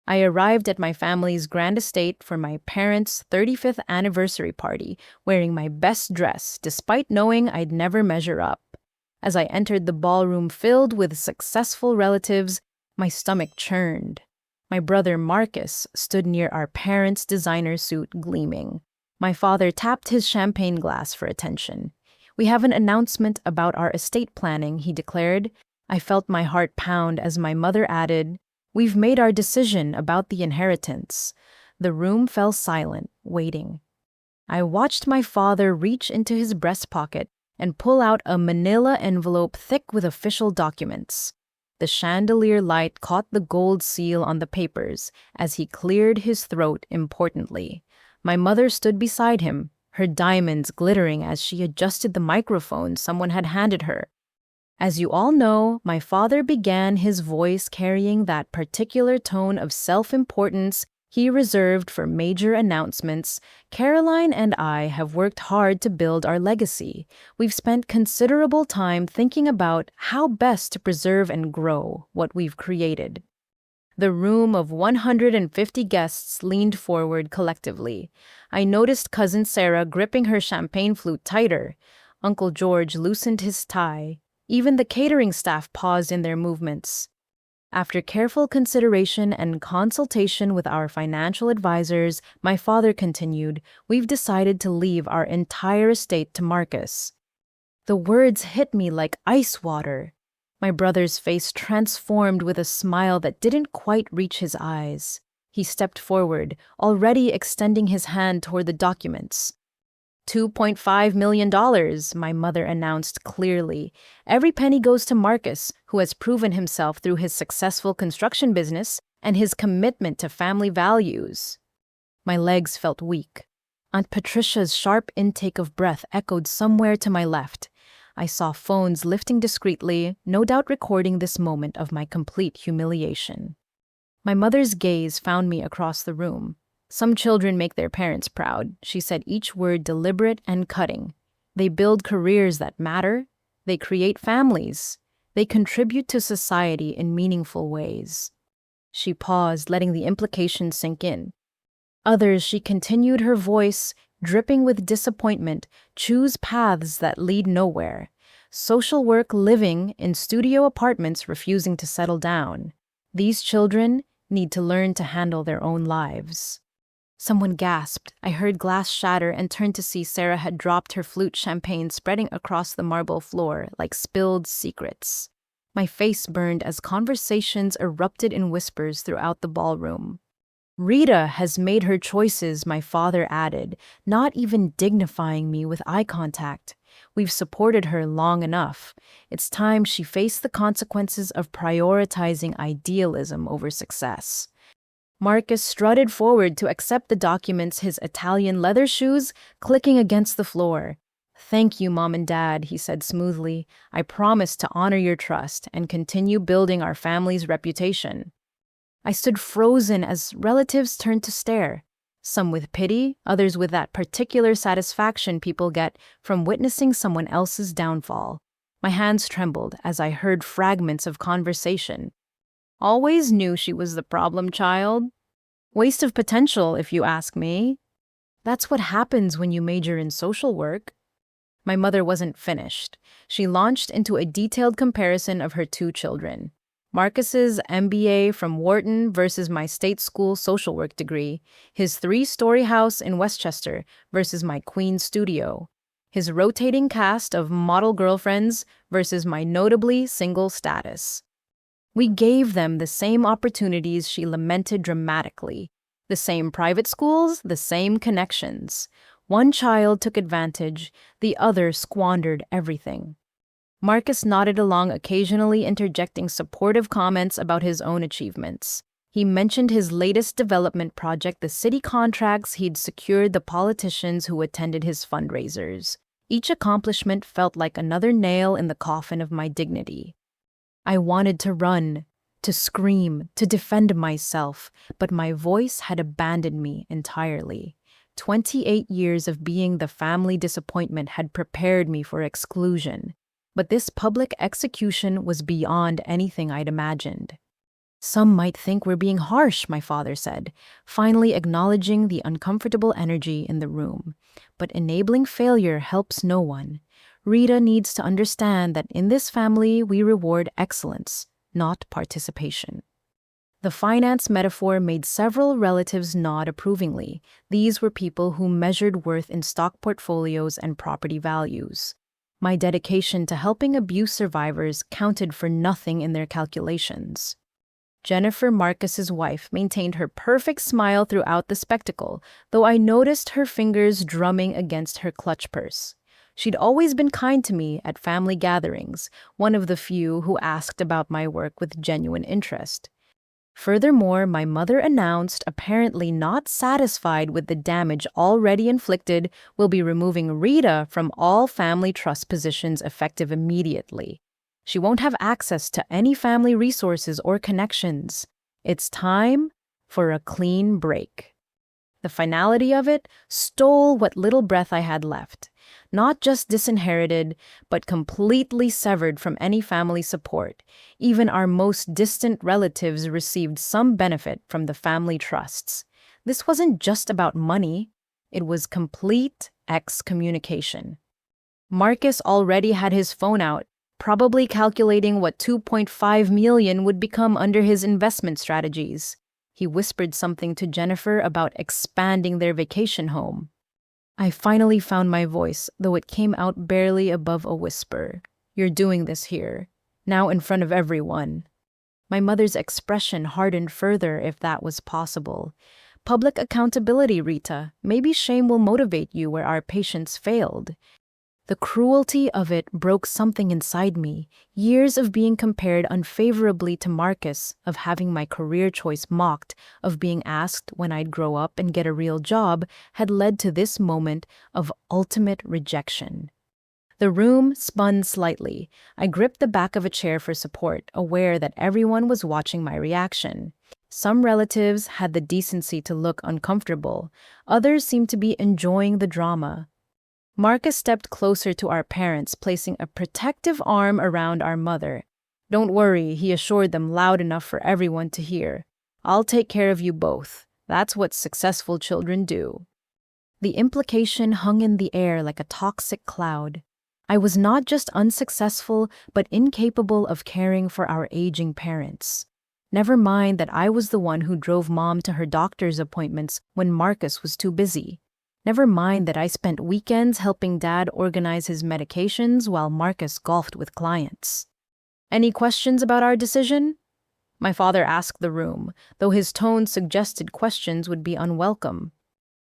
I arrived at my family's grand estate for my parents' 35th anniversary party, wearing my best dress, despite knowing I'd never measure up. As I entered the ballroom filled with successful relatives, my stomach churned. My brother Marcus stood near our parents' designer suit gleaming. My father tapped his champagne glass for attention. "We have an announcement about our estate planning," he declared. I felt my heart pound as my mother added, "We've made our decision about the inheritance." The room fell silent, waiting. I watched my father reach into his breast pocket and pull out a manila envelope thick with official documents. The chandelier light caught the gold seal on the papers as he cleared his throat importantly. My mother stood beside him, her diamonds glittering as she adjusted the microphone someone had handed her. "As you all know," my father began, his voice carrying that particular tone of self-importance he reserved for major announcements. "Caroline and I have worked hard to build our legacy. We've spent considerable time thinking about how best to preserve and grow what we've created." The room of 150 guests leaned forward collectively. I noticed Cousin Sarah gripping her champagne flute tighter. Uncle George loosened his tie. Even the catering staff paused in their movements. After careful consideration and consultation with our financial advisors, my father continued, "We've decided to leave our entire estate to Marcus." The words hit me like ice water. My brother's face transformed with a smile that didn't quite reach his eyes. He stepped forward, already extending his hand toward the documents. $2.5 million, my mother announced clearly. "Every penny goes to Marcus, who has proven himself through his successful construction business and his commitment to family values." My legs felt weak. Aunt Patricia's sharp intake of breath echoed somewhere to my left. I saw phones lifting discreetly, no doubt recording this moment of my complete humiliation. My mother's gaze found me across the room. "Some children make their parents proud," she said, each word deliberate and cutting. "They build careers that matter. They create families. They contribute to society in meaningful ways." She paused, letting the implication sink in. "Others," she continued, her voice dripping with disappointment, "choose paths that lead nowhere. Social work, living in studio apartments, refusing to settle down. These children need to learn to handle their own lives." Someone gasped. I heard glass shatter and turned to see Sarah had dropped her flute champagne, spreading across the marble floor like spilled secrets. My face burned as conversations erupted in whispers throughout the ballroom. "Rita has made her choices," my father added, not even dignifying me with eye contact. "We've supported her long enough. It's time she faced the consequences of prioritizing idealism over success." Marcus strutted forward to accept the documents, his Italian leather shoes clicking against the floor. "Thank you, Mom and Dad," he said smoothly. "I promise to honor your trust and continue building our family's reputation." I stood frozen as relatives turned to stare, some with pity, others with that particular satisfaction people get from witnessing someone else's downfall. My hands trembled as I heard fragments of conversation. "Always knew she was the problem child. Waste of potential, if you ask me. That's what happens when you major in social work." My mother wasn't finished. She launched into a detailed comparison of her two children. Marcus's MBA from Wharton versus my state school social work degree, his 3-story house in Westchester versus my Queen studio, his rotating cast of model girlfriends versus my notably single status. We gave them the same opportunities, she lamented dramatically. The same private schools, the same connections. One child took advantage, the other squandered everything. Marcus nodded along, occasionally interjecting supportive comments about his own achievements. He mentioned his latest development project, the city contracts he'd secured, the politicians who attended his fundraisers. Each accomplishment felt like another nail in the coffin of my dignity. I wanted to run, to scream, to defend myself, but my voice had abandoned me entirely. 28 years of being the family disappointment had prepared me for exclusion, but this public execution was beyond anything I'd imagined. Some might think we're being harsh, my father said, finally acknowledging the uncomfortable energy in the room. But enabling failure helps no one. Rita needs to understand that in this family we reward excellence, not participation. The finance metaphor made several relatives nod approvingly. These were people who measured worth in stock portfolios and property values. My dedication to helping abuse survivors counted for nothing in their calculations. Jennifer Marcus's wife maintained her perfect smile throughout the spectacle, though I noticed her fingers drumming against her clutch purse. She'd always been kind to me at family gatherings, one of the few who asked about my work with genuine interest. Furthermore, my mother announced, apparently not satisfied with the damage already inflicted, will be removing Rita from all family trust positions effective immediately. She won't have access to any family resources or connections. It's time for a clean break. The finality of it stole what little breath I had left. Not just disinherited, but completely severed from any family support. Even our most distant relatives received some benefit from the family trusts. This wasn't just about money. It was complete excommunication. Marcus already had his phone out, probably calculating what 2.5 million would become under his investment strategies. He whispered something to Jennifer about expanding their vacation home. I finally found my voice, though it came out barely above a whisper. You're doing this here, now in front of everyone. My mother's expression hardened further if that was possible. Public accountability, Rita. Maybe shame will motivate you where our patience failed. The cruelty of it broke something inside me. Years of being compared unfavorably to Marcus, of having my career choice mocked, of being asked when I'd grow up and get a real job, had led to this moment of ultimate rejection. The room spun slightly. I gripped the back of a chair for support, aware that everyone was watching my reaction. Some relatives had the decency to look uncomfortable. Others seemed to be enjoying the drama. Marcus stepped closer to our parents, placing a protective arm around our mother. Don't worry, he assured them loud enough for everyone to hear. I'll take care of you both. That's what successful children do. The implication hung in the air like a toxic cloud. I was not just unsuccessful, but incapable of caring for our aging parents. Never mind that I was the one who drove Mom to her doctor's appointments when Marcus was too busy. Never mind that I spent weekends helping Dad organize his medications while Marcus golfed with clients. Any questions about our decision? My father asked the room, though his tone suggested questions would be unwelcome.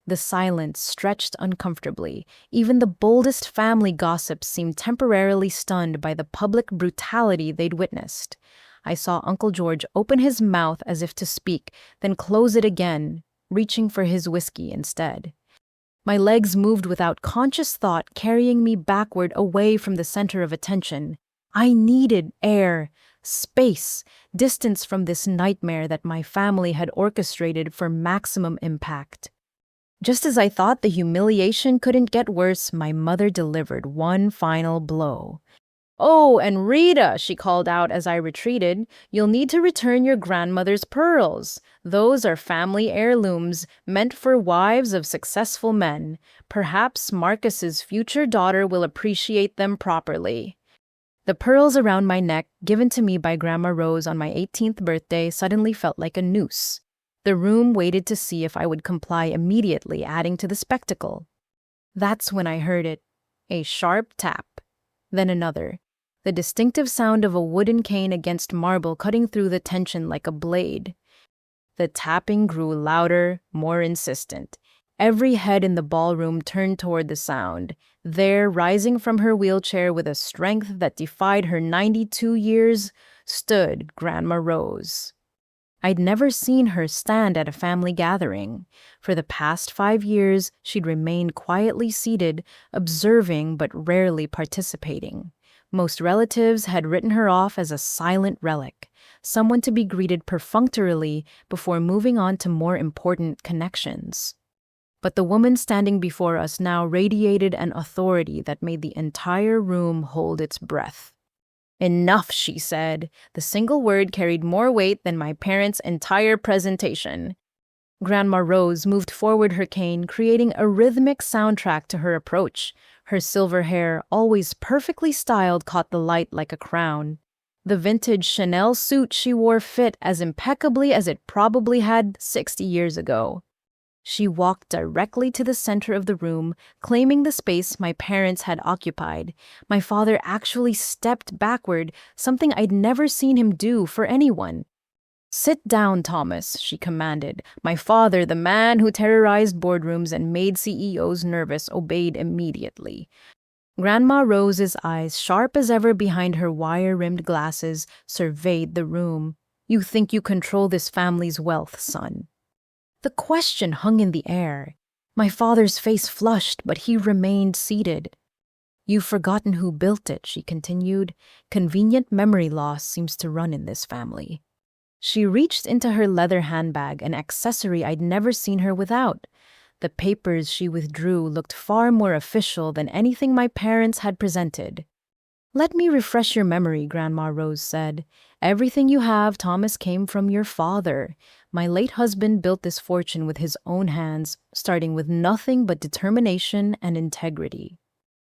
The silence stretched uncomfortably. Even the boldest family gossips seemed temporarily stunned by the public brutality they'd witnessed. I saw Uncle George open his mouth as if to speak, then close it again, reaching for his whiskey instead. My legs moved without conscious thought, carrying me backward away from the center of attention. I needed air, space, distance from this nightmare that my family had orchestrated for maximum impact. Just as I thought the humiliation couldn't get worse, my mother delivered one final blow. "Oh, and Rita," she called out as I retreated, "you'll need to return your grandmother's pearls. Those are family heirlooms meant for wives of successful men. Perhaps Marcus's future daughter will appreciate them properly." The pearls around my neck, given to me by Grandma Rose on my 18th birthday, suddenly felt like a noose. The room waited to see if I would comply immediately, adding to the spectacle. That's when I heard it. A sharp tap. Then another. The distinctive sound of a wooden cane against marble cutting through the tension like a blade. The tapping grew louder, more insistent. Every head in the ballroom turned toward the sound. There, rising from her wheelchair with a strength that defied her 92 years, stood Grandma Rose. I'd never seen her stand at a family gathering. For the past 5 years, she'd remained quietly seated, observing but rarely participating. Most relatives had written her off as a silent relic, someone to be greeted perfunctorily before moving on to more important connections. But the woman standing before us now radiated an authority that made the entire room hold its breath. Enough, she said. The single word carried more weight than my parents' entire presentation. Grandma Rose moved forward her cane, creating a rhythmic soundtrack to her approach. Her silver hair, always perfectly styled, caught the light like a crown. The vintage Chanel suit she wore fit as impeccably as it probably had 60 years ago. She walked directly to the center of the room, claiming the space my parents had occupied. My father actually stepped backward, something I'd never seen him do for anyone. "Sit down, Thomas," she commanded. My father, the man who terrorized boardrooms and made CEOs nervous, obeyed immediately. Grandma Rose's eyes, sharp as ever behind her wire-rimmed glasses, surveyed the room. "You think you control this family's wealth, son?" The question hung in the air. My father's face flushed, but he remained seated. "You've forgotten who built it," she continued. "Convenient memory loss seems to run in this family." She reached into her leather handbag, an accessory I'd never seen her without. The papers she withdrew looked far more official than anything my parents had presented. "Let me refresh your memory," Grandma Rose said. "Everything you have, Thomas, came from your father. My late husband built this fortune with his own hands, starting with nothing but determination and integrity."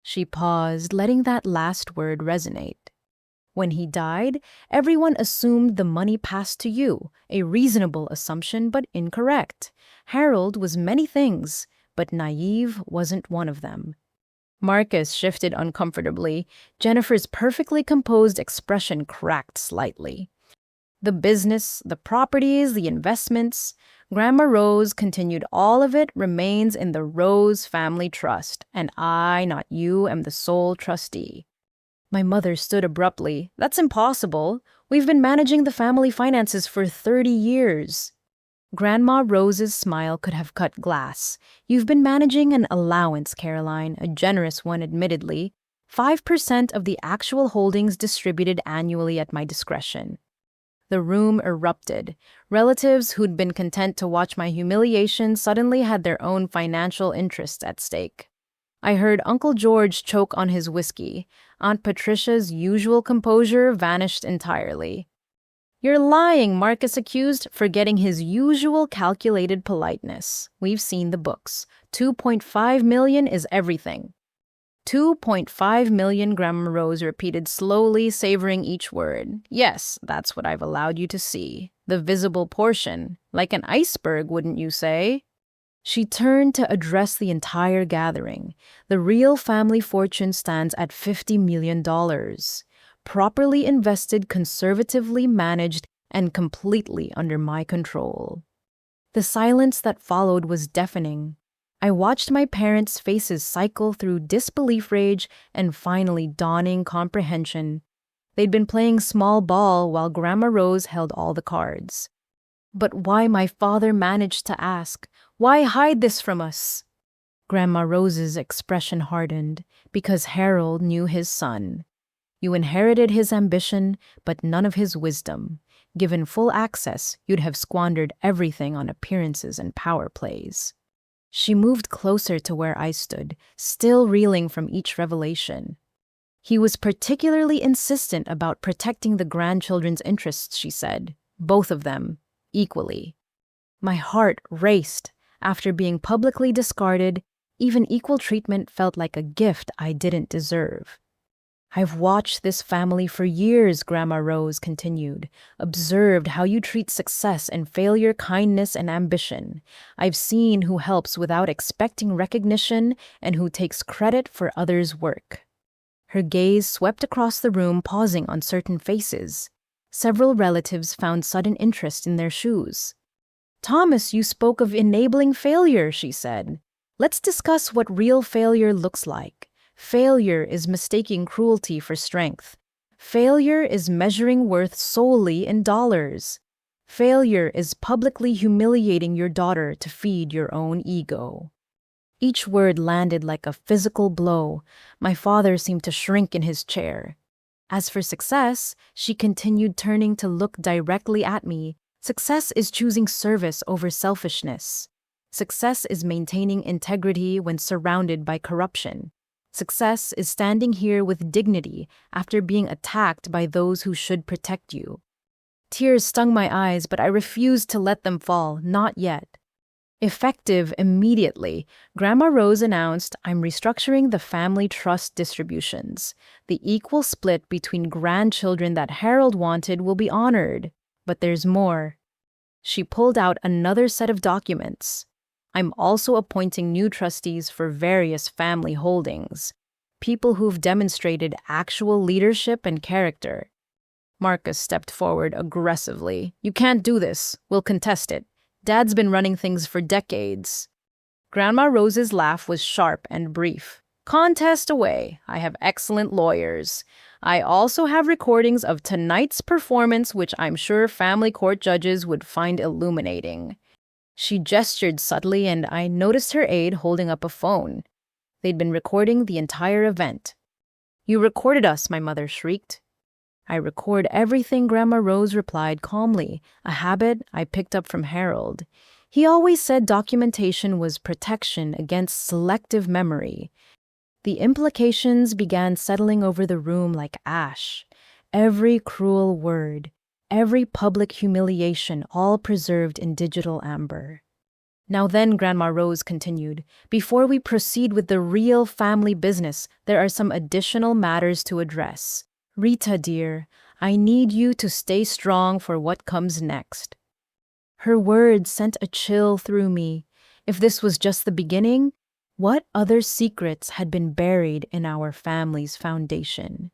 She paused, letting that last word resonate. "When he died, everyone assumed the money passed to you, a reasonable assumption but incorrect. Harold was many things, but naive wasn't one of them." Marcus shifted uncomfortably. Jennifer's perfectly composed expression cracked slightly. "The business, the properties, the investments," Grandma Rose continued, "all of it remains in the Rose Family Trust, and I, not you, am the sole trustee." My mother stood abruptly. "That's impossible. We've been managing the family finances for 30 years. Grandma Rose's smile could have cut glass. "You've been managing an allowance, Caroline, a generous one admittedly. 5% of the actual holdings distributed annually at my discretion." The room erupted. Relatives who'd been content to watch my humiliation suddenly had their own financial interests at stake. I heard Uncle George choke on his whiskey. Aunt Patricia's usual composure vanished entirely. "You're lying," Marcus accused, forgetting his usual calculated politeness. "We've seen the books. 2.5 million is everything." 2.5 million, Grandma Rose repeated slowly, savoring each word. "Yes, that's what I've allowed you to see. The visible portion. Like an iceberg, wouldn't you say?" She turned to address the entire gathering. "The real family fortune stands at $50 million. Properly invested, conservatively managed, and completely under my control." The silence that followed was deafening. I watched my parents' faces cycle through disbelief, rage, and finally dawning comprehension. They'd been playing small ball while Grandma Rose held all the cards. "But why?" my father managed to ask. "Why hide this from us?" Grandma Rose's expression hardened. "Because Harold knew his son. You inherited his ambition, but none of his wisdom. Given full access, you'd have squandered everything on appearances and power plays." She moved closer to where I stood, still reeling from each revelation. "He was particularly insistent about protecting the grandchildren's interests," she said. "Both of them, equally." My heart raced. After being publicly discarded, even equal treatment felt like a gift I didn't deserve. "I've watched this family for years," Grandma Rose continued. "Observed how you treat success and failure, kindness and ambition. I've seen who helps without expecting recognition and who takes credit for others' work." Her gaze swept across the room, pausing on certain faces. Several relatives found sudden interest in their shoes. "Thomas, you spoke of enabling failure," she said. "Let's discuss what real failure looks like. Failure is mistaking cruelty for strength. Failure is measuring worth solely in dollars. Failure is publicly humiliating your daughter to feed your own ego." Each word landed like a physical blow. My father seemed to shrink in his chair. "As for success," she continued, turning to look directly at me, "success is choosing service over selfishness. Success is maintaining integrity when surrounded by corruption. Success is standing here with dignity after being attacked by those who should protect you. Tears stung my eyes, but I refused to let them fall, not yet. Effective immediately, Grandma Rose announced, "I'm restructuring the family trust distributions. The equal split between grandchildren that Harold wanted will be honored. But there's more." She pulled out another set of documents. "I'm also appointing new trustees for various family holdings, people who've demonstrated actual leadership and character." Marcus stepped forward aggressively. "You can't do this. We'll contest it. Dad's been running things for decades." Grandma Rose's laugh was sharp and brief. "Contest away. I have excellent lawyers. I also have recordings of tonight's performance, which I'm sure family court judges would find illuminating." She gestured subtly, and I noticed her aide holding up a phone. They'd been recording the entire event. "You recorded us," my mother shrieked. "I record everything," Grandma Rose replied calmly, a habit I picked up from Harold. He always said documentation was protection against selective memory. The implications began settling over the room like ash. Every cruel word, every public humiliation, all preserved in digital amber. "Now then," Grandma Rose continued, "before we proceed with the real family business, there are some additional matters to address. Rita, dear, I need you to stay strong for what comes next." Her words sent a chill through me. If this was just the beginning, what other secrets had been buried in our family's foundation?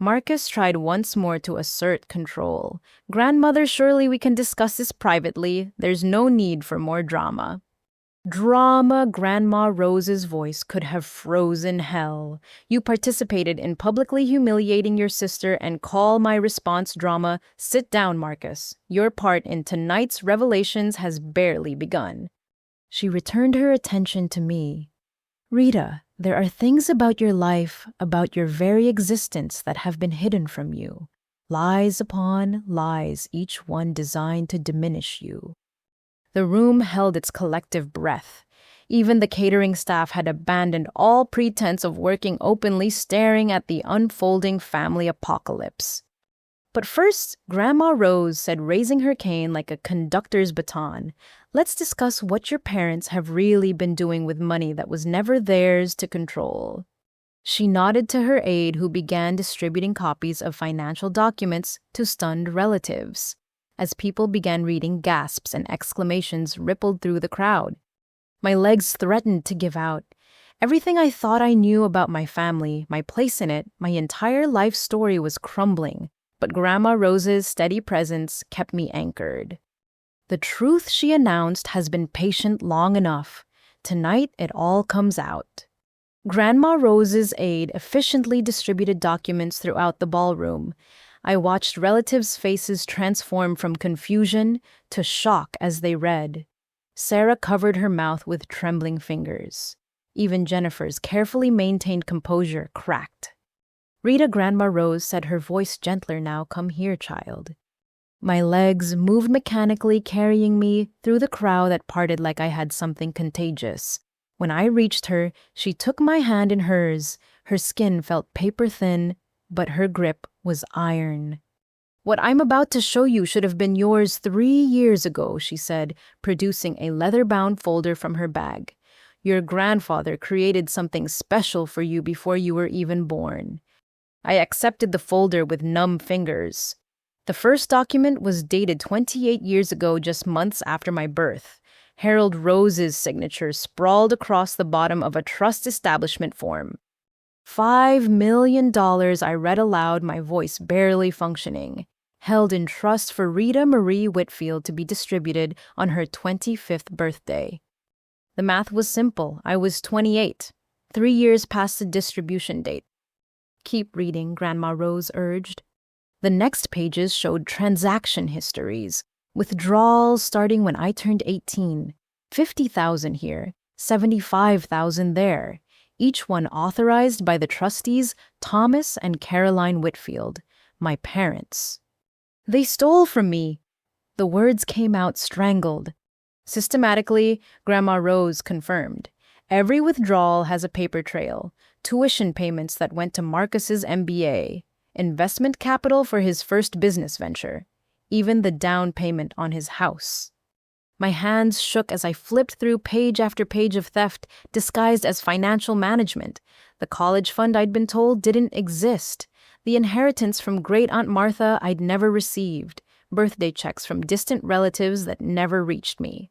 Marcus tried once more to assert control. "Grandmother, surely we can discuss this privately. There's no need for more drama." "Drama," Grandma Rose's voice could have frozen hell. "You participated in publicly humiliating your sister and call my response drama. Sit down, Marcus. Your part in tonight's revelations has barely begun." She returned her attention to me. "Rita, there are things about your life, about your very existence, that have been hidden from you. Lies upon lies, each one designed to diminish you." The room held its collective breath. Even the catering staff had abandoned all pretense of working openly, staring at the unfolding family apocalypse. "But first," Grandma Rose said, raising her cane like a conductor's baton, "let's discuss what your parents have really been doing with money that was never theirs to control." She nodded to her aide, who began distributing copies of financial documents to stunned relatives. As people began reading, gasps and exclamations rippled through the crowd. My legs threatened to give out. Everything I thought I knew about my family, my place in it, my entire life story was crumbling, but Grandma Rose's steady presence kept me anchored. "The truth," she announced, "has been patient long enough. Tonight it all comes out." Grandma Rose's aide efficiently distributed documents throughout the ballroom. I watched relatives' faces transform from confusion to shock as they read. Sarah covered her mouth with trembling fingers. Even Jennifer's carefully maintained composure cracked. "Rita," Grandma Rose said, her voice gentler now, "come here, child." My legs moved mechanically, carrying me through the crowd that parted like I had something contagious. When I reached her, she took my hand in hers. Her skin felt paper thin, but her grip was iron. "What I'm about to show you should have been yours 3 years ago," she said, producing a leather-bound folder from her bag. "Your grandfather created something special for you before you were even born." I accepted the folder with numb fingers. The first document was dated 28 years ago, just months after my birth. Harold Rose's signature sprawled across the bottom of a trust establishment form. $5 million, I read aloud, my voice barely functioning. Held in trust for Rita Marie Whitfield to be distributed on her 25th birthday. The math was simple. I was 28, 3 years past the distribution date. "Keep reading," Grandma Rose urged. The next pages showed transaction histories. Withdrawals starting when I turned 18. 50,000 here, 75,000 there. Each one authorized by the trustees Thomas and Caroline Whitfield, my parents. "They stole from me." The words came out strangled. "Systematically," Grandma Rose confirmed. "Every withdrawal has a paper trail. tuition payments that went to Marcus's MBA, investment capital for his first business venture, even the down payment on his house. My hands shook as I flipped through page after page of theft disguised as financial management. The college fund I'd been told didn't exist. The inheritance from Great Aunt Martha I'd never received. Birthday checks from distant relatives that never reached me.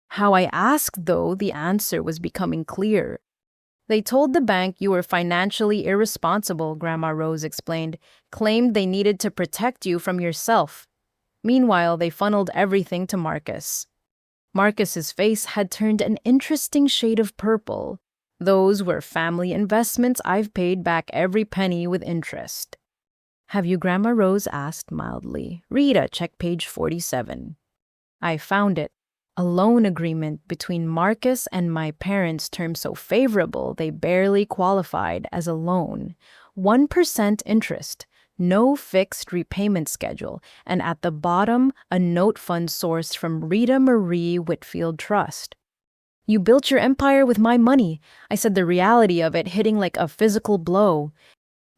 How I asked, though, the answer was becoming clear. They told the bank you were financially irresponsible, Grandma Rose explained, claimed they needed to protect you from yourself. Meanwhile, they funneled everything to Marcus. Marcus's face had turned an interesting shade of purple. Those were family investments I've paid back every penny with interest. Have you, Grandma Rose asked mildly. Rita, check page 47. I found it. A loan agreement between Marcus and my parents termed so favorable they barely qualified as a loan. 1% interest. No fixed repayment schedule, and at the bottom, a note fund sourced from Rita Marie Whitfield Trust. You built your empire with my money, I said, the reality of it hitting like a physical blow.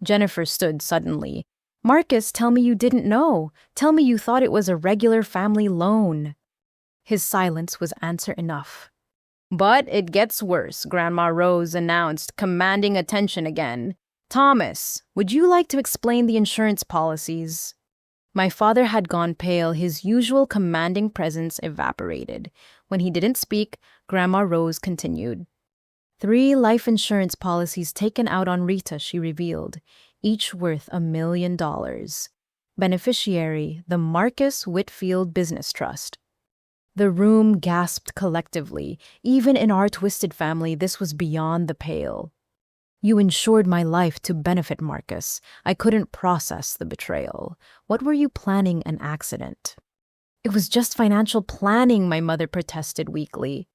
Jennifer stood suddenly. Marcus, tell me you didn't know. Tell me you thought it was a regular family loan. His silence was answer enough. But it gets worse, Grandma Rose announced, commanding attention again. Thomas, would you like to explain the insurance policies? My father had gone pale, his usual commanding presence evaporated. When he didn't speak, Grandma Rose continued. 3 life insurance policies taken out on Rita, she revealed, each worth $1 million. Beneficiary, the Marcus Whitfield Business Trust. The room gasped collectively. Even in our twisted family, this was beyond the pale. You insured my life to benefit Marcus. I couldn't process the betrayal. What were you planning an accident? It was just financial planning, my mother protested weakly.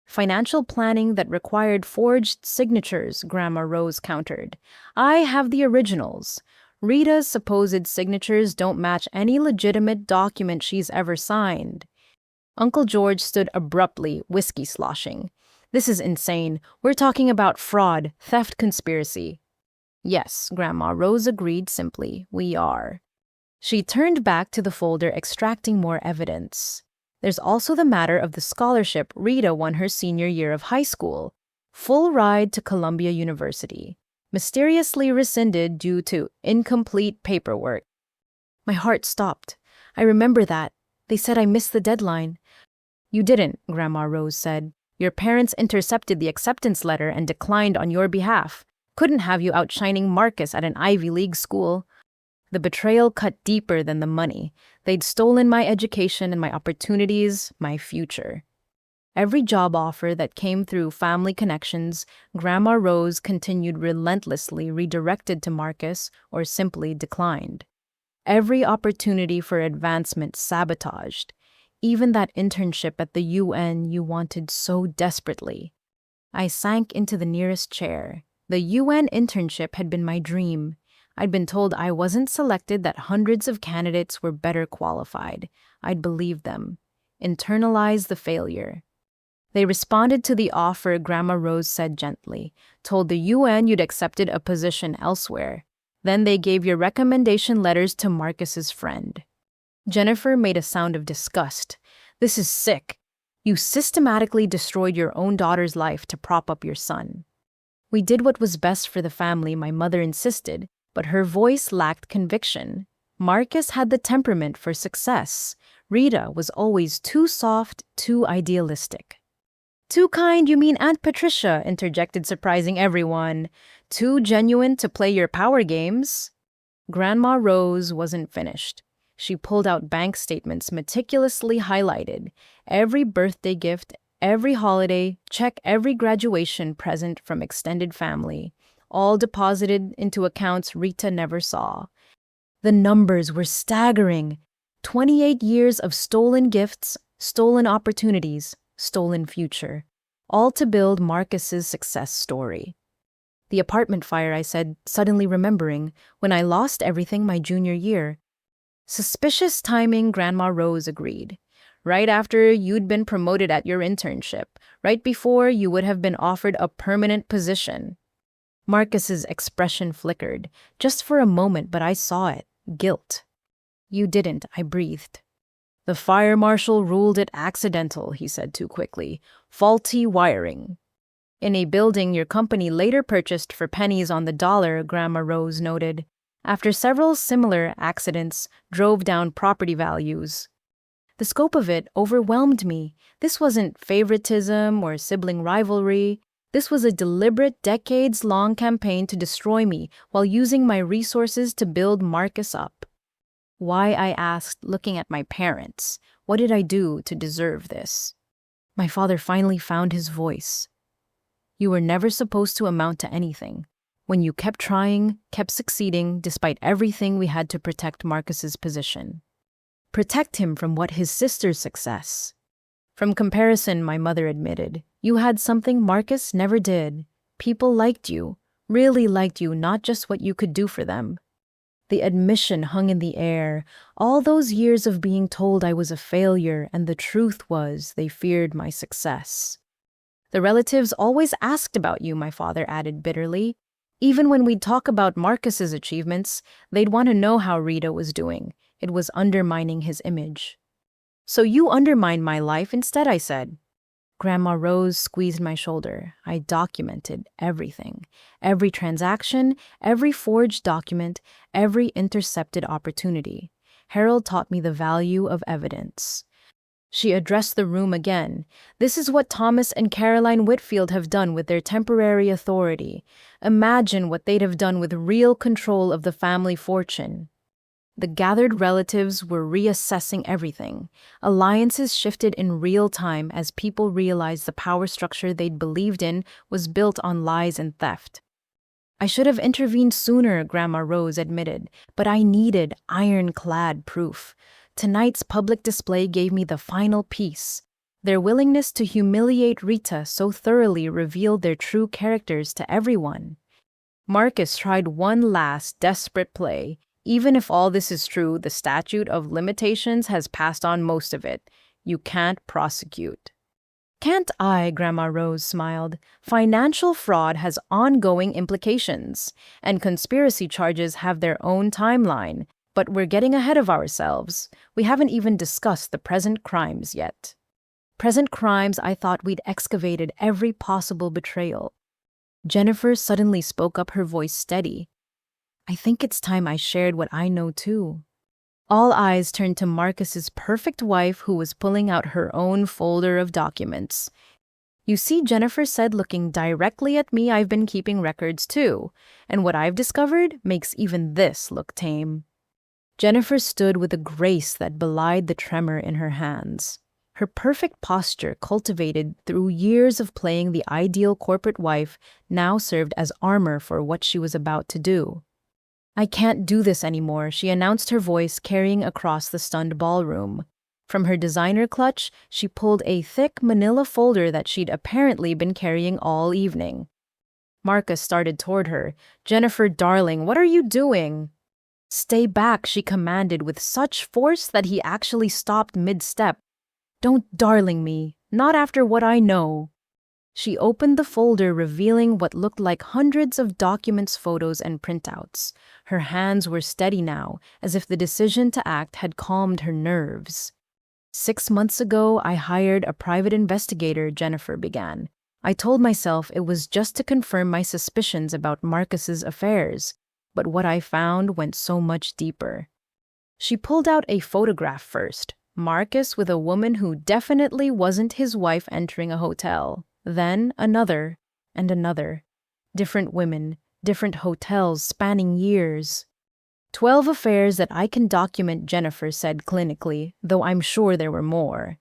Financial planning that required forged signatures, Grandma Rose countered. I have the originals. Rita's supposed signatures don't match any legitimate document she's ever signed. Uncle George stood abruptly, whiskey sloshing. This is insane. We're talking about fraud, theft, conspiracy. Yes, Grandma Rose agreed simply. We are. She turned back to the folder, extracting more evidence. There's also the matter of the scholarship Rita won her senior year of high school. Full ride to Columbia University. Mysteriously rescinded due to incomplete paperwork. My heart stopped. I remember that. They said I missed the deadline. You didn't, Grandma Rose said. Your parents intercepted the acceptance letter and declined on your behalf. Couldn't have you outshining Marcus at an Ivy League school. The betrayal cut deeper than the money. They'd stolen my education and my opportunities, my future. Every job offer that came through family connections, Grandma Rose continued relentlessly redirected to Marcus or simply declined. Every opportunity for advancement sabotaged. Even that internship at the UN you wanted so desperately. I sank into the nearest chair. The UN internship had been my dream. I'd been told I wasn't selected, that hundreds of candidates were better qualified. I'd believed them. Internalized the failure. They responded to the offer, Grandma Rose said gently. Told the UN you'd accepted a position elsewhere. Then they gave your recommendation letters to Marcus's friend. Jennifer made a sound of disgust. This is sick. You systematically destroyed your own daughter's life to prop up your son. We did what was best for the family, my mother insisted, but her voice lacked conviction. Marcus had the temperament for success. Rita was always too soft, too idealistic. Too kind, you mean Aunt Patricia, interjected, surprising everyone. Too genuine to play your power games. Grandma Rose wasn't finished. She pulled out bank statements meticulously highlighted. Every birthday gift, every holiday check, every graduation present from extended family, all deposited into accounts Rita never saw. The numbers were staggering. 28 years of stolen gifts, stolen opportunities, stolen future, all to build Marcus's success story. The apartment fire, I said, suddenly remembering, when I lost everything my junior year. Suspicious timing, Grandma Rose agreed. Right after you'd been promoted at your internship, right before you would have been offered a permanent position. Marcus's expression flickered, just for a moment, but I saw it. Guilt. You didn't, I breathed. The fire marshal ruled it accidental, he said too quickly. Faulty wiring. In a building your company later purchased for pennies on the dollar, Grandma Rose noted. After several similar accidents drove down property values. The scope of it overwhelmed me. This wasn't favoritism or sibling rivalry. This was a deliberate, decades-long campaign to destroy me while using my resources to build Marcus up. Why, I asked, looking at my parents. What did I do to deserve this? My father finally found his voice. You were never supposed to amount to anything. When you kept trying, kept succeeding, despite everything we had to protect Marcus's position. Protect him from what his sister's success. From comparison, my mother admitted, you had something Marcus never did. People liked you, really liked you, not just what you could do for them. The admission hung in the air, all those years of being told I was a failure, and the truth was they feared my success. The relatives always asked about you, my father added bitterly. Even when we'd talk about Marcus's achievements, they'd want to know how Rita was doing. It was undermining his image. So you undermined my life instead, I said. Grandma Rose squeezed my shoulder. I documented everything. Every transaction, every forged document, every intercepted opportunity. Harold taught me the value of evidence. She addressed the room again. This is what Thomas and Caroline Whitfield have done with their temporary authority. Imagine what they'd have done with real control of the family fortune. The gathered relatives were reassessing everything. Alliances shifted in real time as people realized the power structure they'd believed in was built on lies and theft. I should have intervened sooner, Grandma Rose admitted, but I needed ironclad proof. Tonight's public display gave me the final piece. Their willingness to humiliate Rita so thoroughly revealed their true characters to everyone. Marcus tried one last desperate play. Even if all this is true, the statute of limitations has passed on most of it. You can't prosecute. Can't I, Grandma Rose smiled. Financial fraud has ongoing implications, and conspiracy charges have their own timeline. But we're getting ahead of ourselves. We haven't even discussed the present crimes yet. Present crimes, I thought we'd excavated every possible betrayal. Jennifer suddenly spoke up, her voice steady. I think it's time I shared what I know too. All eyes turned to Marcus's perfect wife, who was pulling out her own folder of documents. You see, Jennifer said, looking directly at me, I've been keeping records too, and what I've discovered makes even this look tame. Jennifer stood with a grace that belied the tremor in her hands. Her perfect posture, cultivated through years of playing the ideal corporate wife, now served as armor for what she was about to do. I can't do this anymore, she announced, her voice carrying across the stunned ballroom. From her designer clutch, she pulled a thick manila folder that she'd apparently been carrying all evening. Marcus started toward her. Jennifer, darling, what are you doing? Stay back, she commanded with such force that he actually stopped mid-step. Don't darling me, not after what I know. She opened the folder, revealing what looked like hundreds of documents, photos, and printouts. Her hands were steady now, as if the decision to act had calmed her nerves. 6 months ago, I hired a private investigator, Jennifer began. I told myself it was just to confirm my suspicions about Marcus's affairs, but what I found went so much deeper. She pulled out a photograph first, Marcus with a woman who definitely wasn't his wife entering a hotel. Then another, and another. Different women, different hotels spanning years. 12 affairs that I can document, Jennifer said clinically, though I'm sure there were more.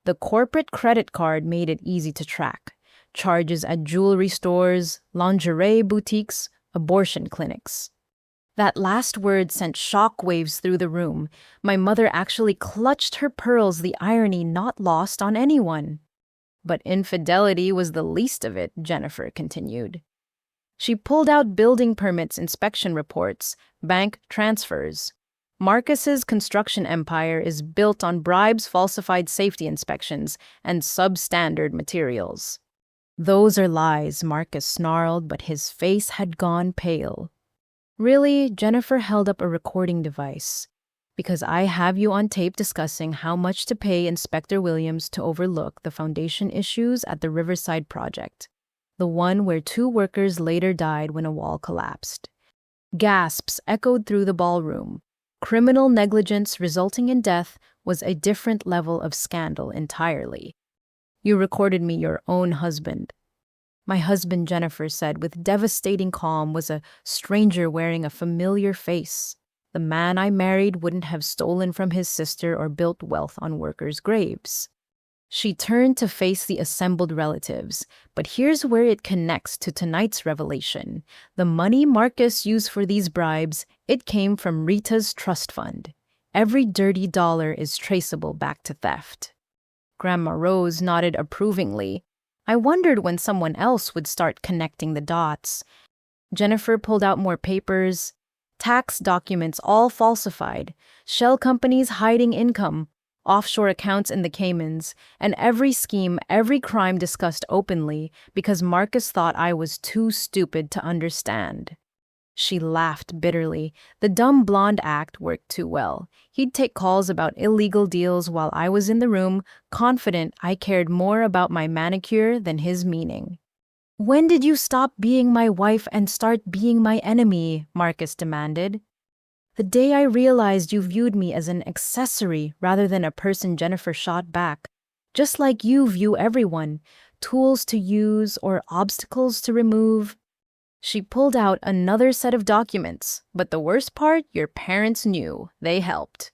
The corporate credit card made it easy to track. Charges at jewelry stores, lingerie boutiques, abortion clinics. That last word sent shockwaves through the room. My mother actually clutched her pearls, the irony not lost on anyone. But infidelity was the least of it, Jennifer continued. She pulled out building permits, inspection reports, bank transfers. Marcus's construction empire is built on bribes, falsified safety inspections, and substandard materials. Those are lies, Marcus snarled, but his face had gone pale. Really, Jennifer held up a recording device. Because I have you on tape discussing how much to pay Inspector Williams to overlook the foundation issues at the Riverside project, the one where 2 workers later died when a wall collapsed. Gasps echoed through the ballroom. Criminal negligence resulting in death was a different level of scandal entirely. You recorded me your own husband. My husband, Jennifer said with devastating calm, was a stranger wearing a familiar face. The man I married wouldn't have stolen from his sister or built wealth on workers' graves. She turned to face the assembled relatives, but here's where it connects to tonight's revelation. The money Marcus used for these bribes, it came from Rita's trust fund. Every dirty dollar is traceable back to theft. Grandma Rose nodded approvingly. I wondered when someone else would start connecting the dots. Jennifer pulled out more papers. Tax documents all falsified, shell companies hiding income, offshore accounts in the Caymans, and every scheme, every crime discussed openly because Marcus thought I was too stupid to understand. She laughed bitterly. The dumb blonde act worked too well. He'd take calls about illegal deals while I was in the room, confident I cared more about my manicure than his meaning. When did you stop being my wife and start being my enemy? Marcus demanded. The day I realized you viewed me as an accessory rather than a person, Jennifer shot back. Just like you view everyone, tools to use or obstacles to remove. She pulled out another set of documents, but the worst part, your parents knew. They helped.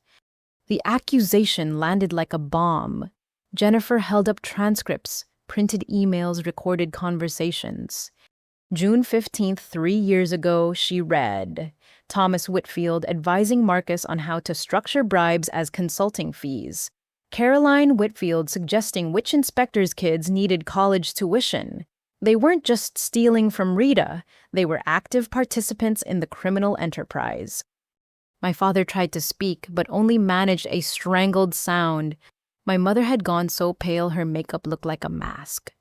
The accusation landed like a bomb. Jennifer held up transcripts, printed emails, recorded conversations. June 15th, 3 years ago, she read, Thomas Whitfield advising Marcus on how to structure bribes as consulting fees. Caroline Whitfield suggesting which inspector's kids needed college tuition. They weren't just stealing from Rita, they were active participants in the criminal enterprise. My father tried to speak, but only managed a strangled sound. My mother had gone so pale her makeup looked like a mask.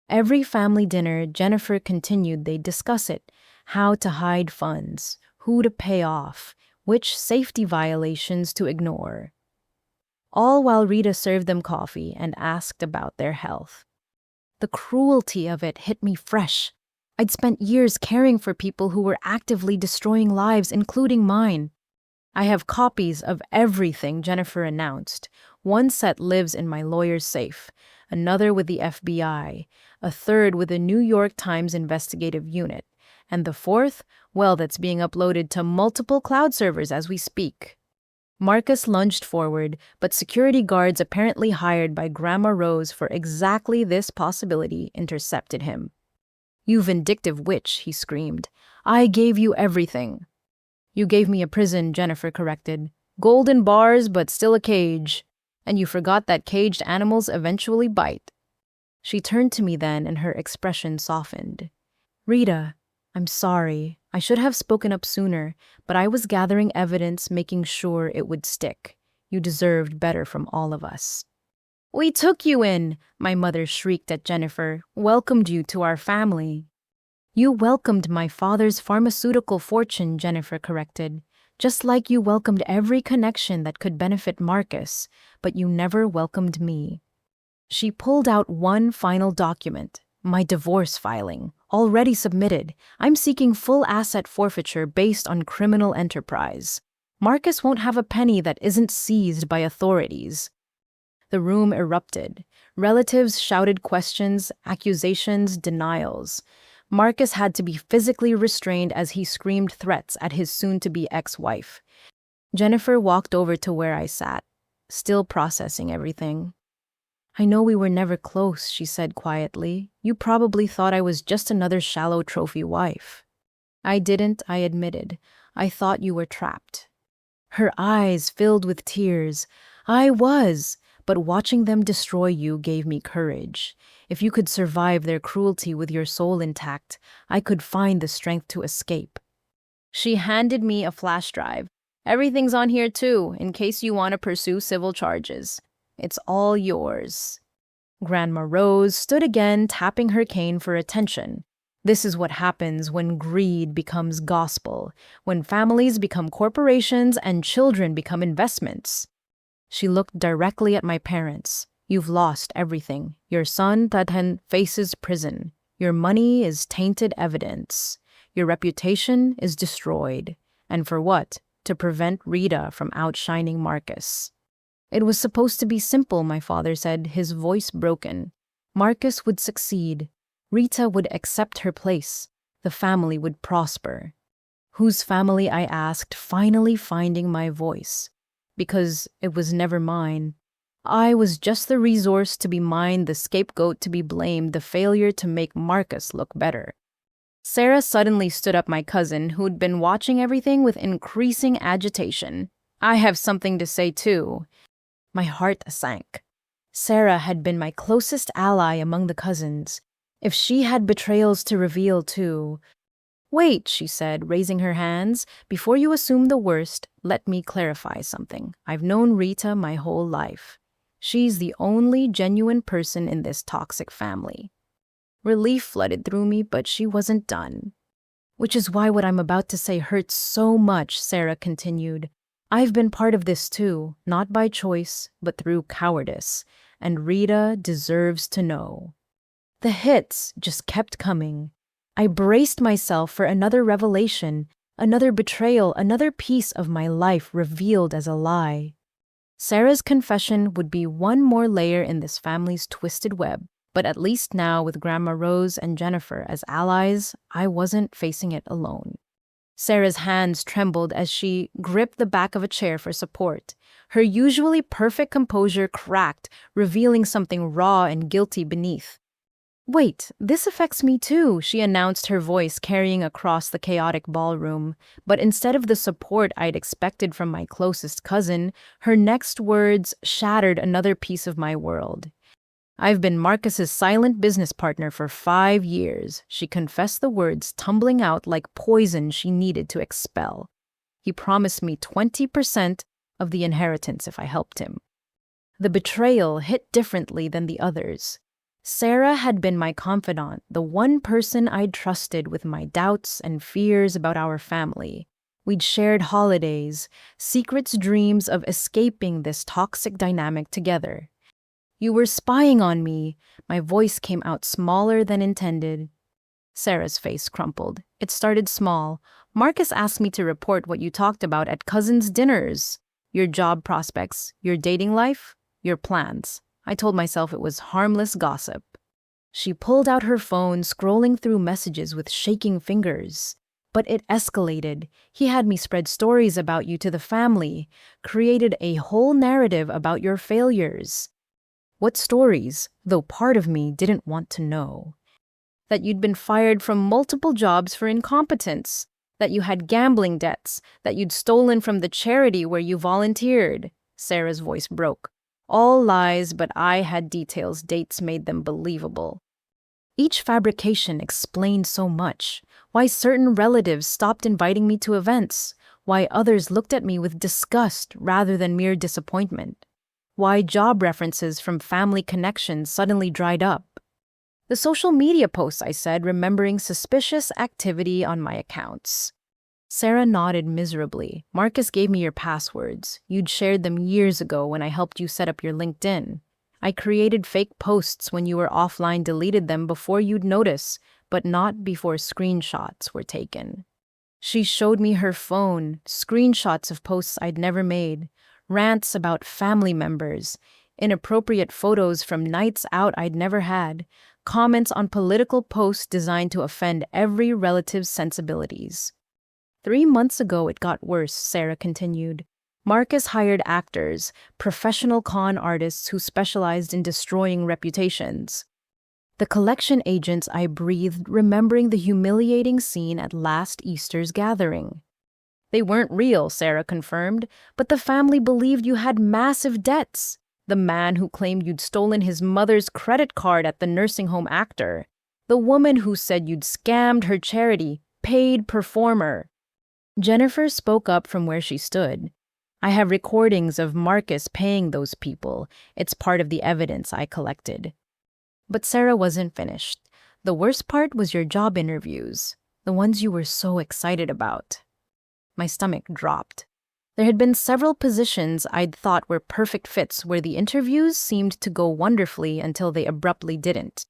Every family dinner, Jennifer continued, they'd discuss it, how to hide funds, who to pay off, which safety violations to ignore. All while Rita served them coffee and asked about their health. The cruelty of it hit me fresh. I'd spent years caring for people who were actively destroying lives, including mine. I have copies of everything, Jennifer announced. One set lives in my lawyer's safe, another with the FBI, a third with the New York Times investigative unit, and the fourth, well, that's being uploaded to multiple cloud servers as we speak. Marcus lunged forward, but security guards apparently hired by Grandma Rose for exactly this possibility intercepted him. You vindictive witch, he screamed. I gave you everything. You gave me a prison, Jennifer corrected. Golden bars, but still a cage. And you forgot that caged animals eventually bite. She turned to me then, and her expression softened. Rita, I'm sorry. I should have spoken up sooner, but I was gathering evidence, making sure it would stick. You deserved better from all of us. We took you in, my mother shrieked at Jennifer, welcomed you to our family. You welcomed my father's pharmaceutical fortune, Jennifer corrected, just like you welcomed every connection that could benefit Marcus, but you never welcomed me. She pulled out one final document, my divorce filing, already submitted. I'm seeking full asset forfeiture based on criminal enterprise. Marcus won't have a penny that isn't seized by authorities. The room erupted. Relatives shouted questions, accusations, denials. Marcus had to be physically restrained as he screamed threats at his soon-to-be ex-wife. Jennifer walked over to where I sat, still processing everything. I know we were never close, she said quietly. You probably thought I was just another shallow trophy wife. I didn't, I admitted. I thought you were trapped. Her eyes filled with tears. I was, but watching them destroy you gave me courage. If you could survive their cruelty with your soul intact, I could find the strength to escape. She handed me a flash drive. Everything's on here too, in case you want to pursue civil charges. It's all yours. Grandma Rose stood again, tapping her cane for attention. This is what happens when greed becomes gospel, when families become corporations and children become investments. She looked directly at my parents. You've lost everything. Your son, Tadhen, faces prison. Your money is tainted evidence. Your reputation is destroyed. And for what? To prevent Rita from outshining Marcus. It was supposed to be simple, my father said, his voice broken. Marcus would succeed. Rita would accept her place. The family would prosper. Whose family, I asked, finally finding my voice. Because it was never mine. I was just the resource to be mined, the scapegoat to be blamed, the failure to make Marcus look better. Sarah suddenly stood up, my cousin, who'd been watching everything with increasing agitation. I have something to say too. My heart sank. Sarah had been my closest ally among the cousins. If she had betrayals to reveal too... Wait, she said, raising her hands. Before you assume the worst, let me clarify something. I've known Rita my whole life. She's the only genuine person in this toxic family. Relief flooded through me, but she wasn't done. Which is why what I'm about to say hurts so much, Sarah continued. I've been part of this too, not by choice, but through cowardice, and Rita deserves to know. The hits just kept coming. I braced myself for another revelation, another betrayal, another piece of my life revealed as a lie. Sarah's confession would be one more layer in this family's twisted web, but at least now with Grandma Rose and Jennifer as allies, I wasn't facing it alone. Sarah's hands trembled as she gripped the back of a chair for support. Her usually perfect composure cracked, revealing something raw and guilty beneath. Wait, this affects me too, she announced, her voice carrying across the chaotic ballroom. But instead of the support I'd expected from my closest cousin, her next words shattered another piece of my world. I've been Marcus's silent business partner for 5 years, she confessed, the words tumbling out like poison she needed to expel. He promised me 20% of the inheritance if I helped him. The betrayal hit differently than the others. Sarah had been my confidant, the one person I'd trusted with my doubts and fears about our family. We'd shared holidays, secrets, dreams of escaping this toxic dynamic together. You were spying on me. My voice came out smaller than intended. Sarah's face crumpled. It started small. Marcus asked me to report what you talked about at cousins' dinners. Your job prospects, your dating life, your plans. I told myself it was harmless gossip. She pulled out her phone, scrolling through messages with shaking fingers. But it escalated. He had me spread stories about you to the family, created a whole narrative about your failures. What stories, though part of me didn't want to know? That you'd been fired from multiple jobs for incompetence, that you had gambling debts, that you'd stolen from the charity where you volunteered. Sarah's voice broke. All lies, but I had details, dates made them believable. Each fabrication explained so much. Why certain relatives stopped inviting me to events. Why others looked at me with disgust rather than mere disappointment. Why job references from family connections suddenly dried up. The social media posts, I said, remembering suspicious activity on my accounts. Sarah nodded miserably. Marcus gave me your passwords. You'd shared them years ago when I helped you set up your LinkedIn. I created fake posts when you were offline, deleted them before you'd notice, but not before screenshots were taken. She showed me her phone, screenshots of posts I'd never made, rants about family members, inappropriate photos from nights out I'd never had, comments on political posts designed to offend every relative's sensibilities. 3 months ago it got worse, Sarah continued. Marcus hired actors, professional con artists who specialized in destroying reputations. The collection agents I breathed, remembering the humiliating scene at last Easter's gathering. They weren't real, Sarah confirmed, but the family believed you had massive debts. The man who claimed you'd stolen his mother's credit card at the nursing home actor. The woman who said you'd scammed her charity, paid performer. Jennifer spoke up from where she stood. I have recordings of Marcus paying those people. It's part of the evidence I collected. But Sarah wasn't finished. The worst part was your job interviews, the ones you were so excited about. My stomach dropped. There had been several positions I'd thought were perfect fits where the interviews seemed to go wonderfully until they abruptly didn't.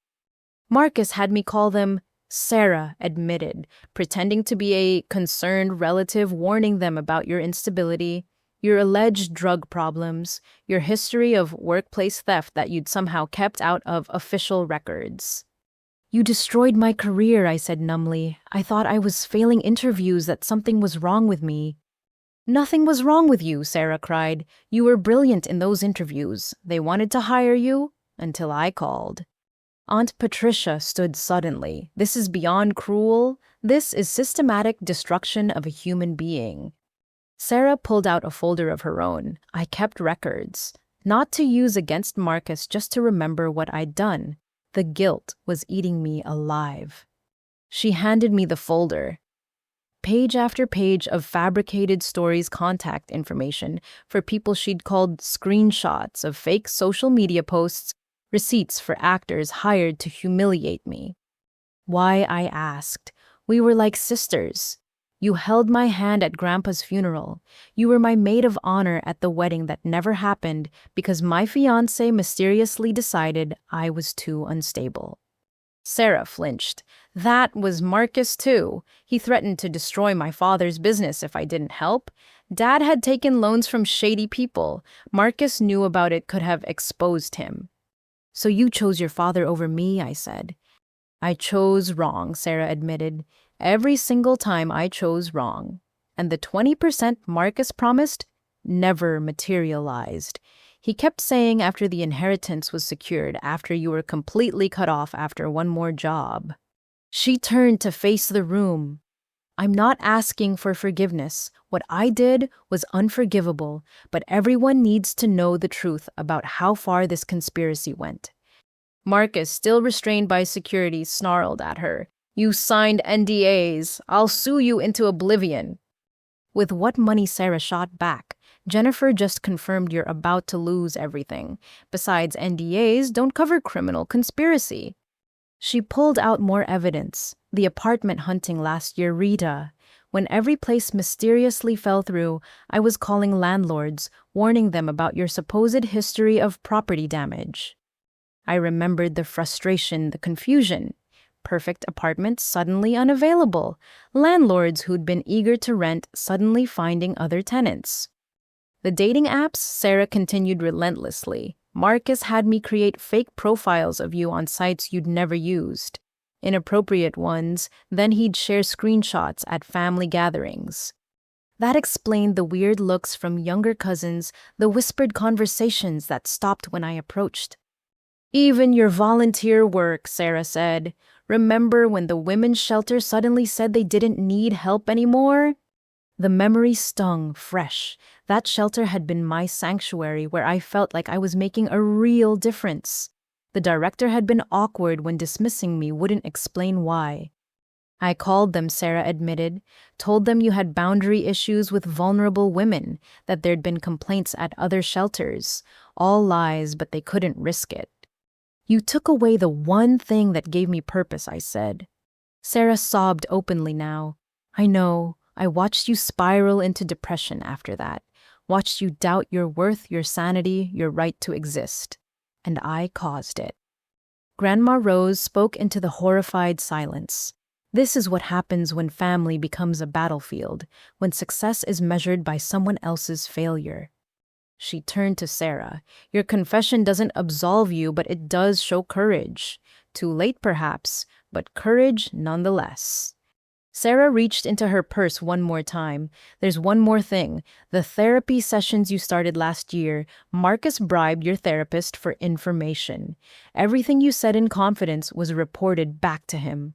Marcus had me call them Sarah admitted, pretending to be a concerned relative warning them about your instability, your alleged drug problems, your history of workplace theft that you'd somehow kept out of official records. You destroyed my career, I said numbly. I thought I was failing interviews, that something was wrong with me. Nothing was wrong with you, Sarah cried. You were brilliant in those interviews. They wanted to hire you until I called. Aunt Patricia stood suddenly. This is beyond cruel. This is systematic destruction of a human being. Sarah pulled out a folder of her own. I kept records, not to use against Marcus, just to remember what I'd done. The guilt was eating me alive. She handed me the folder. Page after page of fabricated stories, contact information for people she'd called, screenshots of fake social media posts, receipts for actors hired to humiliate me. Why, I asked. We were like sisters. You held my hand at Grandpa's funeral. You were my maid of honor at the wedding that never happened because my fiancé mysteriously decided I was too unstable. Sarah flinched. That was Marcus, too. He threatened to destroy my father's business if I didn't help. Dad had taken loans from shady people. Marcus knew about it, could have exposed him. So you chose your father over me, I said. I chose wrong, Sarah admitted. Every single time I chose wrong. And the 20% Marcus promised never materialized. He kept saying after the inheritance was secured, after you were completely cut off after one more job. She turned to face the room. I'm not asking for forgiveness. What I did was unforgivable, but everyone needs to know the truth about how far this conspiracy went. Marcus, still restrained by security, snarled at her. You signed NDAs. I'll sue you into oblivion. With what money, Sarah shot back. Jennifer just confirmed you're about to lose everything. Besides, NDAs don't cover criminal conspiracy. She pulled out more evidence. The apartment hunting last year, Rita. When every place mysteriously fell through, I was calling landlords, warning them about your supposed history of property damage. I remembered the frustration, the confusion. Perfect apartments suddenly unavailable. Landlords who'd been eager to rent suddenly finding other tenants. The dating apps, Sarah continued relentlessly. Marcus had me create fake profiles of you on sites you'd never used. Inappropriate ones, then he'd share screenshots at family gatherings. That explained the weird looks from younger cousins, the whispered conversations that stopped when I approached. Even your volunteer work, Sarah said. Remember when the women's shelter suddenly said they didn't need help anymore? The memory stung fresh. That shelter had been my sanctuary where I felt like I was making a real difference. The director had been awkward when dismissing me, wouldn't explain why. I called them, Sarah admitted, told them you had boundary issues with vulnerable women, that there'd been complaints at other shelters. All lies, but they couldn't risk it. You took away the one thing that gave me purpose, I said. Sarah sobbed openly now. I know. I watched you spiral into depression after that. Watched you doubt your worth, your sanity, your right to exist. And I caused it. Grandma Rose spoke into the horrified silence. This is what happens when family becomes a battlefield, when success is measured by someone else's failure. She turned to Sarah. Your confession doesn't absolve you, but it does show courage. Too late, perhaps, but courage nonetheless. Sarah reached into her purse one more time. There's one more thing. The therapy sessions you started last year, Marcus bribed your therapist for information. Everything you said in confidence was reported back to him.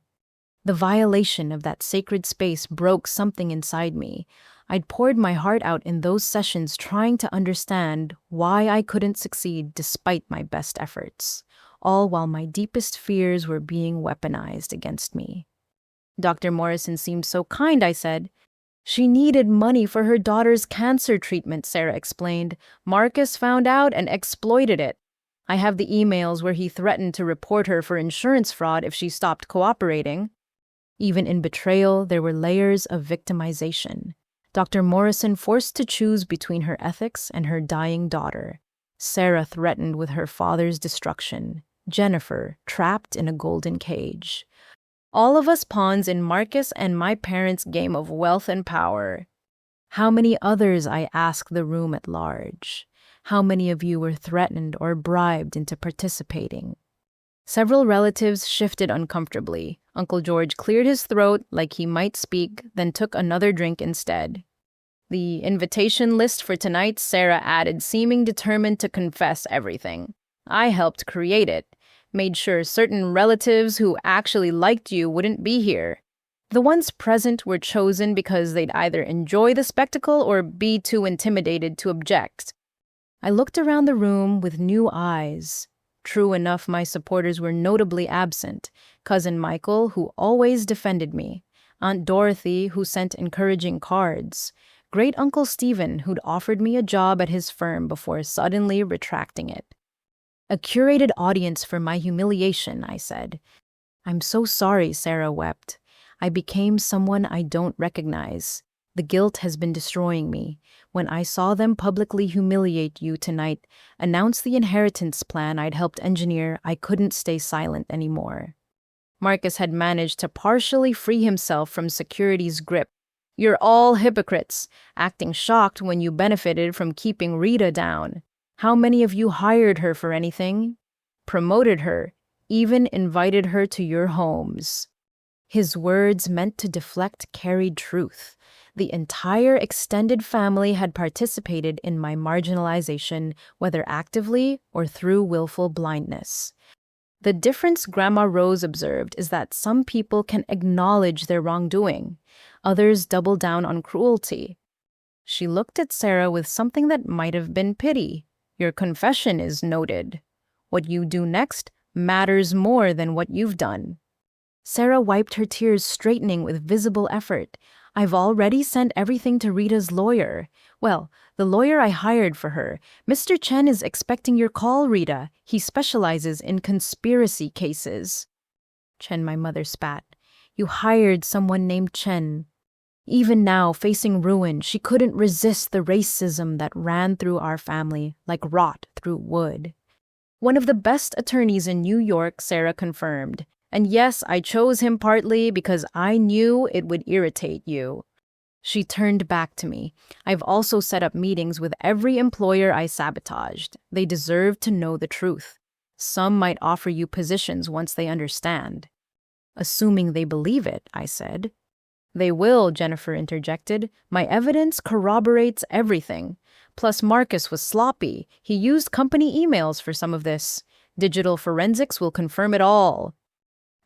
The violation of that sacred space broke something inside me. I'd poured my heart out in those sessions trying to understand why I couldn't succeed despite my best efforts, all while my deepest fears were being weaponized against me. Dr. Morrison seemed so kind, I said. She needed money for her daughter's cancer treatment, Sarah explained. Marcus found out and exploited it. I have the emails where he threatened to report her for insurance fraud if she stopped cooperating. Even in betrayal, there were layers of victimization. Dr. Morrison forced to choose between her ethics and her dying daughter. Sarah threatened with her father's destruction. Jennifer trapped in a golden cage. All of us pawns in Marcus and my parents' game of wealth and power. How many others, I ask the room at large? How many of you were threatened or bribed into participating? Several relatives shifted uncomfortably. Uncle George cleared his throat like he might speak, then took another drink instead. The invitation list for tonight, Sarah added, seeming determined to confess everything. I helped create it, made sure certain relatives who actually liked you wouldn't be here. The ones present were chosen because they'd either enjoy the spectacle or be too intimidated to object. I looked around the room with new eyes. True enough, my supporters were notably absent. Cousin Michael, who always defended me. Aunt Dorothy, who sent encouraging cards. Great Uncle Stephen, who'd offered me a job at his firm before suddenly retracting it. A curated audience for my humiliation, I said. I'm so sorry, Sarah wept. I became someone I don't recognize. The guilt has been destroying me. When I saw them publicly humiliate you tonight, announce the inheritance plan I'd helped engineer, I couldn't stay silent anymore. Marcus had managed to partially free himself from security's grip. You're all hypocrites, acting shocked when you benefited from keeping Rita down. How many of you hired her for anything? Promoted her, even invited her to your homes. His words, meant to deflect, carried truth. The entire extended family had participated in my marginalization, whether actively or through willful blindness. The difference, Grandma Rose observed, is that some people can acknowledge their wrongdoing. Others double down on cruelty. She looked at Sarah with something that might have been pity. Your confession is noted. What you do next matters more than what you've done. Sarah wiped her tears, straightening with visible effort. I've already sent everything to Rita's lawyer. Well, the lawyer I hired for her. Mr. Chen is expecting your call, Rita. He specializes in conspiracy cases. Chen, my mother spat. You hired someone named Chen. Even now, facing ruin, she couldn't resist the racism that ran through our family like rot through wood. One of the best attorneys in New York, Sarah confirmed. And yes, I chose him partly because I knew it would irritate you. She turned back to me. I've also set up meetings with every employer I sabotaged. They deserve to know the truth. Some might offer you positions once they understand. Assuming they believe it, I said. They will, Jennifer interjected. My evidence corroborates everything. Plus, Marcus was sloppy. He used company emails for some of this. Digital forensics will confirm it all.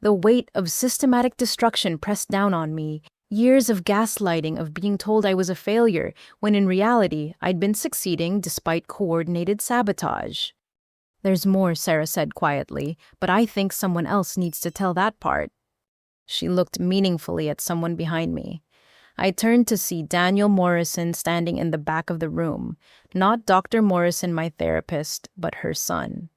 The weight of systematic destruction pressed down on me. Years of gaslighting, of being told I was a failure, when in reality, I'd been succeeding despite coordinated sabotage. There's more, Sarah said quietly, but I think someone else needs to tell that part. She looked meaningfully at someone behind me. I turned to see Daniel Morrison standing in the back of the room, not Dr. Morrison, my therapist, but her son.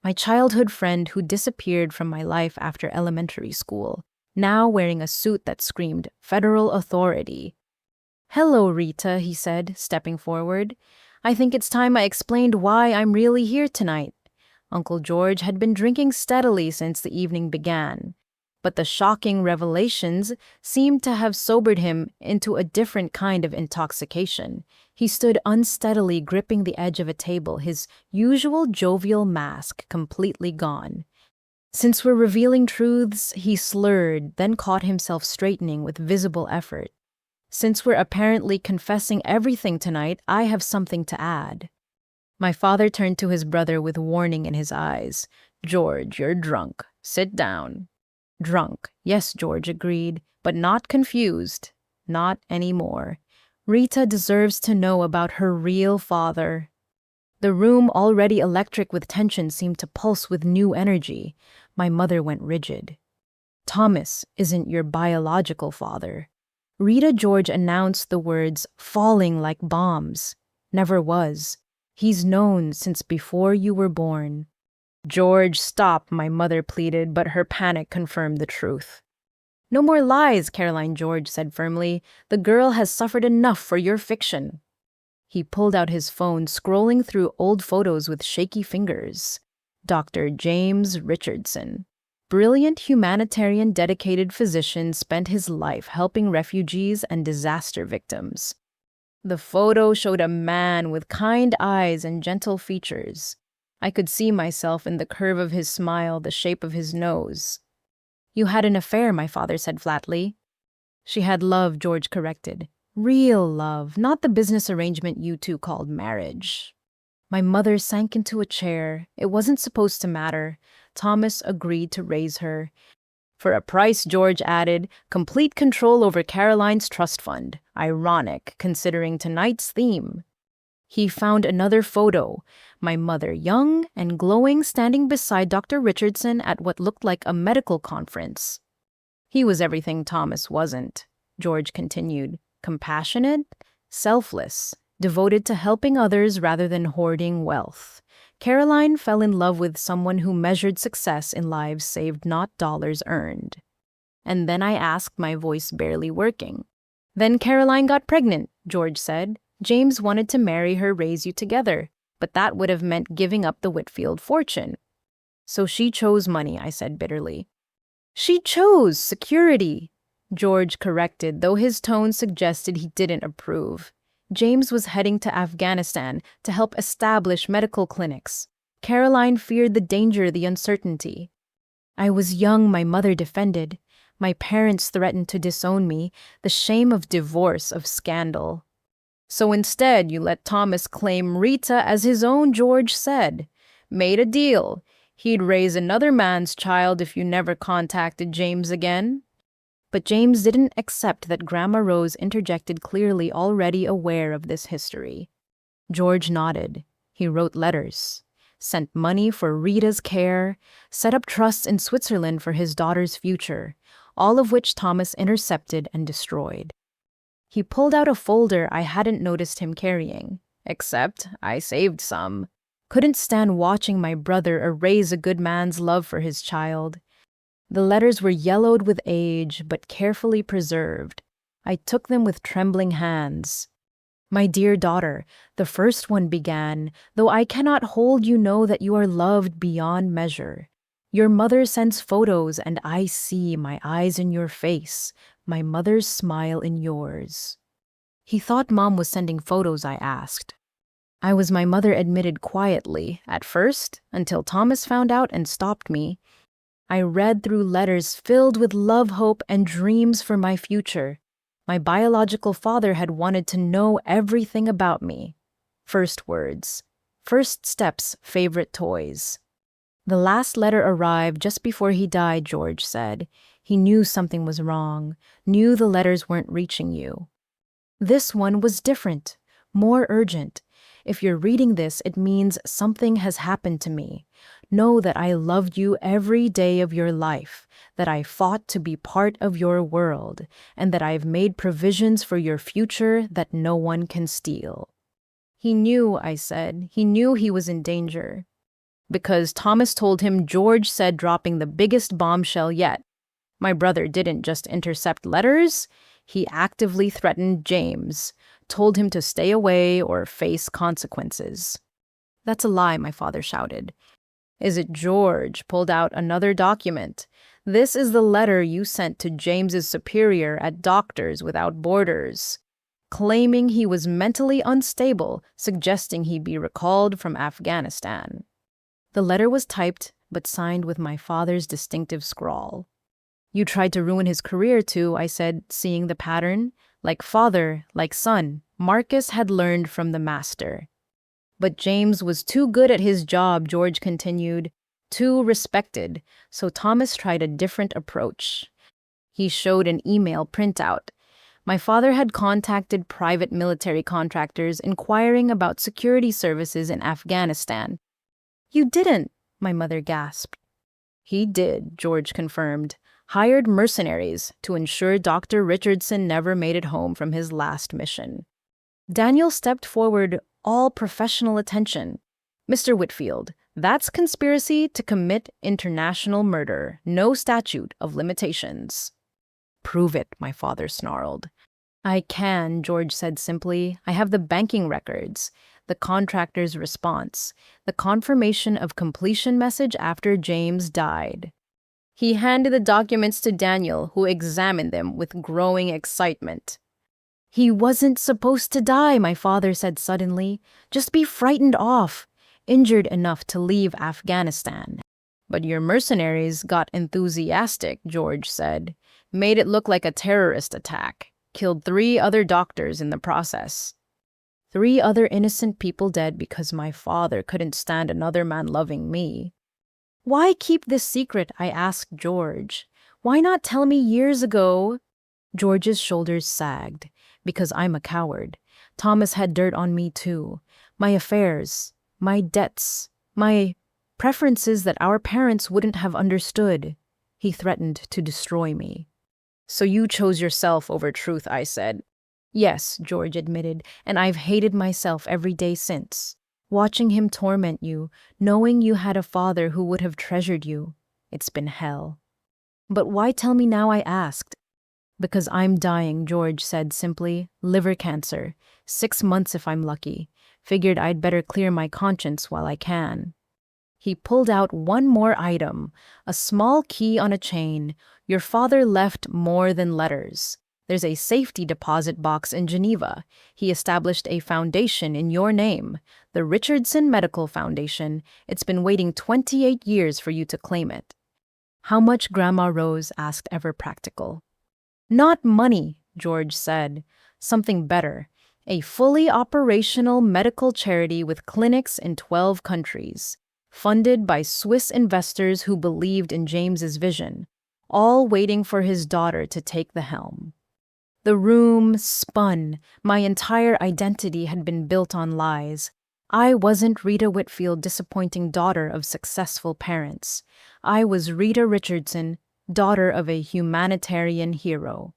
My childhood friend who disappeared from my life after elementary school, now wearing a suit that screamed federal authority. Hello, Rita, he said, stepping forward. I think it's time I explained why I'm really here tonight. Uncle George had been drinking steadily since the evening began, but the shocking revelations seemed to have sobered him into a different kind of intoxication. He stood unsteadily gripping the edge of a table, his usual jovial mask completely gone. Since we're revealing truths, he slurred, then caught himself straightening with visible effort. Since we're apparently confessing everything tonight, I have something to add. My father turned to his brother with warning in his eyes. George, you're drunk. Sit down. Drunk, yes, George agreed, but not confused. Not anymore. Rita deserves to know about her real father. The room, already electric with tension, seemed to pulse with new energy. My mother went rigid. Thomas isn't your biological father. Rita George announced the words falling like bombs. Never was. He's known since before you were born. George, stop, my mother pleaded, but her panic confirmed the truth. No more lies, Caroline, George said firmly. The girl has suffered enough for your fiction. He pulled out his phone, scrolling through old photos with shaky fingers. Dr. James Richardson. Brilliant humanitarian dedicated physician, spent his life helping refugees and disaster victims. The photo showed a man with kind eyes and gentle features. I could see myself in the curve of his smile, the shape of his nose. You had an affair, my father said flatly. She had love, George corrected. Real love, not the business arrangement you two called marriage. My mother sank into a chair. It wasn't supposed to matter. Thomas agreed to raise her. For a price, George added, complete control over Caroline's trust fund. Ironic, considering tonight's theme. He found another photo, my mother young and glowing, standing beside Dr. Richardson at what looked like a medical conference. He was everything Thomas wasn't, George continued. Compassionate, selfless, devoted to helping others rather than hoarding wealth. Caroline fell in love with someone who measured success in lives saved, not dollars earned. And then I asked, my voice barely working. Then Caroline got pregnant, George said. James wanted to marry her, raise you together, but that would have meant giving up the Whitfield fortune. So she chose money, I said bitterly. She chose security, George corrected, though his tone suggested he didn't approve. James was heading to Afghanistan to help establish medical clinics. Caroline feared the danger, the uncertainty. I was young, my mother defended. My parents threatened to disown me, the shame of divorce, of scandal. So instead, you let Thomas claim Rita as his own, George said. Made a deal. He'd raise another man's child if you never contacted James again. But James didn't accept that. Grandma Rose interjected, clearly already aware of this history. George nodded. He wrote letters, sent money for Rita's care, set up trusts in Switzerland for his daughter's future, all of which Thomas intercepted and destroyed. He pulled out a folder I hadn't noticed him carrying. Except I saved some. Couldn't stand watching my brother erase a good man's love for his child. The letters were yellowed with age, but carefully preserved. I took them with trembling hands. My dear daughter, the first one began, though I cannot hold you, know that you are loved beyond measure. Your mother sends photos, and I see my eyes in your face, my mother's smile in yours. He thought Mom was sending photos, I asked. I was, my mother admitted quietly, at first, until Thomas found out and stopped me. I read through letters filled with love, hope, and dreams for my future. My biological father had wanted to know everything about me. First words, first steps, favorite toys. The last letter arrived just before he died, George said. He knew something was wrong, knew the letters weren't reaching you. This one was different, more urgent. If you're reading this, it means something has happened to me. Know that I loved you every day of your life, that I fought to be part of your world, and that I've made provisions for your future that no one can steal. He knew, I said. He knew he was in danger. Because Thomas told him, George said, dropping the biggest bombshell yet. My brother didn't just intercept letters. He actively threatened James, told him to stay away or face consequences. That's a lie, my father shouted. Is it? George pulled out another document. This is the letter you sent to James's superior at Doctors Without Borders, claiming he was mentally unstable, suggesting he be recalled from Afghanistan. The letter was typed, but signed with my father's distinctive scrawl. You tried to ruin his career too, I said, seeing the pattern. Like father, like son, Marcus had learned from the master. But James was too good at his job, George continued, too respected, so Thomas tried a different approach. He showed an email printout. My father had contacted private military contractors inquiring about security services in Afghanistan. You didn't, my mother gasped. He did, George confirmed. Hired mercenaries to ensure Dr. Richardson never made it home from his last mission. Daniel stepped forward. all professional attention. Mr. Whitfield, that's conspiracy to commit international murder, no statute of limitations. Prove it, my father snarled. I can, George said simply. I have the banking records, the contractor's response, the confirmation of completion message after James died. He handed the documents to Daniel, who examined them with growing excitement. He wasn't supposed to die, my father said suddenly. Just be frightened off, injured enough to leave Afghanistan. But your mercenaries got enthusiastic, George said. Made it look like a terrorist attack. Killed 3 other doctors in the process. 3 other innocent people dead because my father couldn't stand another man loving me. Why keep this secret? I asked George. Why not tell me years ago? George's shoulders sagged. Because I'm a coward. Thomas had dirt on me too. My affairs, my debts, my preferences that our parents wouldn't have understood. He threatened to destroy me. So you chose yourself over truth, I said. Yes, George admitted, and I've hated myself every day since. Watching him torment you, knowing you had a father who would have treasured you. It's been hell. But why tell me now, I asked. Because I'm dying, George said simply. Liver cancer. 6 months if I'm lucky. Figured I'd better clear my conscience while I can. He pulled out one more item, a small key on a chain. Your father left more than letters. There's a safety deposit box in Geneva. He established a foundation in your name, the Richardson Medical Foundation. It's been waiting 28 years for you to claim it. How much, Grandma Rose asked, ever practical. Not money, George said. Something better. A fully operational medical charity with clinics in 12 countries. Funded by Swiss investors who believed in James's vision, all waiting for his daughter to take the helm. The room spun. My entire identity had been built on lies. I wasn't Rita Whitfield, disappointing daughter of successful parents. I was Rita Richardson, daughter of a humanitarian hero.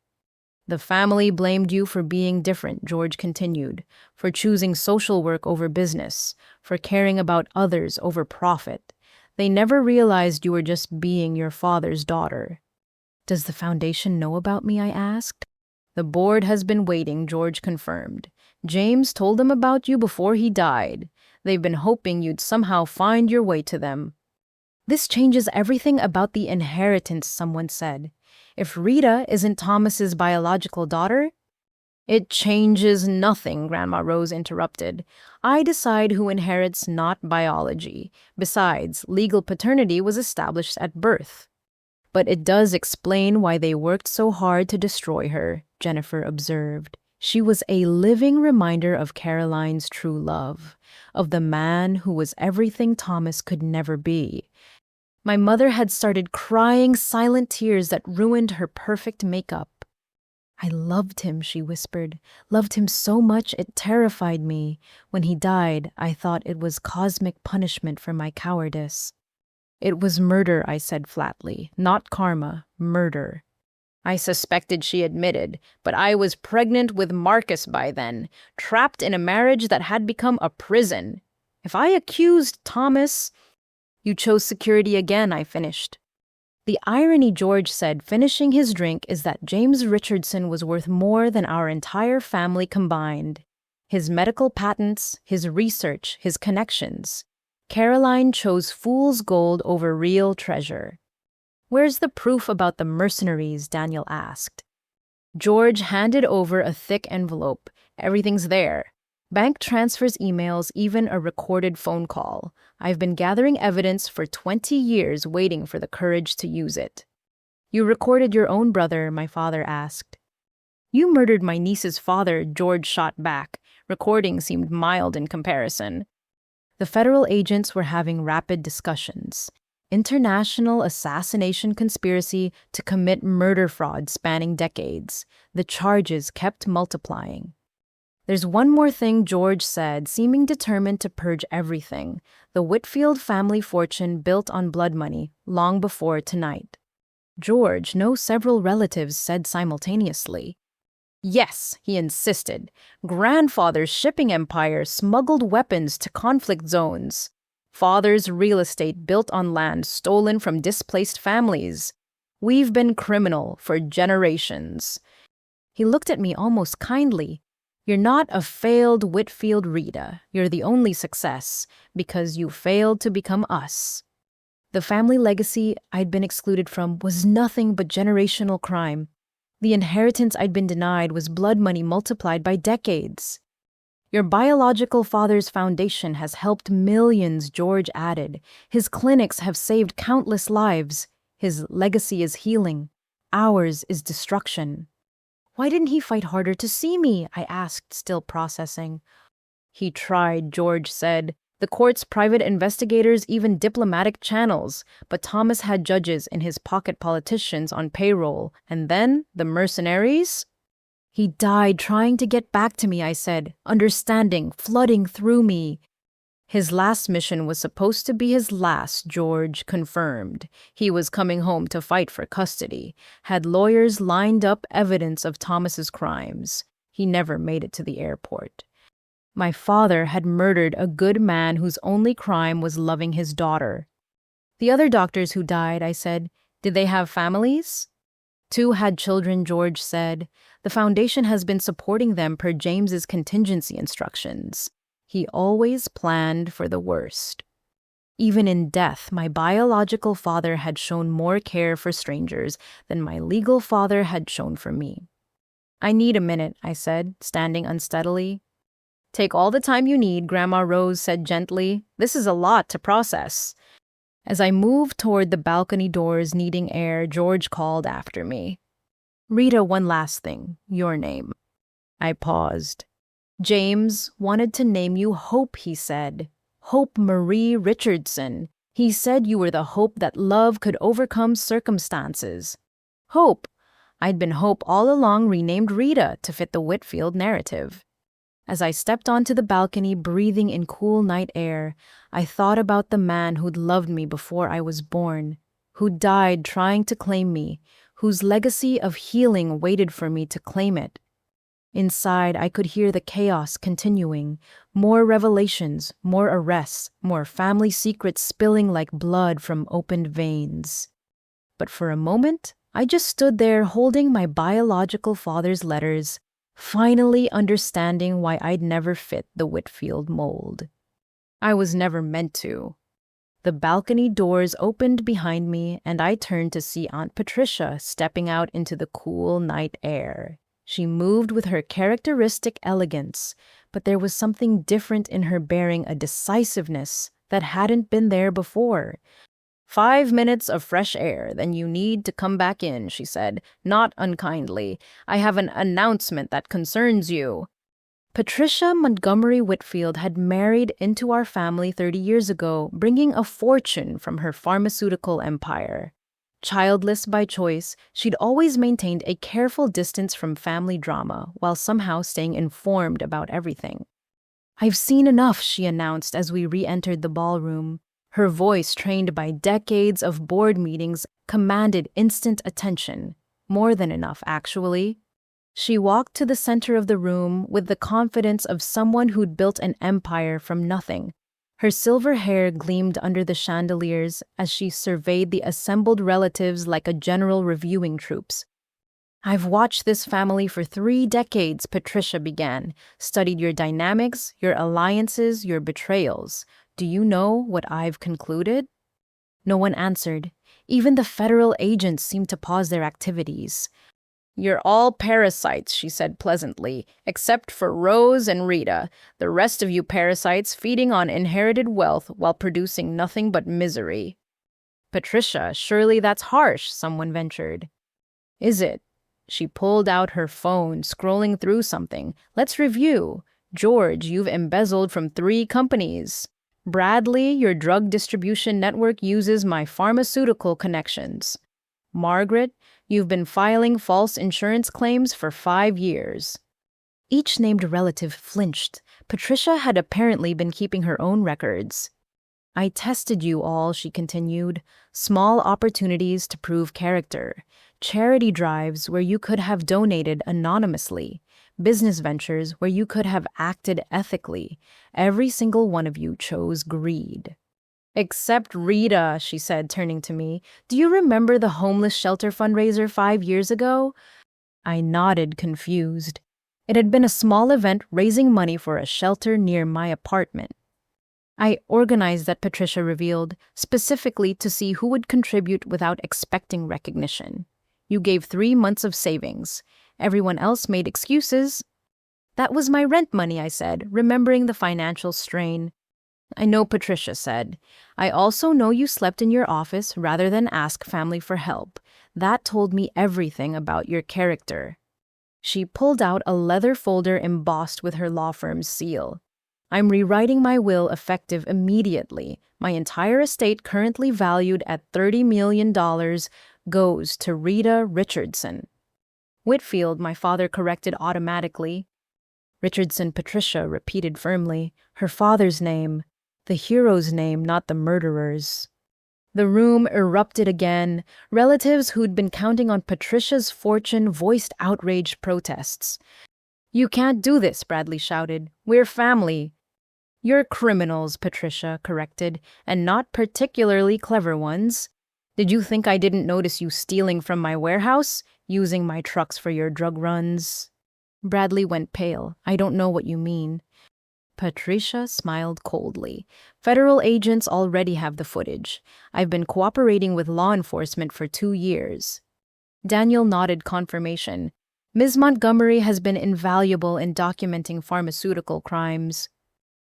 The family blamed you for being different, George continued, for choosing social work over business, for caring about others over profit. They never realized you were just being your father's daughter. Does the foundation know about me? I asked. The board has been waiting, George confirmed. James told them about you before he died. They've been hoping you'd somehow find your way to them. This changes everything about the inheritance, someone said. If Rita isn't Thomas's biological daughter? It changes nothing, Grandma Rose interrupted. I decide who inherits, not biology. Besides, legal paternity was established at birth. But it does explain why they worked so hard to destroy her, Jennifer observed. She was a living reminder of Caroline's true love, of the man who was everything Thomas could never be. My mother had started crying silent tears that ruined her perfect makeup. I loved him, she whispered. Loved him so much it terrified me. When he died, I thought it was cosmic punishment for my cowardice. It was murder, I said flatly. Not karma, murder. I suspected, she admitted, but I was pregnant with Marcus by then, trapped in a marriage that had become a prison. If I accused Thomas... You chose security again, I finished. The irony, George said, finishing his drink, is that James Richardson was worth more than our entire family combined. His medical patents, his research, his connections. Caroline chose fool's gold over real treasure. Where's the proof about the mercenaries? Daniel asked. George handed over a thick envelope. Everything's there. Bank transfers, emails, even a recorded phone call. I've been gathering evidence for 20 years, waiting for the courage to use it. You recorded your own brother, my father asked. You murdered my niece's father, George shot back. Recording seemed mild in comparison. The federal agents were having rapid discussions. International assassination conspiracy to commit murder fraud spanning decades. The charges kept multiplying. There's one more thing, George said, seeming determined to purge everything. The Whitfield family fortune built on blood money, long before tonight. George, no, several relatives said simultaneously. Yes, he insisted. Grandfather's shipping empire smuggled weapons to conflict zones. Father's real estate built on land stolen from displaced families. We've been criminal for generations. He looked at me almost kindly. You're not a failed Whitfield Rita. You're the only success because you failed to become us. The family legacy I'd been excluded from was nothing but generational crime. The inheritance I'd been denied was blood money multiplied by decades. Your biological father's foundation has helped millions, George added. His clinics have saved countless lives. His legacy is healing. Ours is destruction. Why didn't he fight harder to see me? I asked, still processing. He tried, George said. The court's private investigators, even diplomatic channels, but Thomas had judges and his pocket politicians on payroll. And then, the mercenaries? He died trying to get back to me, I said, understanding, flooding through me. His last mission was supposed to be his last, George confirmed. He was coming home to fight for custody, had lawyers lined up evidence of Thomas's crimes. He never made it to the airport. My father had murdered a good man whose only crime was loving his daughter. The other doctors who died, I said, did they have families? 2 had children, George said. The foundation has been supporting them per James's contingency instructions. He always planned for the worst. Even in death, my biological father had shown more care for strangers than my legal father had shown for me. I need a minute, I said, standing unsteadily. Take all the time you need, Grandma Rose said gently. This is a lot to process. As I moved toward the balcony doors needing air, George called after me. Rita, one last thing. Your name. I paused. James wanted to name you Hope, he said. Hope Marie Richardson. He said you were the hope that love could overcome circumstances. Hope. I'd been Hope all along, renamed Rita to fit the Whitfield narrative. As I stepped onto the balcony, breathing in cool night air, I thought about the man who'd loved me before I was born, who died trying to claim me, whose legacy of healing waited for me to claim it. Inside, I could hear the chaos continuing, more revelations, more arrests, more family secrets spilling like blood from opened veins. But for a moment, I just stood there holding my biological father's letters, finally understanding why I'd never fit the Whitfield mold. I was never meant to. The balcony doors opened behind me, and I turned to see Aunt Patricia stepping out into the cool night air. She moved with her characteristic elegance, but there was something different in her bearing, a decisiveness that hadn't been there before. 5 minutes of fresh air, then you need to come back in, she said, not unkindly. I have an announcement that concerns you. Patricia Montgomery Whitfield had married into our family 30 years ago, bringing a fortune from her pharmaceutical empire. Childless by choice, she'd always maintained a careful distance from family drama while somehow staying informed about everything. I've seen enough, she announced as we re-entered the ballroom. Her voice, trained by decades of board meetings, commanded instant attention. More than enough, actually. She walked to the center of the room with the confidence of someone who'd built an empire from nothing. Her silver hair gleamed under the chandeliers as she surveyed the assembled relatives like a general reviewing troops. I've watched this family for 3 decades, Patricia began. Studied your dynamics, your alliances, your betrayals. Do you know what I've concluded? No one answered. Even the federal agents seemed to pause their activities. You're all parasites, she said pleasantly, except for Rose and Rita. The rest of you parasites feeding on inherited wealth while producing nothing but misery. Patricia, surely that's harsh, someone ventured. Is it? She pulled out her phone, scrolling through something. Let's review. George, you've embezzled from 3 companies. Bradley, your drug distribution network uses my pharmaceutical connections. Margaret, you've been filing false insurance claims for 5 years. Each named relative flinched. Patricia had apparently been keeping her own records. I tested you all, she continued. Small opportunities to prove character. Charity drives where you could have donated anonymously. Business ventures where you could have acted ethically. Every single one of you chose greed. Except Rita, she said, turning to me. Do you remember the homeless shelter fundraiser 5 years ago? I nodded, confused. It had been a small event raising money for a shelter near my apartment. I organized that, Patricia revealed, specifically to see who would contribute without expecting recognition. You gave 3 months of savings. Everyone else made excuses. That was my rent money, I said, remembering the financial strain. I know, Patricia said. I also know you slept in your office rather than ask family for help. That told me everything about your character. She pulled out a leather folder embossed with her law firm's seal. I'm rewriting my will effective immediately. My entire estate, currently valued at $30 million, goes to Rita Richardson. Whitfield, my father corrected automatically. Richardson, Patricia repeated firmly. Her father's name. The hero's name, not the murderer's. The room erupted again. Relatives who'd been counting on Patricia's fortune voiced outraged protests. You can't do this, Bradley shouted. We're family. You're criminals, Patricia corrected, and not particularly clever ones. Did you think I didn't notice you stealing from my warehouse, using my trucks for your drug runs? Bradley went pale. I don't know what you mean. Patricia smiled coldly. Federal agents already have the footage. I've been cooperating with law enforcement for 2 years. Daniel nodded confirmation. Ms. Montgomery has been invaluable in documenting pharmaceutical crimes.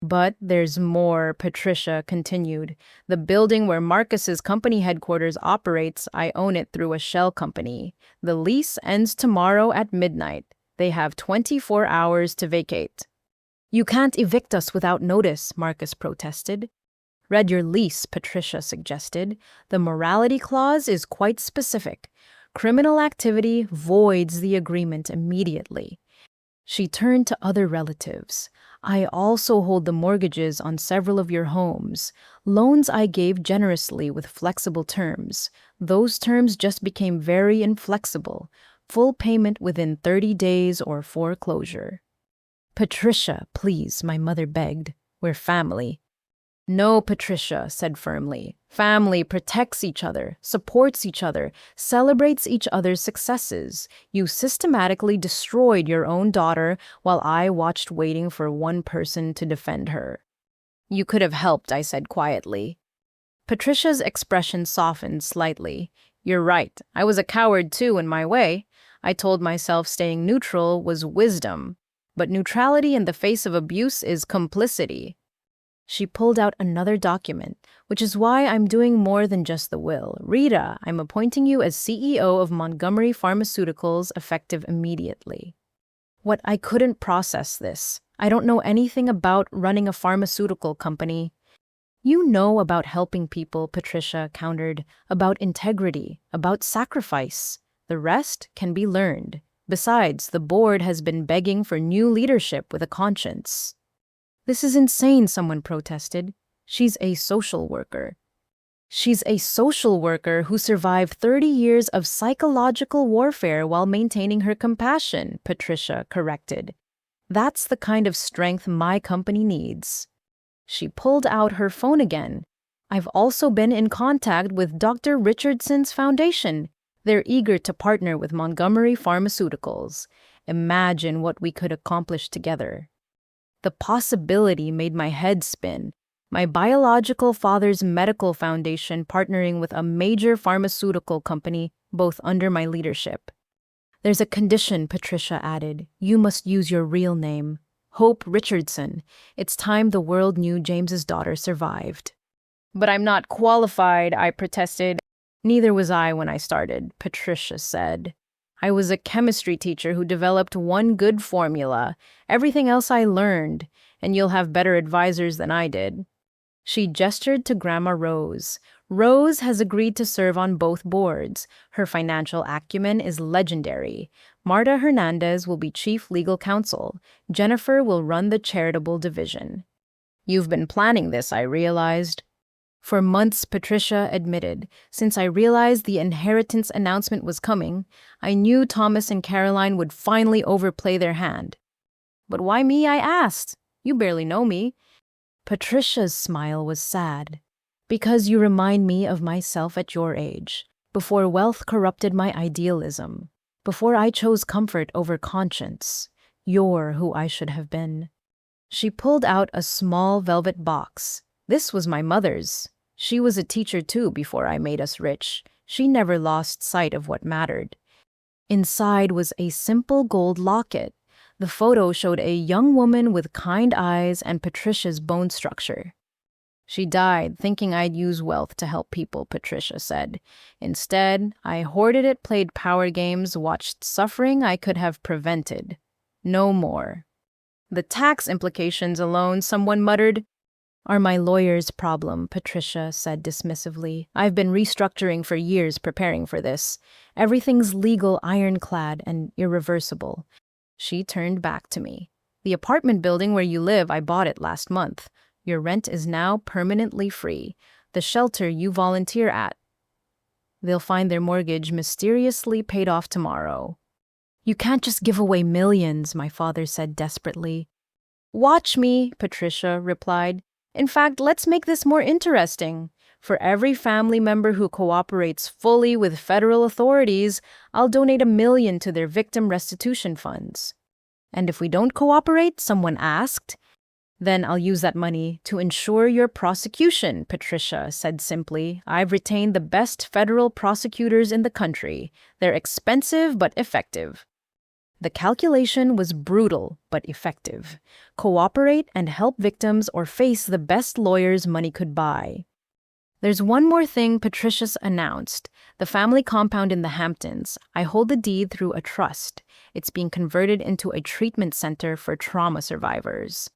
But there's more, Patricia continued. The building where Marcus's company headquarters operates, I own it through a shell company. The lease ends tomorrow at midnight. They have 24 hours to vacate. You can't evict us without notice, Marcus protested. Read your lease, Patricia suggested. The morality clause is quite specific. Criminal activity voids the agreement immediately. She turned to other relatives. I also hold the mortgages on several of your homes. Loans I gave generously with flexible terms. Those terms just became very inflexible. Full payment within 30 days or foreclosure. Patricia, please, my mother begged. We're family. No, Patricia said firmly. Family protects each other, supports each other, celebrates each other's successes. You systematically destroyed your own daughter while I watched, waiting for one person to defend her. You could have helped, I said quietly. Patricia's expression softened slightly. You're right. I was a coward too in my way. I told myself staying neutral was wisdom. But neutrality in the face of abuse is complicity. She pulled out another document, which is why I'm doing more than just the will. Rita, I'm appointing you as CEO of Montgomery Pharmaceuticals effective immediately. What, I couldn't process this. I don't know anything about running a pharmaceutical company. You know about helping people, Patricia countered, about integrity, about sacrifice. The rest can be learned. Besides, the board has been begging for new leadership with a conscience. This is insane, someone protested. She's a social worker. She's a social worker who survived 30 years of psychological warfare while maintaining her compassion, Patricia corrected. That's the kind of strength my company needs. She pulled out her phone again. I've also been in contact with Dr. Richardson's foundation. They're eager to partner with Montgomery Pharmaceuticals. Imagine what we could accomplish together. The possibility made my head spin. My biological father's medical foundation partnering with a major pharmaceutical company, both under my leadership. There's a condition, Patricia added. You must use your real name. Hope Richardson. It's time the world knew James's daughter survived. But I'm not qualified, I protested. Neither was I when I started, Patricia said. I was a chemistry teacher who developed one good formula. Everything else I learned, and you'll have better advisors than I did. She gestured to Grandma Rose. Rose has agreed to serve on both boards. Her financial acumen is legendary. Marta Hernandez will be chief legal counsel. Jennifer will run the charitable division. You've been planning this, I realized. For months, Patricia admitted, since I realized the inheritance announcement was coming, I knew Thomas and Caroline would finally overplay their hand. But why me, I asked. You barely know me. Patricia's smile was sad. Because you remind me of myself at your age, before wealth corrupted my idealism, before I chose comfort over conscience. You're who I should have been. She pulled out a small velvet box. This was my mother's. She was a teacher too before I made us rich. She never lost sight of what mattered. Inside was a simple gold locket. The photo showed a young woman with kind eyes and Patricia's bone structure. She died thinking I'd use wealth to help people, Patricia said. Instead, I hoarded it, played power games, watched suffering I could have prevented. No more. The tax implications alone, someone muttered, are my lawyer's problem, Patricia said dismissively. I've been restructuring for years preparing for this. Everything's legal, ironclad, and irreversible. She turned back to me. The apartment building where you live, I bought it last month. Your rent is now permanently free. The shelter you volunteer at. They'll find their mortgage mysteriously paid off tomorrow. You can't just give away millions, my father said desperately. Watch me, Patricia replied. In fact, let's make this more interesting. For every family member who cooperates fully with federal authorities, I'll donate $1 million to their victim restitution funds. And if we don't cooperate, someone asked, then I'll use that money to ensure your prosecution, Patricia said simply. I've retained the best federal prosecutors in the country. They're expensive but effective. The calculation was brutal but effective. Cooperate and help victims or face the best lawyers money could buy. There's one more thing, Patricia announced. The family compound in the Hamptons. I hold the deed through a trust. It's being converted into a treatment center for trauma survivors.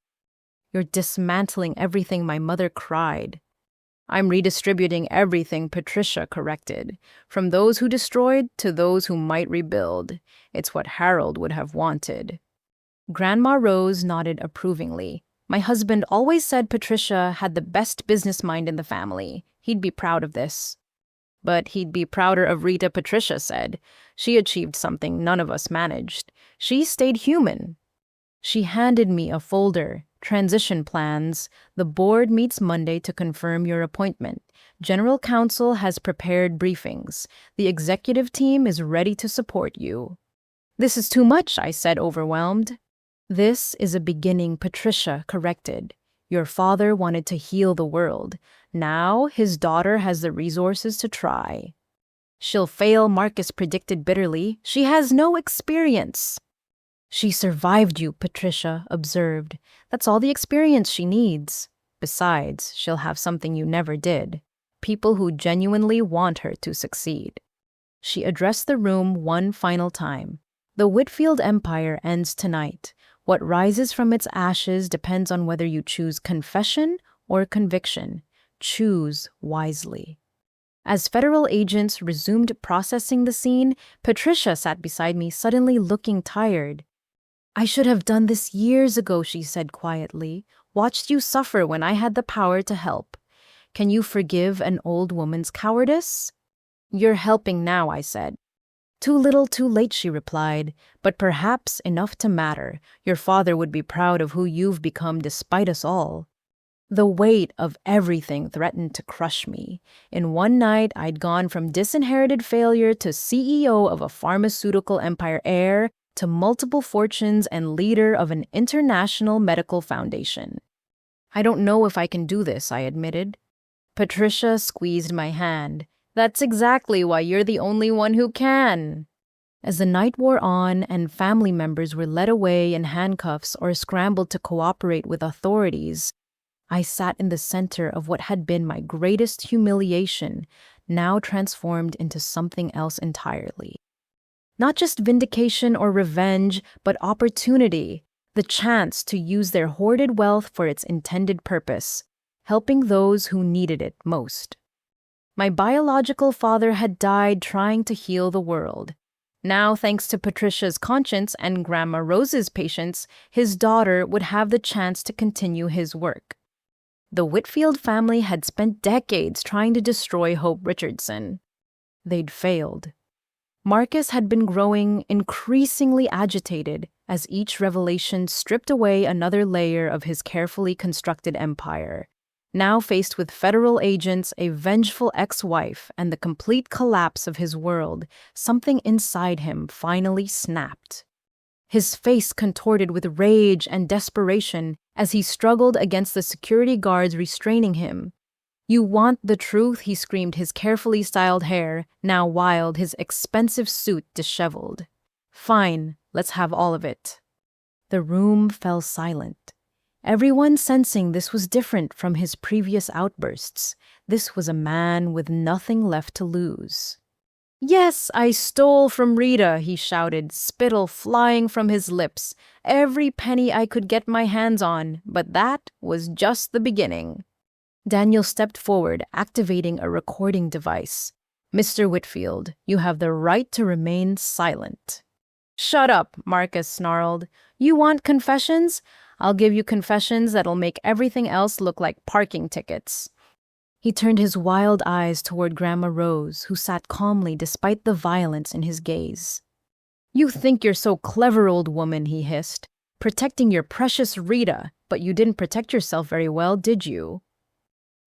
You're dismantling everything, my mother cried. I'm redistributing everything, Patricia corrected. From those who destroyed to those who might rebuild. It's what Harold would have wanted. Grandma Rose nodded approvingly. My husband always said Patricia had the best business mind in the family. He'd be proud of this. But he'd be prouder of Rita, Patricia said. She achieved something none of us managed. She stayed human. She handed me a folder. Transition plans. The board meets Monday to confirm your appointment. General counsel has prepared briefings. The executive team is ready to support you. This is too much, I said, overwhelmed. This is a beginning, Patricia corrected. Your father wanted to heal the world. Now his daughter has the resources to try. She'll fail, Marcus predicted bitterly. She has no experience. She survived you, Patricia observed. That's all the experience she needs. Besides, she'll have something you never did. People who genuinely want her to succeed. She addressed the room one final time. The Whitfield Empire ends tonight. What rises from its ashes depends on whether you choose confession or conviction. Choose wisely. As federal agents resumed processing the scene, Patricia sat beside me, suddenly looking tired. I should have done this years ago, she said quietly. Watched you suffer when I had the power to help. Can you forgive an old woman's cowardice? You're helping now, I said. Too little, too late, she replied, but perhaps enough to matter. Your father would be proud of who you've become despite us all. The weight of everything threatened to crush me. In one night, I'd gone from disinherited failure to CEO of a pharmaceutical empire, heir to multiple fortunes and leader of an international medical foundation. I don't know if I can do this, I admitted. Patricia squeezed my hand. That's exactly why you're the only one who can. As the night wore on and family members were led away in handcuffs or scrambled to cooperate with authorities, I sat in the center of what had been my greatest humiliation, now transformed into something else entirely. Not just vindication or revenge, but opportunity, the chance to use their hoarded wealth for its intended purpose, helping those who needed it most. My biological father had died trying to heal the world. Now, thanks to Patricia's conscience and Grandma Rose's patience, his daughter would have the chance to continue his work. The Whitfield family had spent decades trying to destroy Hope Richardson. They'd failed. Marcus had been growing increasingly agitated as each revelation stripped away another layer of his carefully constructed empire. Now faced with federal agents, a vengeful ex-wife, and the complete collapse of his world, something inside him finally snapped. His face contorted with rage and desperation as he struggled against the security guards restraining him. "You want the truth?" he screamed, his carefully styled hair, now wild, his expensive suit disheveled. "Fine, let's have all of it." The room fell silent. Everyone sensing this was different from his previous outbursts. This was a man with nothing left to lose. "Yes, I stole from Rita," he shouted, spittle flying from his lips. "Every penny I could get my hands on, but that was just the beginning." Daniel stepped forward, activating a recording device. "Mr. Whitfield, you have the right to remain silent." "Shut up," Marcus snarled. "You want confessions? I'll give you confessions that'll make everything else look like parking tickets." He turned his wild eyes toward Grandma Rose, who sat calmly despite the violence in his gaze. "You think you're so clever, old woman," he hissed, "protecting your precious Rita, but you didn't protect yourself very well, did you?"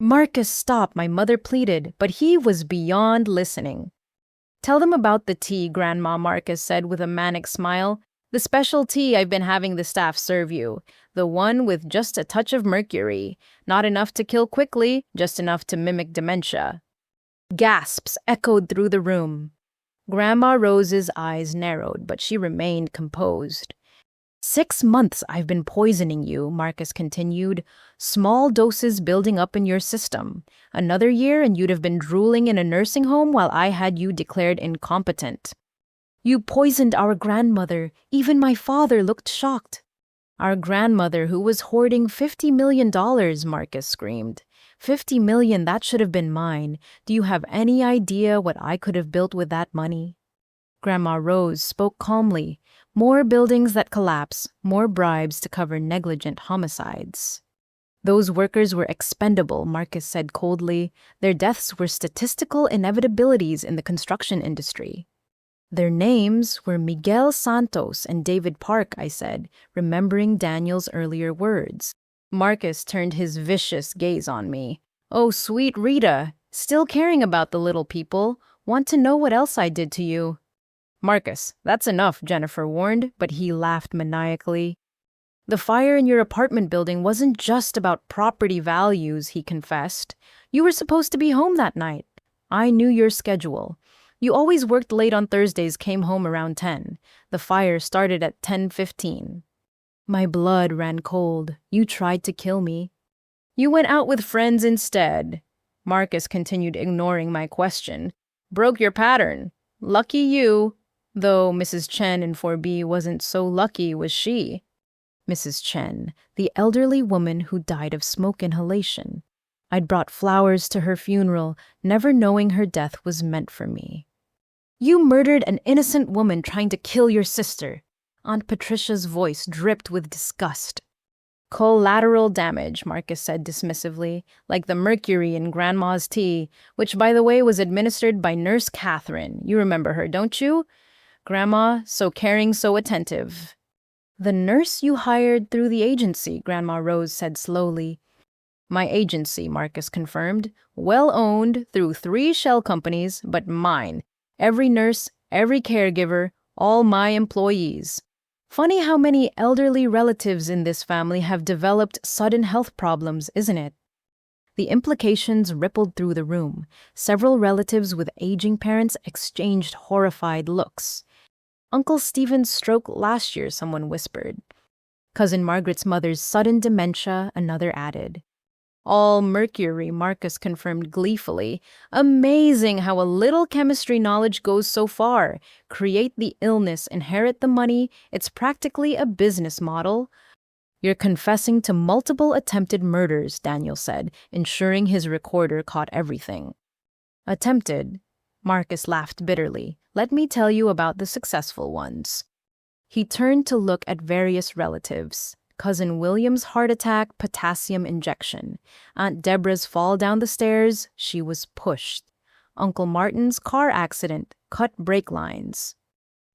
"Marcus, stop," my mother pleaded, but he was beyond listening. "Tell them about the tea," Grandma, Marcus said with a manic smile. "The special tea I've been having the staff serve you. The one with just a touch of mercury. Not enough to kill quickly, just enough to mimic dementia." Gasps echoed through the room. Grandma Rose's eyes narrowed, but she remained composed. "6 months I've been poisoning you," Marcus continued. "Small doses building up in your system. Another year and you'd have been drooling in a nursing home while I had you declared incompetent. You poisoned our grandmother. Even my father looked shocked." "Our grandmother who was hoarding $50 million, Marcus screamed. $50 million, that should have been mine. Do you have any idea what I could have built with that money?" Grandma Rose spoke calmly. "More buildings that collapse, more bribes to cover negligent homicides." "Those workers were expendable," Marcus said coldly. "Their deaths were statistical inevitabilities in the construction industry." "Their names were Miguel Santos and David Park," I said, remembering Daniel's earlier words. Marcus turned his vicious gaze on me. "Oh, sweet Rita, still caring about the little people. Want to know what else I did to you?" "Marcus, that's enough," Jennifer warned, but he laughed maniacally. "The fire in your apartment building wasn't just about property values," he confessed. "You were supposed to be home that night. I knew your schedule. You always worked late on Thursdays, came home around 10. The fire started at 10:15. My blood ran cold. You tried to kill me. You went out with friends instead." Marcus continued ignoring my question. "Broke your pattern. Lucky you. Though Mrs. Chen in 4B wasn't so lucky, was she?" Mrs. Chen, the elderly woman who died of smoke inhalation. I'd brought flowers to her funeral, never knowing her death was meant for me. "You murdered an innocent woman trying to kill your sister." Aunt Patricia's voice dripped with disgust. "Collateral damage," Marcus said dismissively, "like the mercury in Grandma's tea, which, by the way, was administered by Nurse Catherine. You remember her, don't you? Grandma, so caring, so attentive." "The nurse you hired through the agency," Grandma Rose said slowly. "My agency," Marcus confirmed. "Well-owned through 3 shell companies, but mine. Every nurse, every caregiver, all my employees. Funny how many elderly relatives in this family have developed sudden health problems, isn't it?" The implications rippled through the room. Several relatives with aging parents exchanged horrified looks. "Uncle Stephen's stroke last year," someone whispered. "Cousin Margaret's mother's sudden dementia," another added. "All mercury," Marcus confirmed gleefully. "Amazing how a little chemistry knowledge goes so far. Create the illness, inherit the money. It's practically a business model." "You're confessing to multiple attempted murders," Daniel said, ensuring his recorder caught everything. "Attempted?" Marcus laughed bitterly. "Let me tell you about the successful ones." He turned to look at various relatives. Cousin William's heart attack, potassium injection. Aunt Deborah's fall down the stairs, she was pushed. Uncle Martin's car accident, cut brake lines.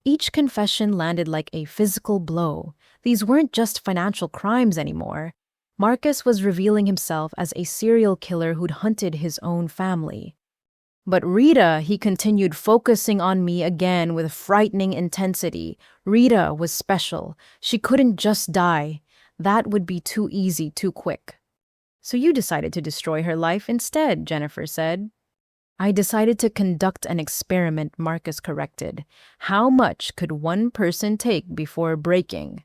Each confession landed like a physical blow. These weren't just financial crimes anymore. Marcus was revealing himself as a serial killer who'd hunted his own family. But Rita, he continued, focusing on me again with frightening intensity. Rita was special. She couldn't just die. That would be too easy, too quick. So you decided to destroy her life instead, Jennifer said. I decided to conduct an experiment, Marcus corrected. How much could one person take before breaking?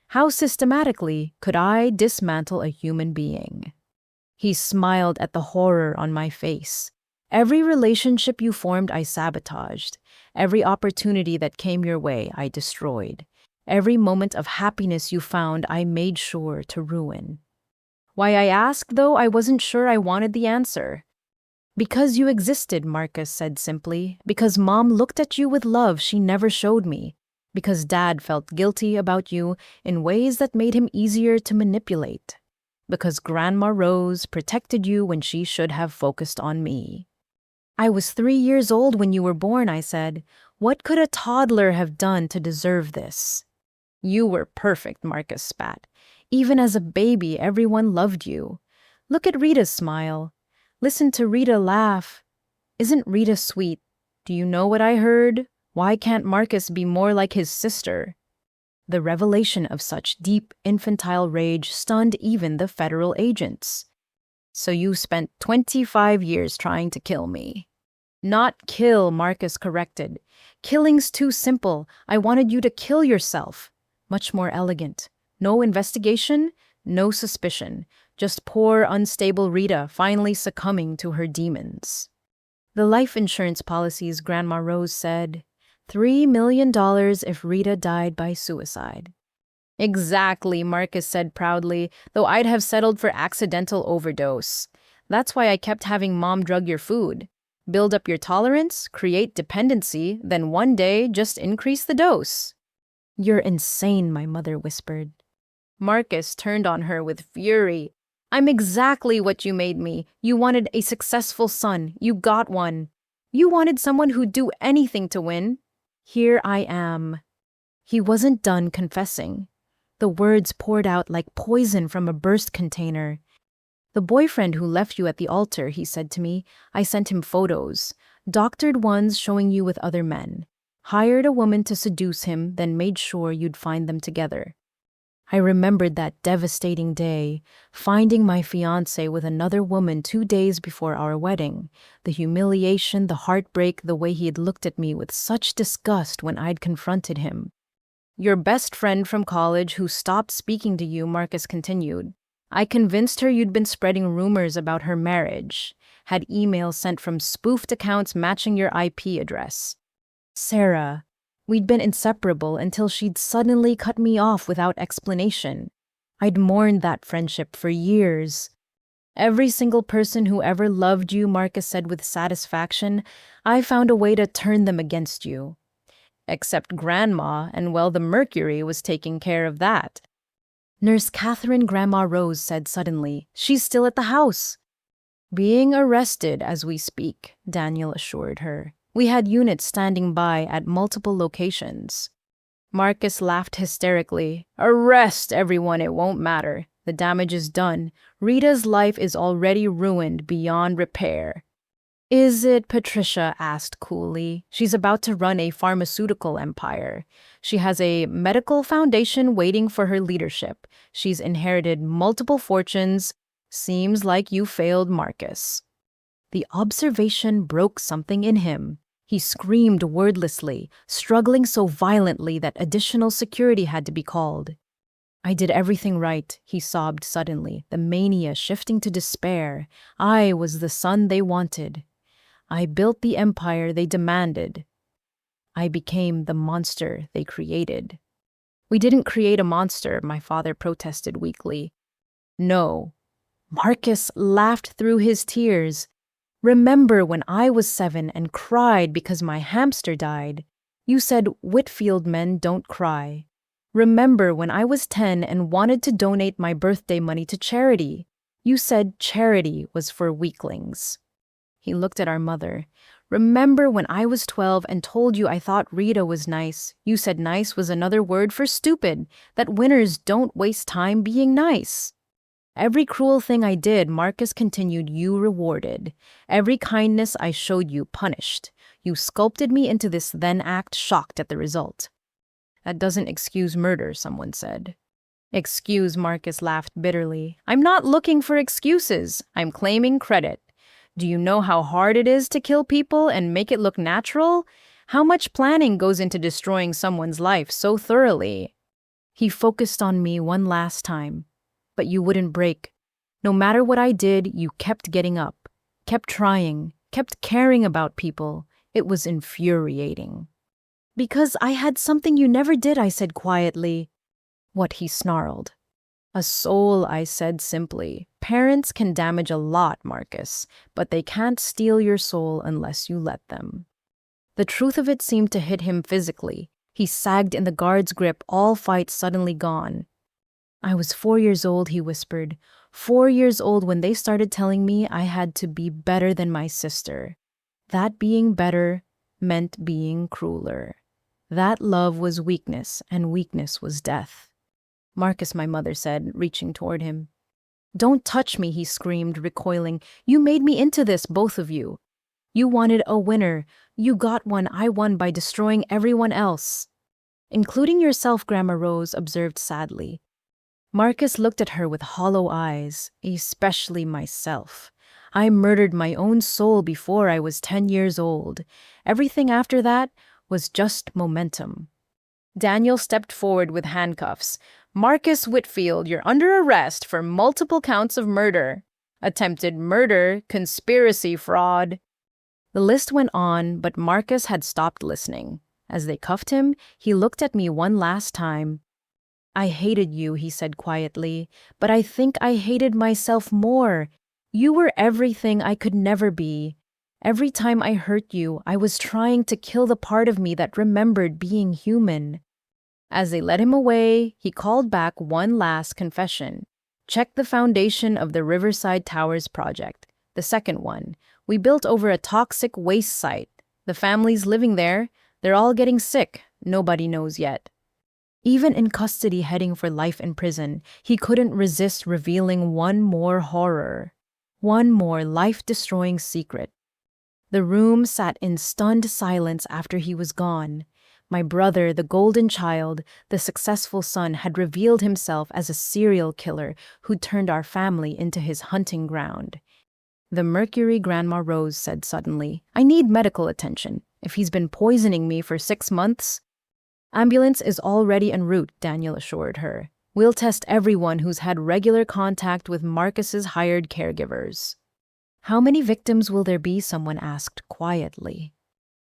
How systematically could I dismantle a human being? He smiled at the horror on my face. Every relationship you formed, I sabotaged. Every opportunity that came your way, I destroyed. Every moment of happiness you found, I made sure to ruin. Why I asked, though, I wasn't sure I wanted the answer. Because you existed, Marcus said simply. Because Mom looked at you with love she never showed me. Because Dad felt guilty about you in ways that made him easier to manipulate. Because Grandma Rose protected you when she should have focused on me. I was 3 years old when you were born, I said. What could a toddler have done to deserve this? You were perfect, Marcus spat. Even as a baby, everyone loved you. Look at Rita's smile. Listen to Rita laugh. Isn't Rita sweet? Do you know what I heard? Why can't Marcus be more like his sister? The revelation of such deep infantile rage stunned even the federal agents. So you spent 25 years trying to kill me. Not kill, Marcus corrected. Killing's too simple. I wanted you to kill yourself. Much more elegant. No investigation, no suspicion. Just poor, unstable Rita finally succumbing to her demons. The life insurance policies, Grandma Rose said, $3 million if Rita died by suicide. Exactly, Marcus said proudly, though I'd have settled for accidental overdose. That's why I kept having Mom drug your food. Build up your tolerance, create dependency, then one day just increase the dose. You're insane, my mother whispered. Marcus turned on her with fury. I'm exactly what you made me. You wanted a successful son. You got one. You wanted someone who'd do anything to win. Here I am. He wasn't done confessing. The words poured out like poison from a burst container. The boyfriend who left you at the altar, he said to me, I sent him photos, doctored ones showing you with other men. Hired a woman to seduce him, then made sure you'd find them together. I remembered that devastating day, finding my fiancé with another woman 2 days before our wedding. The humiliation, the heartbreak, the way he had looked at me with such disgust when I'd confronted him. Your best friend from college who stopped speaking to you, Marcus continued. I convinced her you'd been spreading rumors about her marriage, had emails sent from spoofed accounts matching your IP address. Sarah, we'd been inseparable until she'd suddenly cut me off without explanation. I'd mourned that friendship for years. Every single person who ever loved you, Marcus said with satisfaction, I found a way to turn them against you. Except Grandma, and well, the mercury was taking care of that. Nurse Catherine, Grandma Rose said suddenly. She's still at the house. Being arrested as we speak, Daniel assured her. We had units standing by at multiple locations. Marcus laughed hysterically. Arrest everyone, it won't matter. The damage is done. Rita's life is already ruined beyond repair. Is it? Patricia asked coolly. She's about to run a pharmaceutical empire. She has a medical foundation waiting for her leadership. She's inherited multiple fortunes. Seems like you failed, Marcus. The observation broke something in him. He screamed wordlessly, struggling so violently that additional security had to be called. I did everything right, he sobbed suddenly, the mania shifting to despair. I was the son they wanted. I built the empire they demanded. I became the monster they created. We didn't create a monster, my father protested weakly. No. Marcus laughed through his tears. Remember when I was 7 and cried because my hamster died? You said Whitfield men don't cry. Remember when I was 10 and wanted to donate my birthday money to charity? You said charity was for weaklings. He looked at our mother. Remember when I was 12 and told you I thought Rita was nice? You said nice was another word for stupid, that winners don't waste time being nice. Every cruel thing I did, Marcus continued, you rewarded. Every kindness I showed you, punished. You sculpted me into this, then act shocked at the result. That doesn't excuse murder, someone said. Excuse, Marcus laughed bitterly. I'm not looking for excuses. I'm claiming credit. Do you know how hard it is to kill people and make it look natural? How much planning goes into destroying someone's life so thoroughly? He focused on me one last time. But you wouldn't break. No matter what I did, you kept getting up, kept trying, kept caring about people. It was infuriating. Because I had something you never did, I said quietly. What, he snarled. A soul, I said simply. Parents can damage a lot, Marcus, but they can't steal your soul unless you let them. The truth of it seemed to hit him physically. He sagged in the guard's grip, all fight suddenly gone. I was 4 years old, he whispered. 4 years old when they started telling me I had to be better than my sister. That being better meant being crueler. That love was weakness, and weakness was death. Marcus, my mother said, reaching toward him. Don't touch me, he screamed, recoiling. You made me into this, both of you. You wanted a winner. You got one. I won by destroying everyone else. Including yourself, Grandma Rose observed sadly. Marcus looked at her with hollow eyes, especially myself. I murdered my own soul before I was 10 years old. Everything after that was just momentum. Daniel stepped forward with handcuffs. Marcus Whitfield, you're under arrest for multiple counts of murder. Attempted murder, conspiracy, fraud. The list went on, but Marcus had stopped listening. As they cuffed him, he looked at me one last time. I hated you, he said quietly, but I think I hated myself more. You were everything I could never be. Every time I hurt you, I was trying to kill the part of me that remembered being human. As they led him away, he called back one last confession. Check the foundation of the Riverside Towers project. The second one. We built over a toxic waste site. The families living there, they're all getting sick. Nobody knows yet. Even in custody heading for life in prison, he couldn't resist revealing one more horror. One more life-destroying secret. The room sat in stunned silence after he was gone. My brother, the golden child, the successful son, had revealed himself as a serial killer who turned our family into his hunting ground. The Mercury, Grandma Rose said suddenly. I need medical attention. If he's been poisoning me for 6 months... Ambulance is already en route, Daniel assured her. We'll test everyone who's had regular contact with Marcus's hired caregivers. How many victims will there be? Someone asked quietly.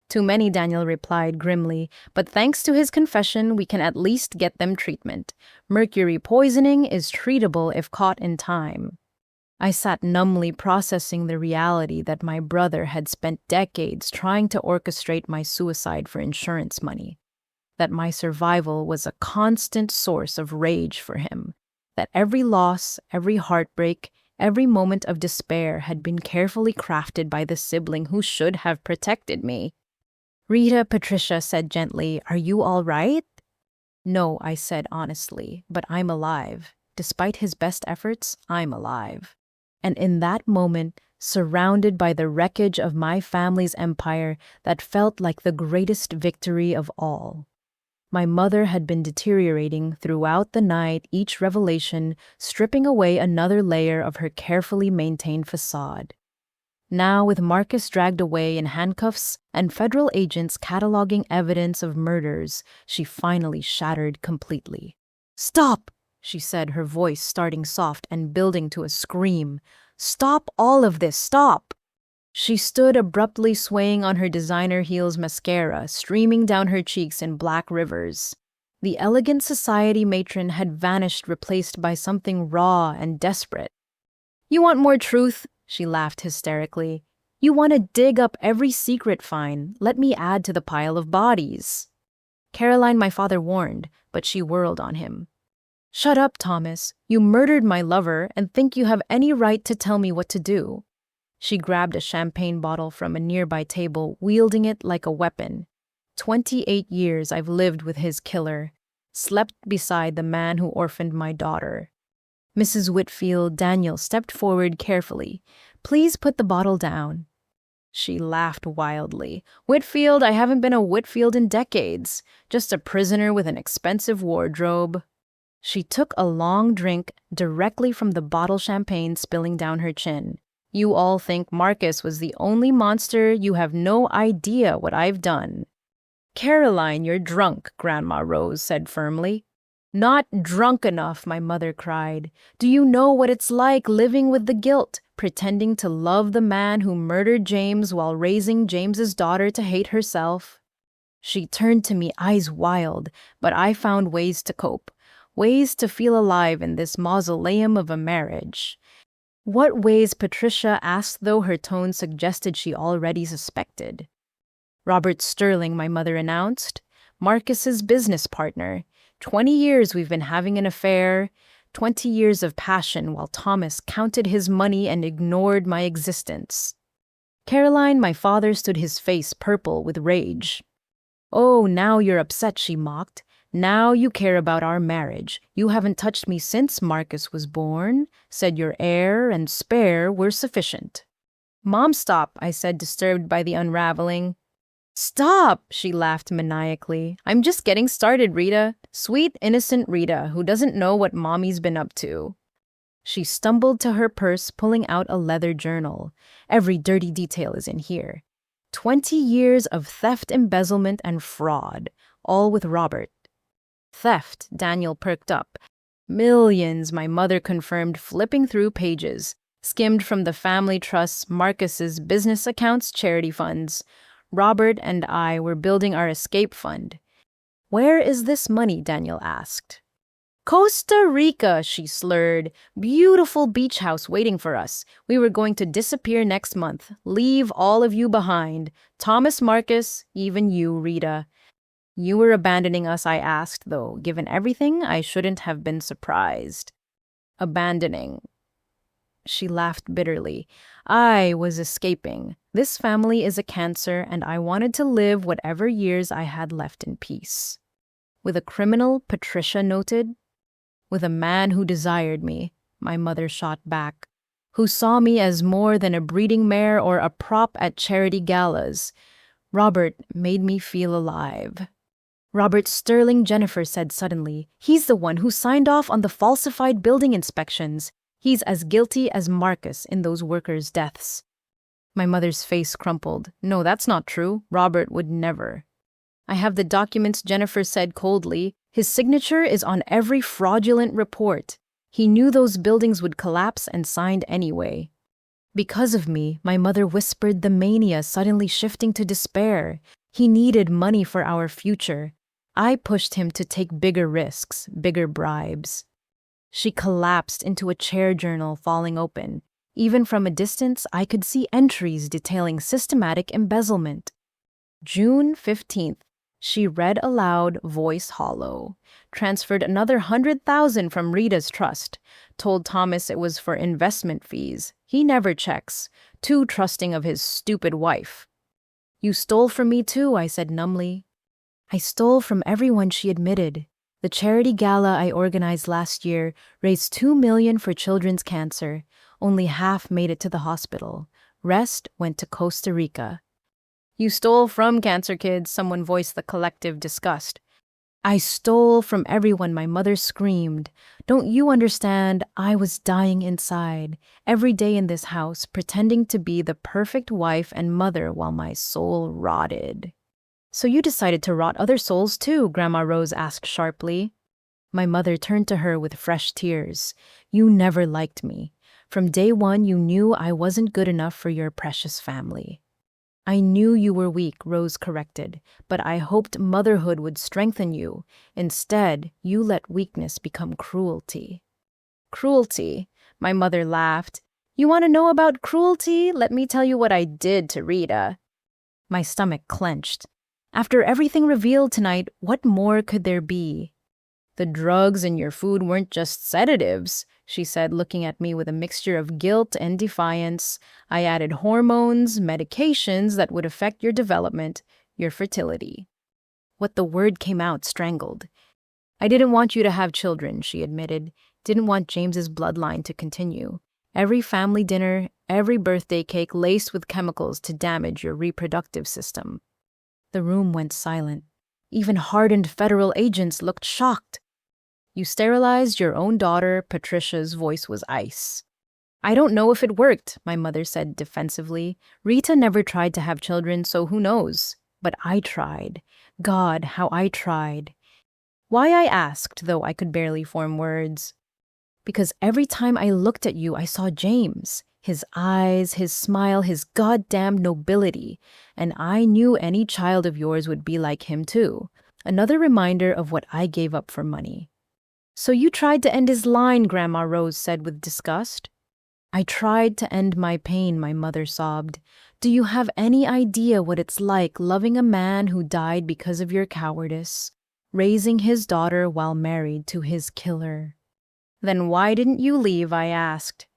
Too many, Daniel replied grimly, but thanks to his confession, we can at least get them treatment. Mercury poisoning is treatable if caught in time. I sat numbly processing the reality that my brother had spent decades trying to orchestrate my suicide for insurance money. That my survival was a constant source of rage for him. That every loss, every heartbreak, every moment of despair had been carefully crafted by the sibling who should have protected me. Rita, Patricia said gently, are you all right? No, I said honestly, but I'm alive. Despite his best efforts, I'm alive. And in that moment, surrounded by the wreckage of my family's empire, that felt like the greatest victory of all. My mother had been deteriorating throughout the night, each revelation stripping away another layer of her carefully maintained facade. Now, with Marcus dragged away in handcuffs and federal agents cataloging evidence of murders, she finally shattered completely. Stop, she said, her voice starting soft and building to a scream. Stop all of this, stop! She stood abruptly, swaying on her designer heels, mascara streaming down her cheeks in black rivers. The elegant society matron had vanished, replaced by something raw and desperate. You want more truth? She laughed hysterically. You want to dig up every secret? Fine, let me add to the pile of bodies. Caroline, my father warned, but she whirled on him. Shut up, Thomas. You murdered my lover and think you have any right to tell me what to do. She grabbed a champagne bottle from a nearby table, wielding it like a weapon. 28 years I've lived with his killer, slept beside the man who orphaned my daughter. Mrs. Whitfield, Daniel stepped forward carefully. Please put the bottle down. She laughed wildly. Whitfield, I haven't been a Whitfield in decades. Just a prisoner with an expensive wardrobe. She took a long drink directly from the bottle champagne spilling down her chin. You all think Marcus was the only monster. You have no idea what I've done. Caroline, you're drunk, Grandma Rose said firmly. Not drunk enough, my mother cried. Do you know what it's like living with the guilt, pretending to love the man who murdered James while raising James's daughter to hate herself? She turned to me, eyes wild, but I found ways to cope, ways to feel alive in this mausoleum of a marriage. What ways, Patricia asked, though her tone suggested she already suspected. Robert Sterling, my mother announced. Marcus's business partner. 20 years we've been having an affair. 20 years of passion while Thomas counted his money and ignored my existence. Caroline, my father, stood his face purple with rage. Oh, now you're upset, she mocked. Now you care about our marriage. You haven't touched me since Marcus was born. Said your heir and spare were sufficient. Mom, stop, I said, disturbed by the unraveling. Stop, she laughed maniacally. I'm just getting started, Rita. Sweet, innocent Rita, who doesn't know what Mommy's been up to. She stumbled to her purse, pulling out a leather journal. Every dirty detail is in here. 20 years of theft, embezzlement, and fraud, all with Robert. Theft, Daniel perked up. Millions, my mother confirmed, flipping through pages. Skimmed from the family trusts, Marcus's business accounts, charity funds. Robert and I were building our escape fund. Where is this money? Daniel asked. Costa Rica, she slurred. Beautiful beach house waiting for us. We were going to disappear next month. Leave all of you behind. Thomas, Marcus, even you, Rita. You were abandoning us, I asked, though. Given everything, I shouldn't have been surprised. Abandoning. She laughed bitterly. I was escaping. This family is a cancer, and I wanted to live whatever years I had left in peace. With a criminal, Patricia noted. With a man who desired me, my mother shot back. Who saw me as more than a breeding mare or a prop at charity galas. Robert made me feel alive. Robert Sterling, Jennifer said suddenly. He's the one who signed off on the falsified building inspections. He's as guilty as Marcus in those workers' deaths. My mother's face crumpled. No, that's not true. Robert would never. I have the documents, Jennifer said coldly. His signature is on every fraudulent report. He knew those buildings would collapse and signed anyway. Because of me, my mother whispered, the mania suddenly shifting to despair. He needed money for our future. I pushed him to take bigger risks, bigger bribes. She collapsed into a chair journal falling open. Even from a distance, I could see entries detailing systematic embezzlement. June 15th, she read aloud, voice hollow. Transferred another 100,000 from Rita's trust. Told Thomas it was for investment fees. He never checks. Too trusting of his stupid wife. You stole from me too, I said numbly. I stole from everyone, she admitted. The charity gala I organized last year raised $2 million for children's cancer. Only half made it to the hospital. Rest went to Costa Rica. You stole from cancer kids, someone voiced the collective disgust. I stole from everyone, my mother screamed. Don't you understand? I was dying inside, every day in this house, pretending to be the perfect wife and mother while my soul rotted. So you decided to rot other souls too, Grandma Rose asked sharply. My mother turned to her with fresh tears. You never liked me. From day one, you knew I wasn't good enough for your precious family. I knew you were weak, Rose corrected, but I hoped motherhood would strengthen you. Instead, you let weakness become cruelty. Cruelty? My mother laughed. You want to know about cruelty? Let me tell you what I did to Rita. My stomach clenched. After everything revealed tonight, what more could there be? The drugs in your food weren't just sedatives, she said, looking at me with a mixture of guilt and defiance. I added hormones, medications that would affect your development, your fertility. What the word came out strangled. I didn't want you to have children, she admitted. Didn't want James's bloodline to continue. Every family dinner, every birthday cake laced with chemicals to damage your reproductive system. The room went silent. Even hardened federal agents looked shocked. You sterilized your own daughter, Patricia's voice was ice. I don't know if it worked, my mother said defensively. Rita never tried to have children, so who knows? But I tried. God, how I tried. Why, I asked, though I could barely form words. Because every time I looked at you, I saw James. His eyes, his smile, his goddamn nobility. And I knew any child of yours would be like him too. Another reminder of what I gave up for money. So you tried to end his line, Grandma Rose said with disgust. I tried to end my pain, my mother sobbed. Do you have any idea what it's like loving a man who died because of your cowardice, raising his daughter while married to his killer? Then why didn't you leave, I asked.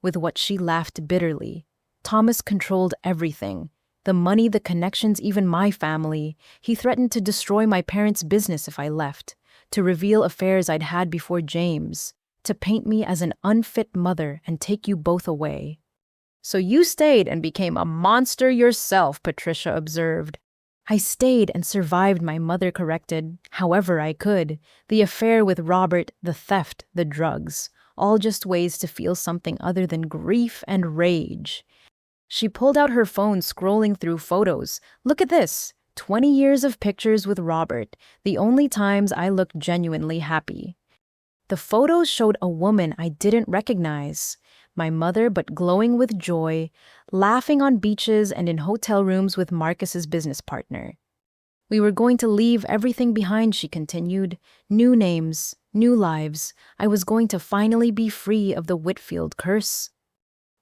With what she laughed bitterly. Thomas controlled everything. The money, the connections, even my family. He threatened to destroy my parents' business if I left, to reveal affairs I'd had before James, to paint me as an unfit mother and take you both away. So you stayed and became a monster yourself, Patricia observed. I stayed and survived, my mother corrected, however I could. The affair with Robert, the theft, the drugs, all just ways to feel something other than grief and rage. She pulled out her phone, scrolling through photos. Look at this. 20 years of pictures with Robert, the only times I looked genuinely happy. The photos showed a woman I didn't recognize, my mother but glowing with joy, laughing on beaches and in hotel rooms with Marcus's business partner. We were going to leave everything behind, she continued. New names, new lives. I was going to finally be free of the Whitfield curse.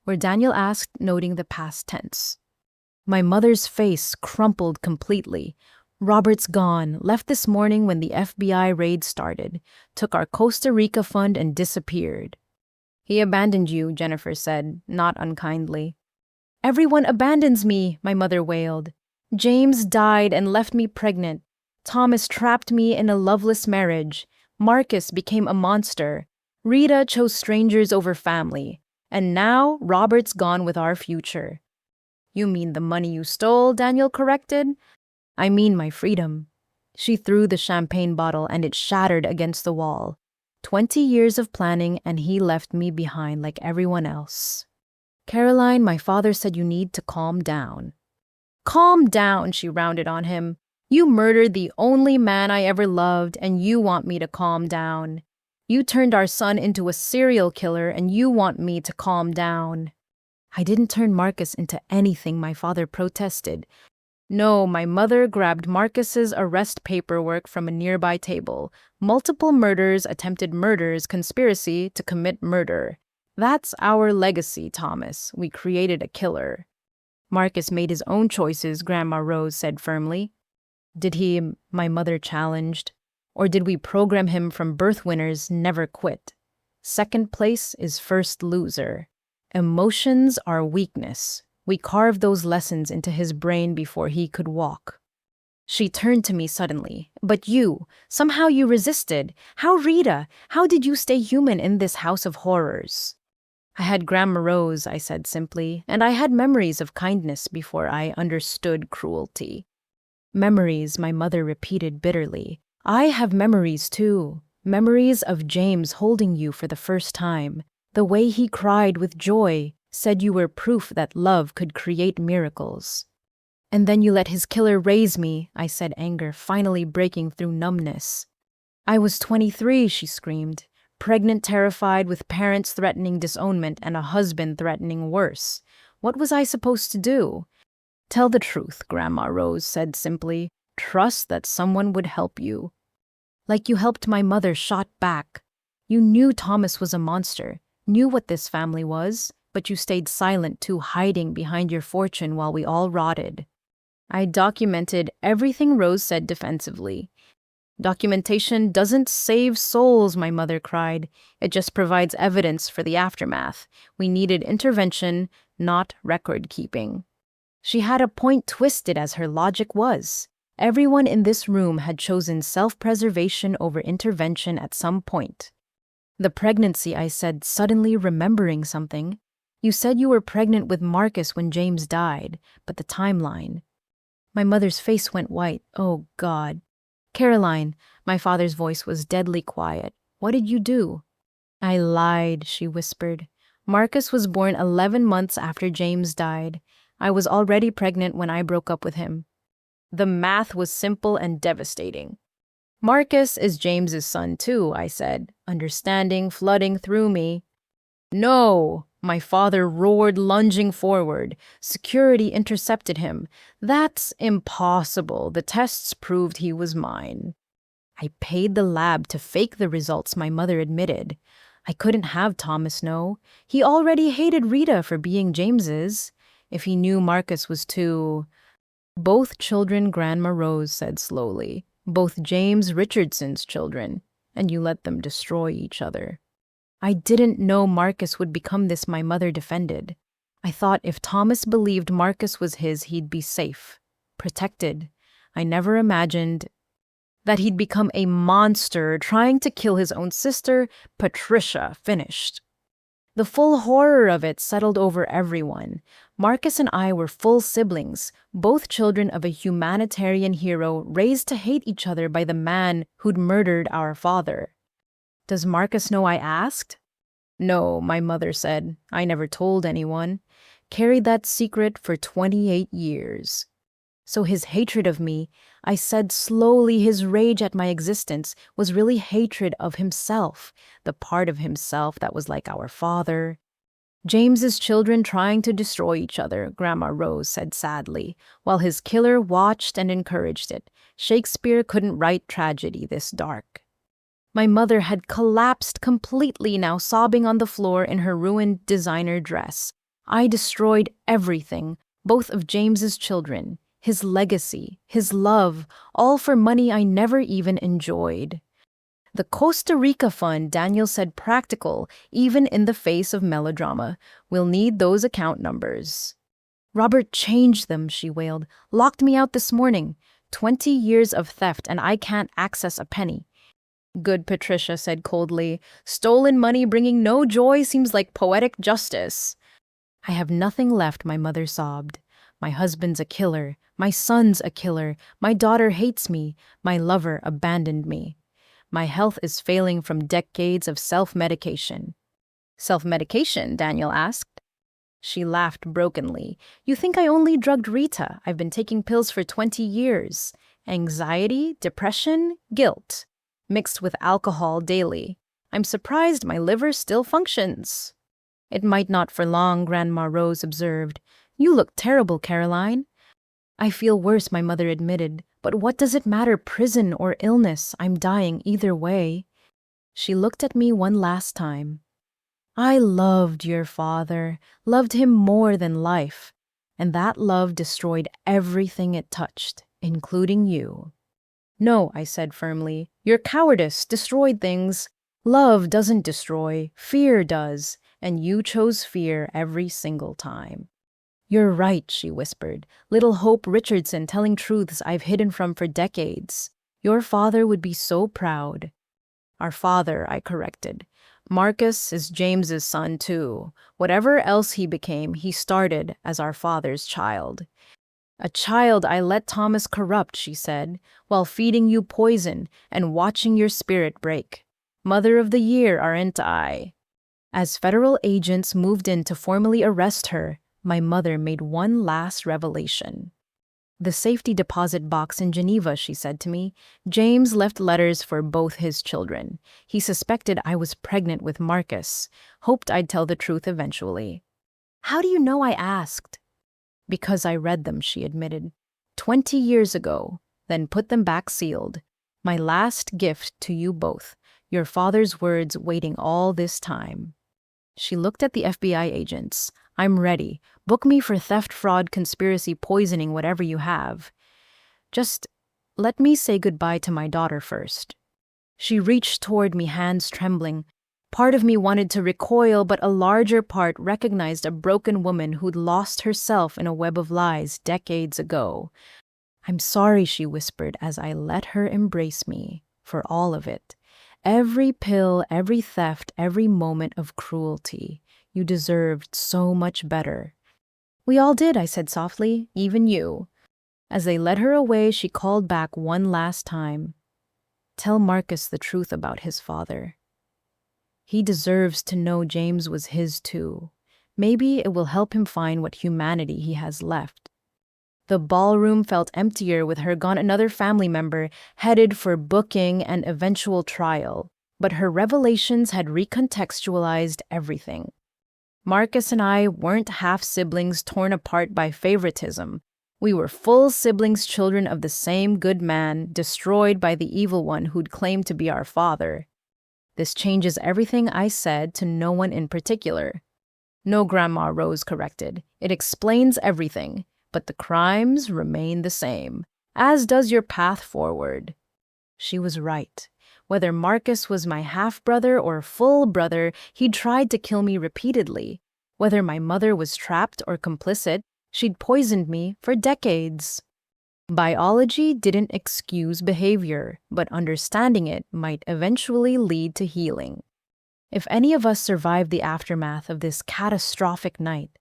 Where Daniel asked, noting the past tense. My mother's face crumpled completely. Robert's gone, left this morning when the FBI raid started, took our Costa Rica fund and disappeared. He abandoned you, Jennifer said, not unkindly. Everyone abandons me, my mother wailed. James died and left me pregnant. Thomas trapped me in a loveless marriage. Marcus became a monster. Rita chose strangers over family. And now Robert's gone with our future. You mean the money you stole, Daniel corrected. I mean my freedom. She threw the champagne bottle and it shattered against the wall. 20 years of planning and he left me behind like everyone else. Caroline, my father said you need to calm down. Calm down, she rounded on him. You murdered the only man I ever loved and you want me to calm down. You turned our son into a serial killer and you want me to calm down. I didn't turn Marcus into anything, my father protested. No, my mother grabbed Marcus's arrest paperwork from a nearby table. Multiple murders, attempted murders, conspiracy to commit murder. That's our legacy, Thomas. We created a killer. Marcus made his own choices, Grandma Rose said firmly. Did he, my mother challenged, or did we program him from birth winners never quit? Second place is first loser. Emotions are weakness. We carved those lessons into his brain before he could walk. She turned to me suddenly. But you, somehow you resisted. How, Rita? How did you stay human in this house of horrors? I had Grandma Rose, I said simply, and I had memories of kindness before I understood cruelty. Memories, my mother repeated bitterly. I have memories too. Memories of James holding you for the first time. The way he cried with joy, said you were proof that love could create miracles. And then you let his killer raise me, I said, anger finally breaking through numbness. I was 23, she screamed, pregnant, terrified, with parents threatening disownment and a husband threatening worse. What was I supposed to do? Tell the truth, Grandma Rose said simply. Trust that someone would help you. Like you helped my mother shot back. You knew Thomas was a monster, knew what this family was, but you stayed silent too, hiding behind your fortune while we all rotted. I documented everything Rose said defensively. Documentation doesn't save souls, my mother cried. It just provides evidence for the aftermath. We needed intervention, not record keeping. She had a point twisted as her logic was. Everyone in this room had chosen self-preservation over intervention at some point. The pregnancy, I said, suddenly remembering something. You said you were pregnant with Marcus when James died, but the timeline. My mother's face went white. Oh, God. Caroline, my father's voice was deadly quiet. What did you do? I lied, she whispered. Marcus was born 11 months after James died. I was already pregnant when I broke up with him. The math was simple and devastating. Marcus is James's son too, I said, understanding flooding through me. No, my father roared, lunging forward. Security intercepted him. That's impossible. The tests proved he was mine. I paid the lab to fake the results, my mother admitted. I couldn't have Thomas know. He already hated Rita for being James's. If he knew Marcus was too... Both children, Grandma Rose said slowly. Both James Richardson's children. And you let them destroy each other. I didn't know Marcus would become this, my mother defended. I thought if Thomas believed Marcus was his, he'd be safe, protected. I never imagined that he'd become a monster trying to kill his own sister, Patricia, finished. The full horror of it settled over everyone. Marcus and I were full siblings, both children of a humanitarian hero raised to hate each other by the man who'd murdered our father. Does Marcus know I asked? No, my mother said. I never told anyone. Carried that secret for 28 years. So his hatred of me, I said slowly, his rage at my existence was really hatred of himself, the part of himself that was like our father. James's children trying to destroy each other, Grandma Rose said sadly, while his killer watched and encouraged it. Shakespeare couldn't write tragedy this dark. My mother had collapsed completely now, sobbing on the floor in her ruined designer dress. I destroyed everything, both of James's children, his legacy, his love, all for money I never even enjoyed. The Costa Rica fund, Daniel said, practical, even in the face of melodrama. We'll need those account numbers. Robert changed them, she wailed. Locked me out this morning. 20 years of theft and I can't access a penny. Good, Patricia said coldly. Stolen money bringing no joy seems like poetic justice. I have nothing left, my mother sobbed. My husband's a killer. My son's a killer. My daughter hates me. My lover abandoned me. My health is failing from decades of self-medication. Self-medication? Daniel asked. She laughed brokenly. You think I only drugged Rita? I've been taking pills for 20 years. Anxiety, depression, guilt. Mixed with alcohol daily. I'm surprised my liver still functions. It might not for long, Grandma Rose observed. You look terrible, Caroline. I feel worse, my mother admitted. But what does it matter, prison or illness? I'm dying either way. She looked at me one last time. I loved your father, loved him more than life. And that love destroyed everything it touched, including you. No, I said firmly. Your cowardice destroyed things. Love doesn't destroy, fear does, and you chose fear every single time. You're right, she whispered. Little Hope Richardson telling truths I've hidden from for decades. Your father would be so proud. Our father, I corrected. Marcus is James's son too. Whatever else he became, he started as our father's child. A child I let Thomas corrupt, she said, while feeding you poison and watching your spirit break. Mother of the Year, aren't I? As federal agents moved in to formally arrest her, my mother made one last revelation. The safety deposit box in Geneva, she said to me. James left letters for both his children. He suspected I was pregnant with Marcus, hoped I'd tell the truth eventually. How do you know? I asked. Because I read them, she admitted. 20 years ago, then put them back sealed. My last gift to you both, your father's words waiting all this time. She looked at the FBI agents. I'm ready. Book me for theft, fraud, conspiracy, poisoning, whatever you have. Just let me say goodbye to my daughter first." She reached toward me, hands trembling. Part of me wanted to recoil, but a larger part recognized a broken woman who'd lost herself in a web of lies decades ago. "I'm sorry," she whispered as I let her embrace me, "for all of it. Every pill, every theft, every moment of cruelty. You deserved so much better." "We all did," I said softly, "even you." As they led her away, she called back one last time. "Tell Marcus the truth about his father. He deserves to know James was his too. Maybe it will help him find what humanity he has left." The ballroom felt emptier with her gone, another family member headed for booking and eventual trial. But her revelations had recontextualized everything. Marcus and I weren't half-siblings torn apart by favoritism. We were full siblings, children of the same good man, destroyed by the evil one who'd claimed to be our father. "This changes everything," I said to no one in particular. "No," Grandma Rose corrected. "It explains everything, but the crimes remain the same, as does your path forward." She was right. Whether Marcus was my half-brother or full brother, he'd tried to kill me repeatedly. Whether my mother was trapped or complicit, she'd poisoned me for decades. Biology didn't excuse behavior, but understanding it might eventually lead to healing. If any of us survived the aftermath of this catastrophic night,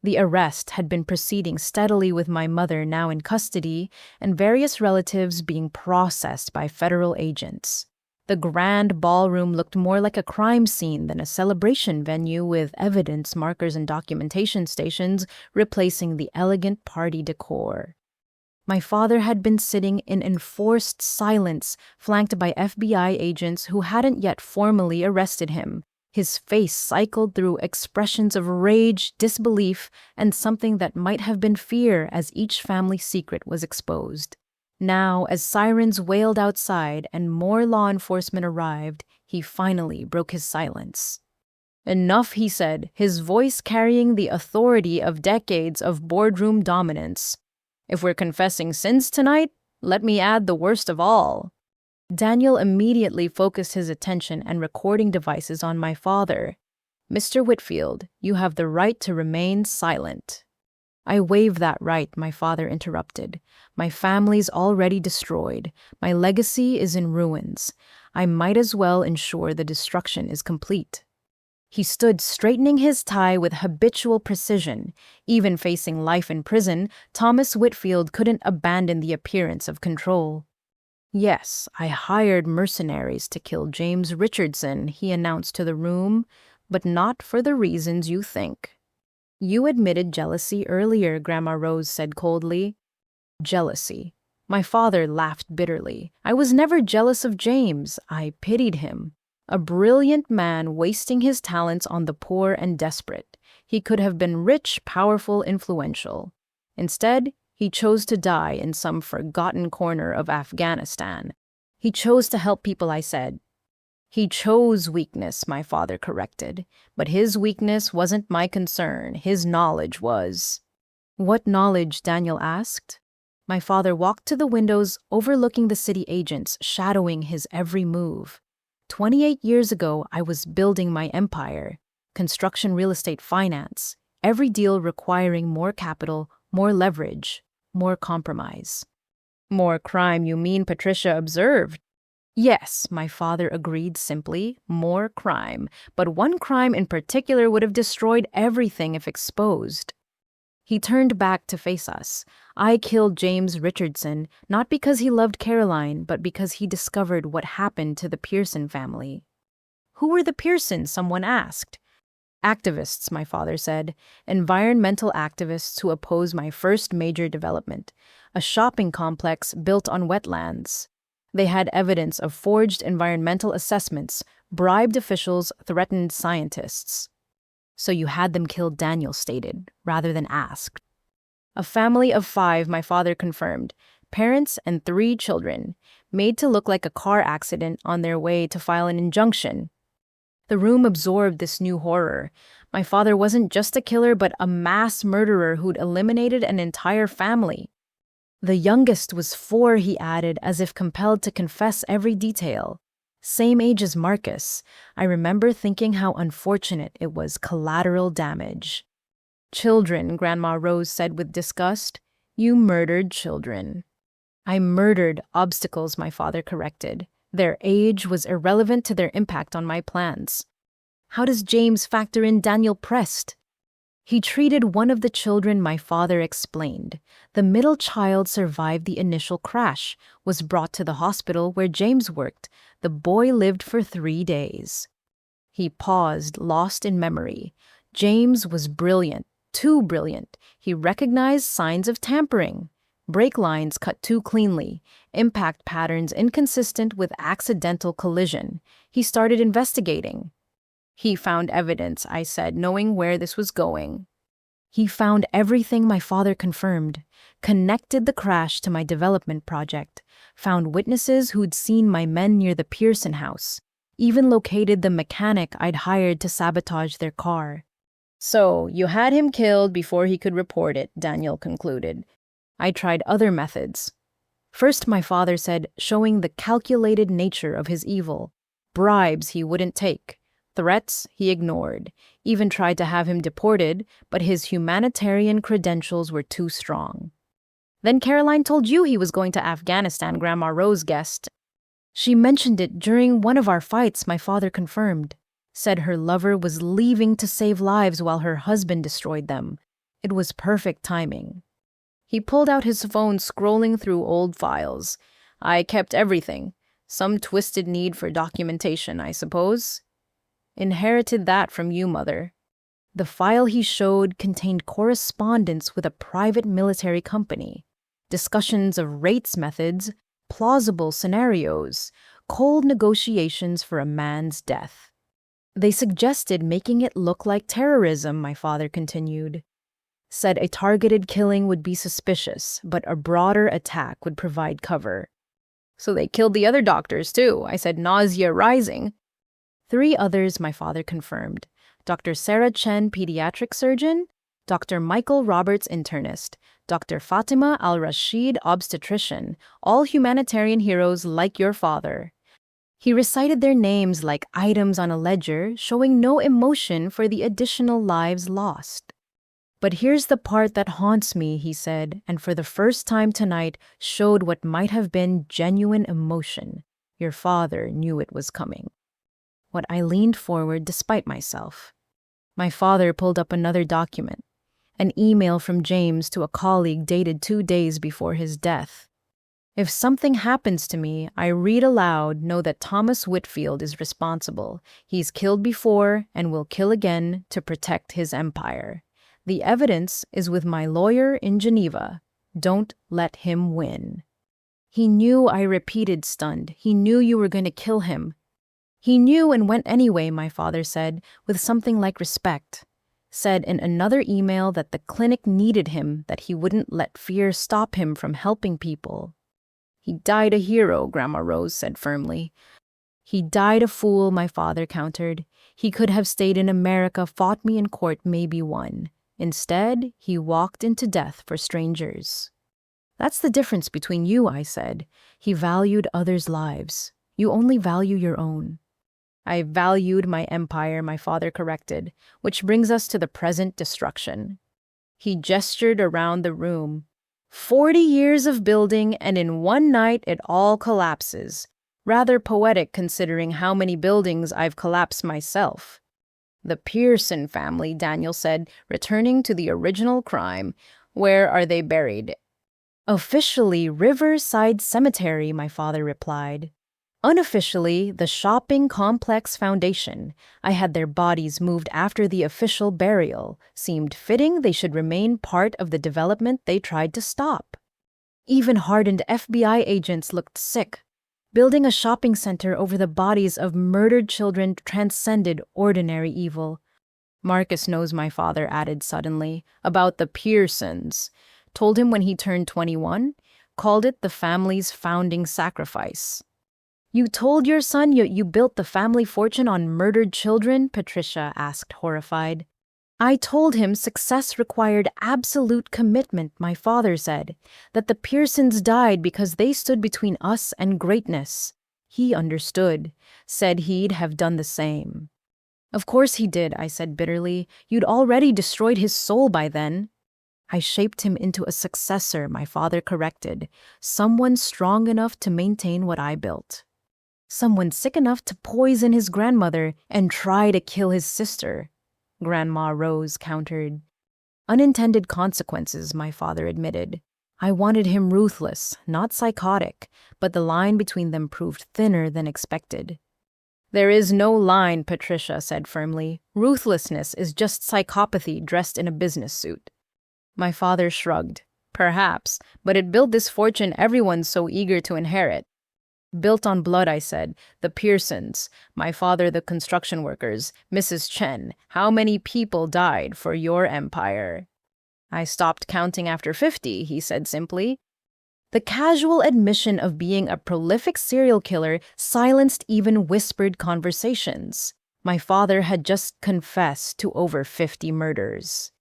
the arrest had been proceeding steadily with my mother now in custody and various relatives being processed by federal agents. The grand ballroom looked more like a crime scene than a celebration venue, with evidence markers and documentation stations replacing the elegant party decor. My father had been sitting in enforced silence, flanked by FBI agents who hadn't yet formally arrested him. His face cycled through expressions of rage, disbelief, and something that might have been fear as each family secret was exposed. Now, as sirens wailed outside and more law enforcement arrived, he finally broke his silence. "Enough," he said, his voice carrying the authority of decades of boardroom dominance. "If we're confessing sins tonight, let me add the worst of all." Daniel immediately focused his attention and recording devices on my father. "Mr. Whitfield, you have the right to remain silent." "I waive that right," my father interrupted. "My family's already destroyed. My legacy is in ruins. I might as well ensure the destruction is complete." He stood straightening his tie with habitual precision. Even facing life in prison, Thomas Whitfield couldn't abandon the appearance of control. "Yes, I hired mercenaries to kill James Richardson," he announced to the room, "but not for the reasons you think." "You admitted jealousy earlier," Grandma Rose said coldly. "Jealousy." My father laughed bitterly. "I was never jealous of James. I pitied him. A brilliant man wasting his talents on the poor and desperate. He could have been rich, powerful, influential. Instead, he chose to die in some forgotten corner of Afghanistan. He chose to help people," I said. "He chose weakness," my father corrected. "But his weakness wasn't my concern. His knowledge was." "What knowledge?" Daniel asked. My father walked to the windows overlooking the city agents, shadowing his every move. 28 years ago, I was building my empire. Construction, real estate, finance. Every deal requiring more capital, more leverage, more compromise. "More crime, you mean?" Patricia observed. "Yes," my father agreed simply, "more crime. But one crime in particular would have destroyed everything if exposed." He turned back to face us. "I killed James Richardson, not because he loved Caroline, but because he discovered what happened to the Pearson family." "Who were the Pearsons?" someone asked. "Activists," my father said. "Environmental activists who opposed my first major development, a shopping complex built on wetlands. They had evidence of forged environmental assessments, bribed officials, threatened scientists." "So you had them killed," Daniel stated, rather than asked. "A family of 5, my father confirmed. Parents and 3 children, made to look like a car accident on their way to file an injunction." The room absorbed this new horror. My father wasn't just a killer, but a mass murderer who'd eliminated an entire family. The youngest was 4, he added, as if compelled to confess every detail. Same age as Marcus. I remember thinking how unfortunate it was collateral damage. Children, Grandma Rose said with disgust. You murdered children. I murdered obstacles, my father corrected. Their age was irrelevant to their impact on my plans. How does James factor in Daniel Prest? He treated one of the children, my father explained. The middle child survived the initial crash, was brought to the hospital where James worked. The boy lived for 3 days. He paused, lost in memory. James was brilliant, too brilliant. He recognized signs of tampering. Brake lines cut too cleanly, impact patterns inconsistent with accidental collision. He started investigating. He found evidence, I said, knowing where this was going. He found everything, my father confirmed. Connected the crash to my development project. Found witnesses who'd seen my men near the Pearson house. Even located the mechanic I'd hired to sabotage their car. So, you had him killed before he could report it, Daniel concluded. I tried other methods. First, my father said, showing the calculated nature of his evil. Bribes he wouldn't take. Threats he ignored, even tried to have him deported, but his humanitarian credentials were too strong. Then Caroline told you he was going to Afghanistan, Grandma Rose guessed. She mentioned it during one of our fights, my father confirmed. Said her lover was leaving to save lives while her husband destroyed them. It was perfect timing. He pulled out his phone, scrolling through old files. I kept everything. Some twisted need for documentation, I suppose. Inherited that from you, Mother. The file he showed contained correspondence with a private military company, discussions of rates methods, plausible scenarios, cold negotiations for a man's death. They suggested making it look like terrorism, my father continued. Said a targeted killing would be suspicious, but a broader attack would provide cover. So they killed the other doctors, too, I said, nausea rising. 3 others, my father confirmed. Dr. Sarah Chen, pediatric surgeon, Dr. Michael Roberts, internist, Dr. Fatima Al-Rashid, obstetrician, all humanitarian heroes like your father. He recited their names like items on a ledger, showing no emotion for the additional lives lost. But here's the part that haunts me, he said, and for the first time tonight showed what might have been genuine emotion. Your father knew it was coming. What I leaned forward despite myself. My father pulled up another document, an email from James to a colleague dated 2 days before his death. If something happens to me, I read aloud, know that Thomas Whitfield is responsible. He's killed before and will kill again to protect his empire. The evidence is with my lawyer in Geneva. Don't let him win. He knew, I repeated, stunned. He knew you were going to kill him. He knew and went anyway, my father said, with something like respect. Said in another email that the clinic needed him, that he wouldn't let fear stop him from helping people. He died a hero, Grandma Rose said firmly. He died a fool, my father countered. He could have stayed in America, fought me in court, maybe won. Instead, he walked into death for strangers. That's the difference between you, I said. He valued others' lives. You only value your own. I valued my empire, my father corrected, which brings us to the present destruction. He gestured around the room. 40 years of building, and in one night it all collapses. Rather poetic considering how many buildings I've collapsed myself. The Pearson family, Daniel said, returning to the original crime. Where are they buried? Officially, Riverside Cemetery, my father replied. Unofficially, the Shopping Complex Foundation. I had their bodies moved after the official burial. Seemed fitting they should remain part of the development they tried to stop. Even hardened FBI agents looked sick. Building a shopping center over the bodies of murdered children transcended ordinary evil. Marcus knows, my father added suddenly, about the Pearsons. Told him when he turned 21, called it the family's founding sacrifice. You told your son you built the family fortune on murdered children? Patricia asked, horrified. I told him success required absolute commitment, my father said, that the Pearsons died because they stood between us and greatness. He understood, said he'd have done the same. Of course he did, I said bitterly. You'd already destroyed his soul by then. I shaped him into a successor, my father corrected. Someone strong enough to maintain what I built. Someone sick enough to poison his grandmother and try to kill his sister. Grandma Rose countered. Unintended consequences, my father admitted. I wanted him ruthless, not psychotic, but the line between them proved thinner than expected. There is no line, Patricia said firmly. Ruthlessness is just psychopathy dressed in a business suit. My father shrugged. Perhaps, but it built this fortune everyone's so eager to inherit. Built on blood, I said. The Pearsons, my father the construction workers, Mrs. Chen. How many people died for your empire? I stopped counting after 50, he said simply. The casual admission of being a prolific serial killer silenced even whispered conversations. My father had just confessed to over 50 murders.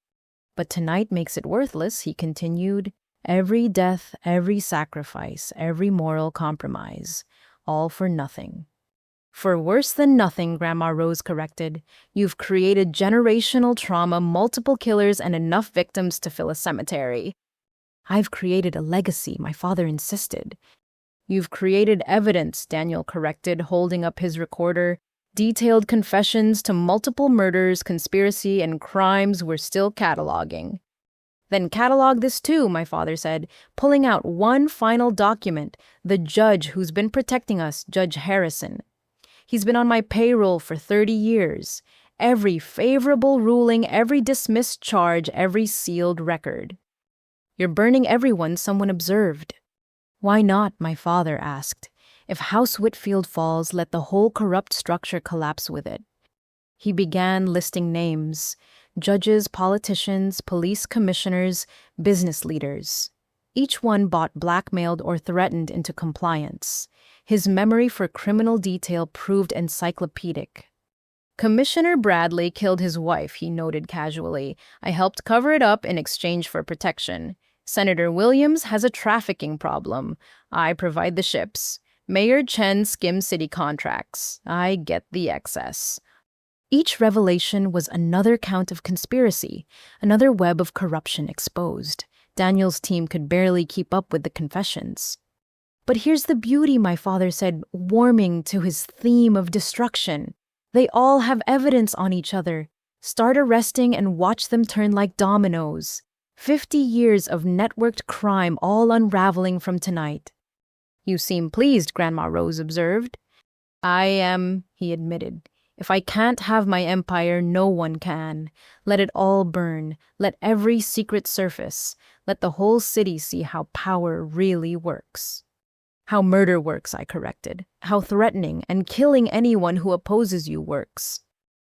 But tonight makes it worthless, he continued. Every death, every sacrifice, every moral compromise, all for nothing. For worse than nothing, Grandma Rose corrected. You've created generational trauma, multiple killers, and enough victims to fill a cemetery. I've created a legacy, my father insisted. You've created evidence, Daniel corrected, holding up his recorder. Detailed confessions to multiple murders, conspiracy, and crimes we're still cataloging. Then catalog this too, my father said, pulling out one final document, the judge who's been protecting us, Judge Harrison. He's been on my payroll for 30 years. Every favorable ruling, every dismissed charge, every sealed record. You're burning everyone someone observed. Why not, my father asked. If House Whitfield falls, let the whole corrupt structure collapse with it. He began listing names. Judges, politicians, police commissioners, business leaders. Each one bought blackmailed or threatened into compliance. His memory for criminal detail proved encyclopedic. Commissioner Bradley killed his wife, he noted casually. I helped cover it up in exchange for protection. Senator Williams has a trafficking problem. I provide the ships. Mayor Chen skims city contracts. I get the excess. Each revelation was another count of conspiracy, another web of corruption exposed. Daniel's team could barely keep up with the confessions. But here's the beauty, my father said, warming to his theme of destruction. They all have evidence on each other. Start arresting and watch them turn like dominoes. 50 years of networked crime all unraveling from tonight. You seem pleased, Grandma Rose observed. I am, he admitted. If I can't have my empire, no one can. Let it all burn. Let every secret surface. Let the whole city see how power really works. How murder works, I corrected. How threatening and killing anyone who opposes you works.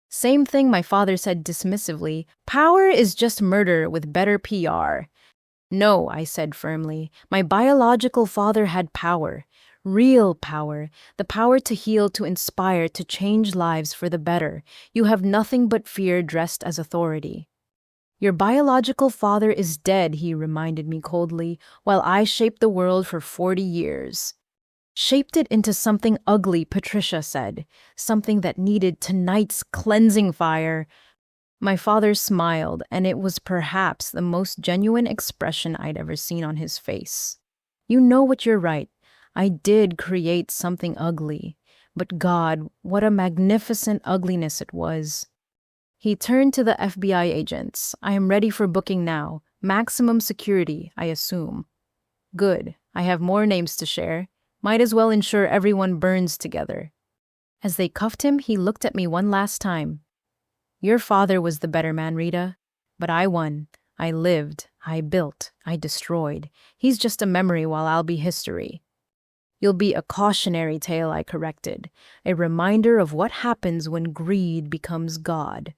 Same thing, my father said dismissively. Power is just murder with better PR. No, I said firmly. My biological father had power. Real power. The power to heal, to inspire, to change lives for the better. You have nothing but fear dressed as authority. Your biological father is dead, he reminded me coldly, while I shaped the world for 40 years. Shaped it into something ugly, Patricia said. Something that needed tonight's cleansing fire. My father smiled, and it was perhaps the most genuine expression I'd ever seen on his face. You know what, you're right. I did create something ugly. But God, what a magnificent ugliness it was. He turned to the FBI agents. I am ready for booking now. Maximum security, I assume. Good. I have more names to share. Might as well ensure everyone burns together. As they cuffed him, he looked at me one last time. Your father was the better man, Rita. But I won. I lived. I built. I destroyed. He's just a memory while I'll be history. You'll be a cautionary tale, I corrected. A reminder of what happens when greed becomes God.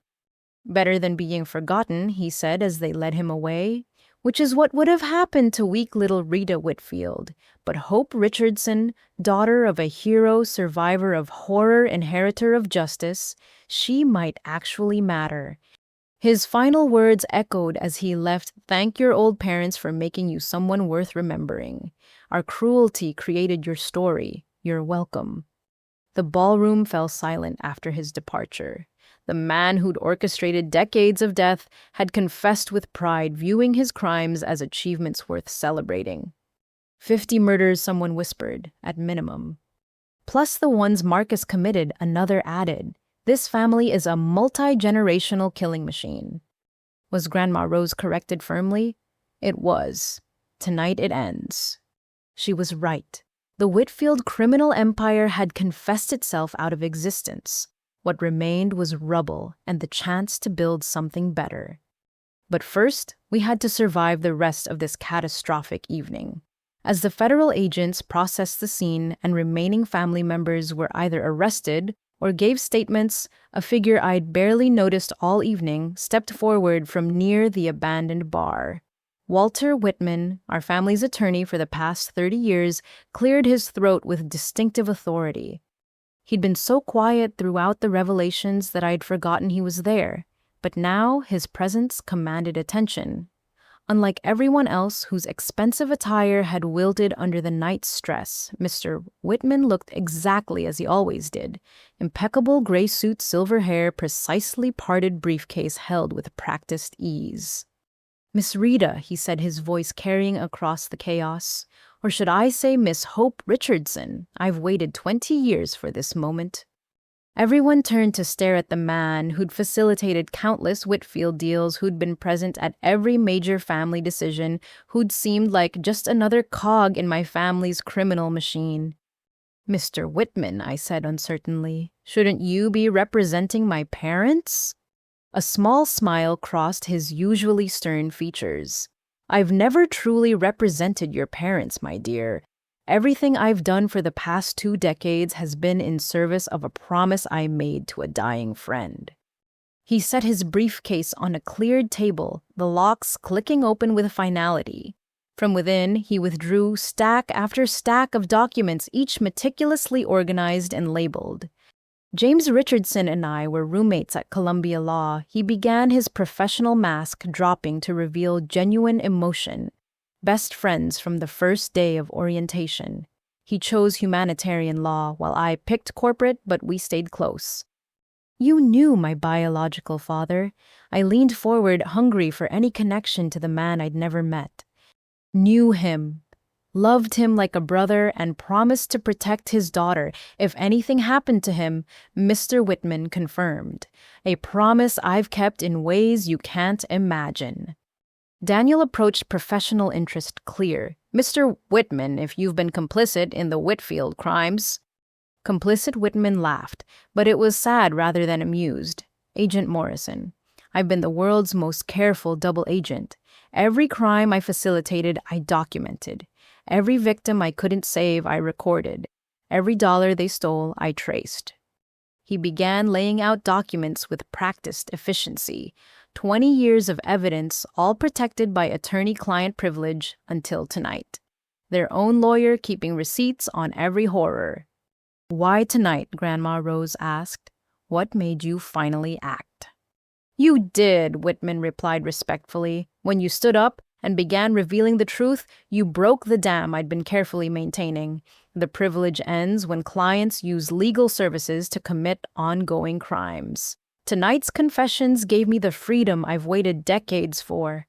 Better than being forgotten, he said as they led him away, which is what would have happened to weak little Rita Whitfield. But Hope Richardson, daughter of a hero, survivor of horror, inheritor of justice, she might actually matter. His final words echoed as he left, "Thank your old parents for making you someone worth remembering. Our cruelty created your story. You're welcome." The ballroom fell silent after his departure. The man who'd orchestrated decades of death had confessed with pride, viewing his crimes as achievements worth celebrating. 50 murders, someone whispered, at minimum. Plus the ones Marcus committed, another added. This family is a multi-generational killing machine. Was Grandma Rose corrected firmly? It was. Tonight it ends. She was right. The Whitfield criminal empire had confessed itself out of existence. What remained was rubble and the chance to build something better. But first, we had to survive the rest of this catastrophic evening. As the federal agents processed the scene and remaining family members were either arrested or gave statements, a figure I'd barely noticed all evening stepped forward from near the abandoned bar. Walter Whitman, our family's attorney for the past 30 years, cleared his throat with distinctive authority. He'd been so quiet throughout the revelations that I'd forgotten he was there, but now his presence commanded attention. Unlike everyone else whose expensive attire had wilted under the night's stress, Mr. Whitman looked exactly as he always did. Impeccable gray suit, silver hair, precisely parted briefcase held with practiced ease. "Miss Rita," he said, his voice carrying across the chaos. "Or should I say Miss Hope Richardson? I've waited 20 years for this moment." Everyone turned to stare at the man who'd facilitated countless Whitfield deals, who'd been present at every major family decision, who'd seemed like just another cog in my family's criminal machine. "Mr. Whitman," I said uncertainly, "shouldn't you be representing my parents?" A small smile crossed his usually stern features. "I've never truly represented your parents, my dear. Everything I've done for the past 2 decades has been in service of a promise I made to a dying friend." He set his briefcase on a cleared table, the locks clicking open with finality. From within, he withdrew stack after stack of documents, each meticulously organized and labeled. James Richardson and I were roommates at Columbia Law. He began his professional mask dropping to reveal genuine emotion. Best friends from the first day of orientation. He chose humanitarian law while I picked corporate, but we stayed close. "You knew my biological father." I leaned forward, hungry for any connection to the man I'd never met. "Knew him, loved him like a brother, and promised to protect his daughter if anything happened to him," Mr. Whitman confirmed. "A promise I've kept in ways you can't imagine." Daniel approached professional interest clear. "Mr. Whitman, if you've been complicit in the Whitfield crimes." Complicit, Whitman laughed, but it was sad rather than amused. "Agent Morrison, I've been the world's most careful double agent. Every crime I facilitated, I documented. Every victim I couldn't save, I recorded. Every dollar they stole, I traced." He began laying out documents with practiced efficiency. 20 years of evidence, all protected by attorney-client privilege until tonight. Their own lawyer keeping receipts on every horror. "Why tonight?" Grandma Rose asked. "What made you finally act?" "You did," Whitman replied respectfully. "When you stood up and began revealing the truth, you broke the dam I'd been carefully maintaining. The privilege ends when clients use legal services to commit ongoing crimes. Tonight's confessions gave me the freedom I've waited decades for."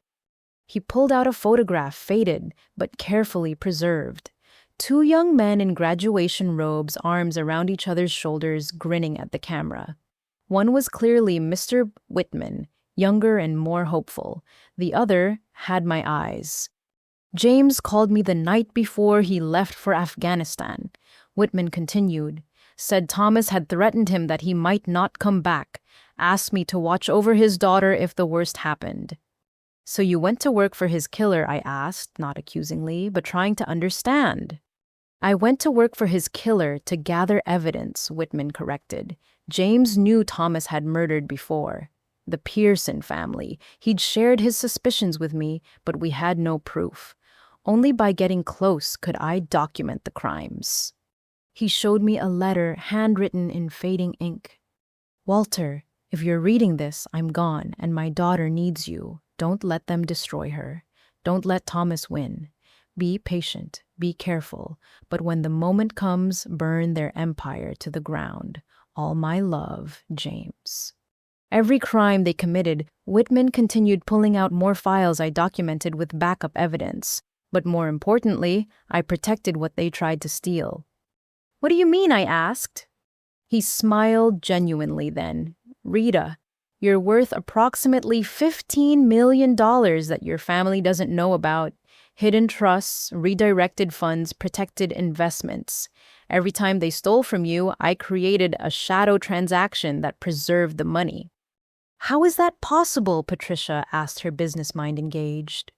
He pulled out a photograph, faded but carefully preserved. 2 young men in graduation robes, arms around each other's shoulders, grinning at the camera. One was clearly Mr. Whitman, younger and more hopeful. The other had my eyes. "James called me the night before he left for Afghanistan," Whitman continued. "Said Thomas had threatened him that he might not come back. Asked me to watch over his daughter if the worst happened." "So you went to work for his killer?" I asked, not accusingly, but trying to understand. "I went to work for his killer to gather evidence," Whitman corrected. "James knew Thomas had murdered before. The Pearson family. He'd shared his suspicions with me, but we had no proof. Only by getting close could I document the crimes." He showed me a letter handwritten in fading ink. "Walter, If you're reading this, I'm gone, and my daughter needs you. Don't let them destroy her. Don't let Thomas win. Be patient, be careful, but when the moment comes, burn their empire to the ground. All my love, James. Every crime they committed, Whitman continued pulling out more files I documented with backup evidence. But more importantly, I protected what they tried to steal. What do you mean? I asked. He smiled genuinely then. Rita, you're worth approximately $15 million that your family doesn't know about. Hidden trusts, redirected funds, protected investments. Every time they stole from you, I created a shadow transaction that preserved the money. How is that possible? Patricia asked, her business mind engaged.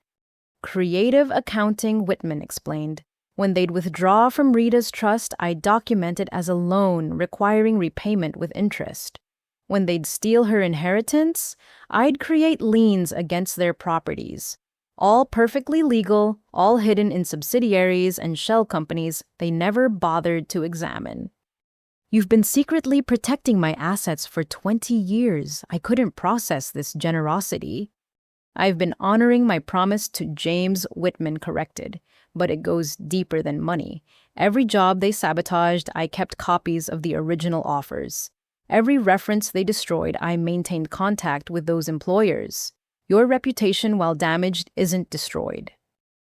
Creative accounting, Whitman explained. When they'd withdraw from Rita's trust, I'd document it as a loan requiring repayment with interest. When they'd steal her inheritance, I'd create liens against their properties. All perfectly legal, all hidden in subsidiaries and shell companies they never bothered to examine. You've been secretly protecting my assets for 20 years. I couldn't process this generosity. I've been honoring my promise to James, Whitman corrected, but it goes deeper than money. Every job they sabotaged, I kept copies of the original offers. Every reference they destroyed, I maintained contact with those employers. Your reputation, while damaged, isn't destroyed.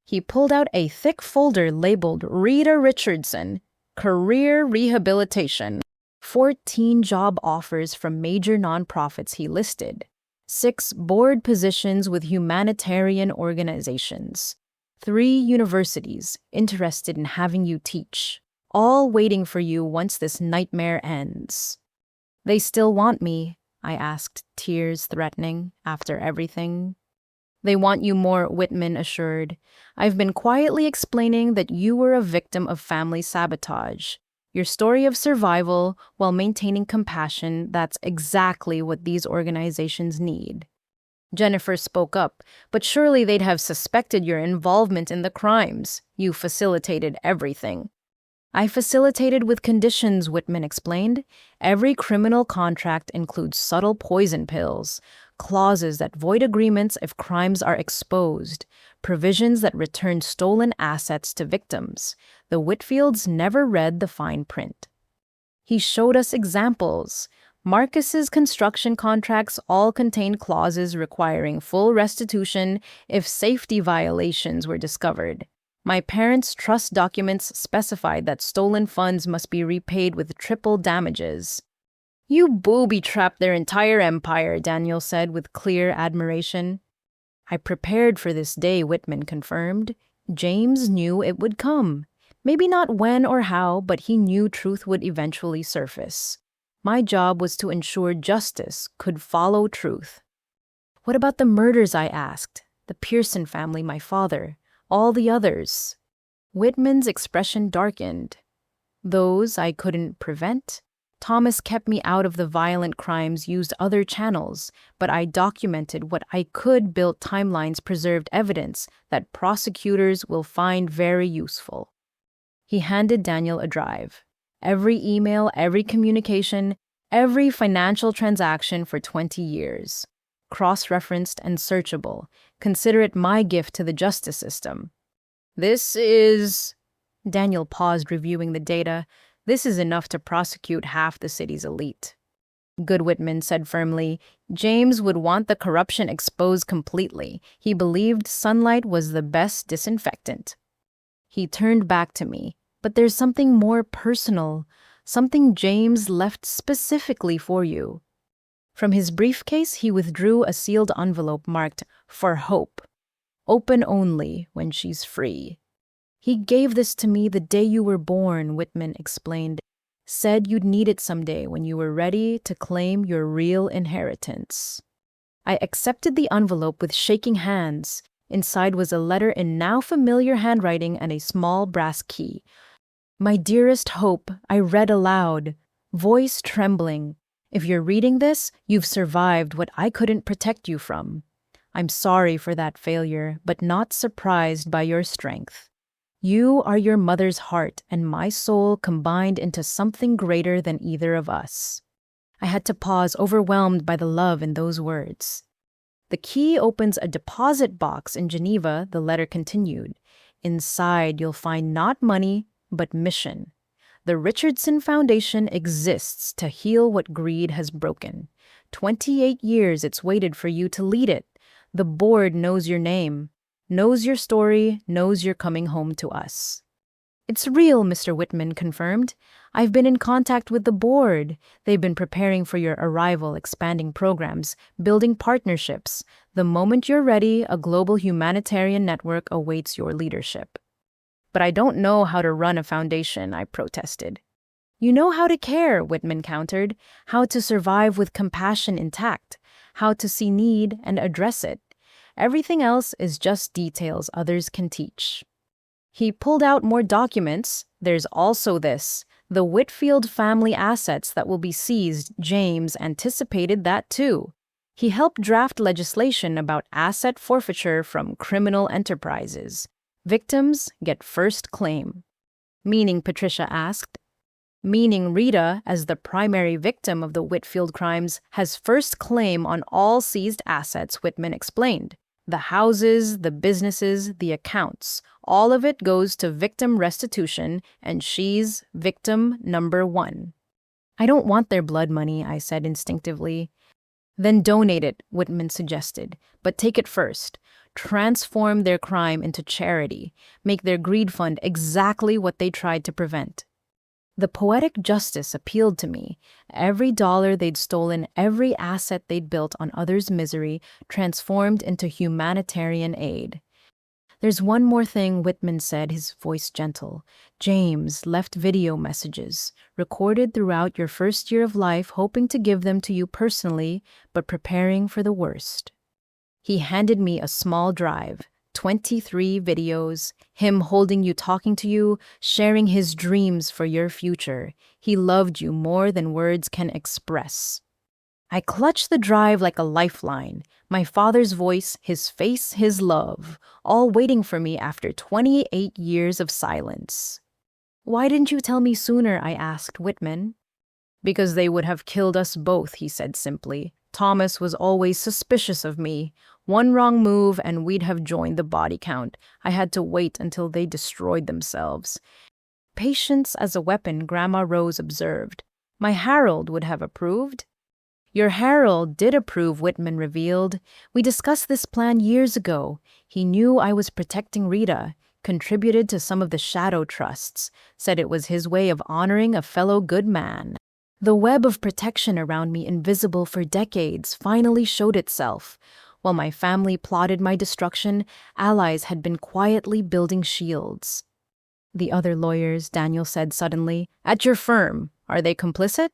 He pulled out a thick folder labeled Rita Richardson, Career Rehabilitation. 14 job offers from major nonprofits he listed. 6 board positions with humanitarian organizations. 3 universities interested in having you teach. All waiting for you once this nightmare ends. They still want me, I asked, tears threatening, after everything. They want you more, Whitman assured. I've been quietly explaining that you were a victim of family sabotage. Your story of survival while maintaining compassion, that's exactly what these organizations need. Jennifer spoke up, but surely they'd have suspected your involvement in the crimes. You facilitated everything. I facilitated with conditions, Whitman explained. Every criminal contract includes subtle poison pills, clauses that void agreements if crimes are exposed, provisions that return stolen assets to victims. The Whitfields never read the fine print. He showed us examples. Marcus's construction contracts all contained clauses requiring full restitution if safety violations were discovered. My parents' trust documents specified that stolen funds must be repaid with triple damages. You booby-trapped their entire empire, Daniel said with clear admiration. I prepared for this day, Whitman confirmed. James knew it would come. Maybe not when or how, but he knew truth would eventually surface. My job was to ensure justice could follow truth. What about the murders? I asked. The Pearson family, my father. All the others. Whitman's expression darkened. Those I couldn't prevent. Thomas kept me out of the violent crimes, used other channels, but I documented what I could, built timelines, preserved evidence that prosecutors will find very useful. He handed Daniel a drive. Every email, every communication, every financial transaction for 20 years. Cross-referenced and searchable. Consider it my gift to the justice system. This is... Daniel paused, reviewing the data. This is enough to prosecute half the city's elite. Good, Whitman said firmly. James would want the corruption exposed completely. He believed sunlight was the best disinfectant. He turned back to me. But there's something more personal, something James left specifically for you. From his briefcase, he withdrew a sealed envelope marked, "For Hope. Open only when she's free." He gave this to me the day you were born, Whitman explained. Said you'd need it someday when you were ready to claim your real inheritance. I accepted the envelope with shaking hands. Inside was a letter in now familiar handwriting and a small brass key. My dearest Hope, I read aloud, voice trembling. If you're reading this, you've survived what I couldn't protect you from. I'm sorry for that failure, but not surprised by your strength. You are your mother's heart and my soul combined into something greater than either of us. I had to pause, overwhelmed by the love in those words. The key opens a deposit box in Geneva, the letter continued. Inside, you'll find not money, but mission. The Richardson Foundation exists to heal what greed has broken. 28 years it's waited for you to lead it. The board knows your name, knows your story, knows you're coming home to us. It's real, Mr. Whitman confirmed. I've been in contact with the board. They've been preparing for your arrival, expanding programs, building partnerships. The moment you're ready, a global humanitarian network awaits your leadership. But I don't know how to run a foundation, I protested. You know how to care, Whitman countered, how to survive with compassion intact, how to see need and address it. Everything else is just details others can teach. He pulled out more documents. There's also this. The Whitfield family assets that will be seized. James anticipated that too. He helped draft legislation about asset forfeiture from criminal enterprises. Victims get first claim. Meaning, Patricia asked. Meaning Rita, as the primary victim of the Whitfield crimes, has first claim on all seized assets, Whitman explained. The houses, the businesses, the accounts, all of it goes to victim restitution, and she's victim number 1. I don't want their blood money, I said instinctively. Then donate it, Whitman suggested, but take it first. Transform their crime into charity, make their greed fund exactly what they tried to prevent. The poetic justice appealed to me. Every dollar they'd stolen, every asset they'd built on others' misery, transformed into humanitarian aid. There's one more thing, Whitman said, his voice gentle. James left video messages, recorded throughout your first year of life, hoping to give them to you personally, but preparing for the worst. He handed me a small drive, 23 videos, him holding you, talking to you, sharing his dreams for your future. He loved you more than words can express. I clutched the drive like a lifeline, my father's voice, his face, his love, all waiting for me after 28 years of silence. Why didn't you tell me sooner, I asked Whitman. Because they would have killed us both, he said simply. Thomas was always suspicious of me. One wrong move and we'd have joined the body count. I had to wait until they destroyed themselves. Patience as a weapon, Grandma Rose observed. My Harold would have approved. Your Harold did approve, Whitman revealed. We discussed this plan years ago. He knew I was protecting Rita, contributed to some of the shadow trusts, said it was his way of honoring a fellow good man. The web of protection around me, invisible for decades, finally showed itself. While my family plotted my destruction, allies had been quietly building shields. The other lawyers, Daniel said suddenly, at your firm, are they complicit?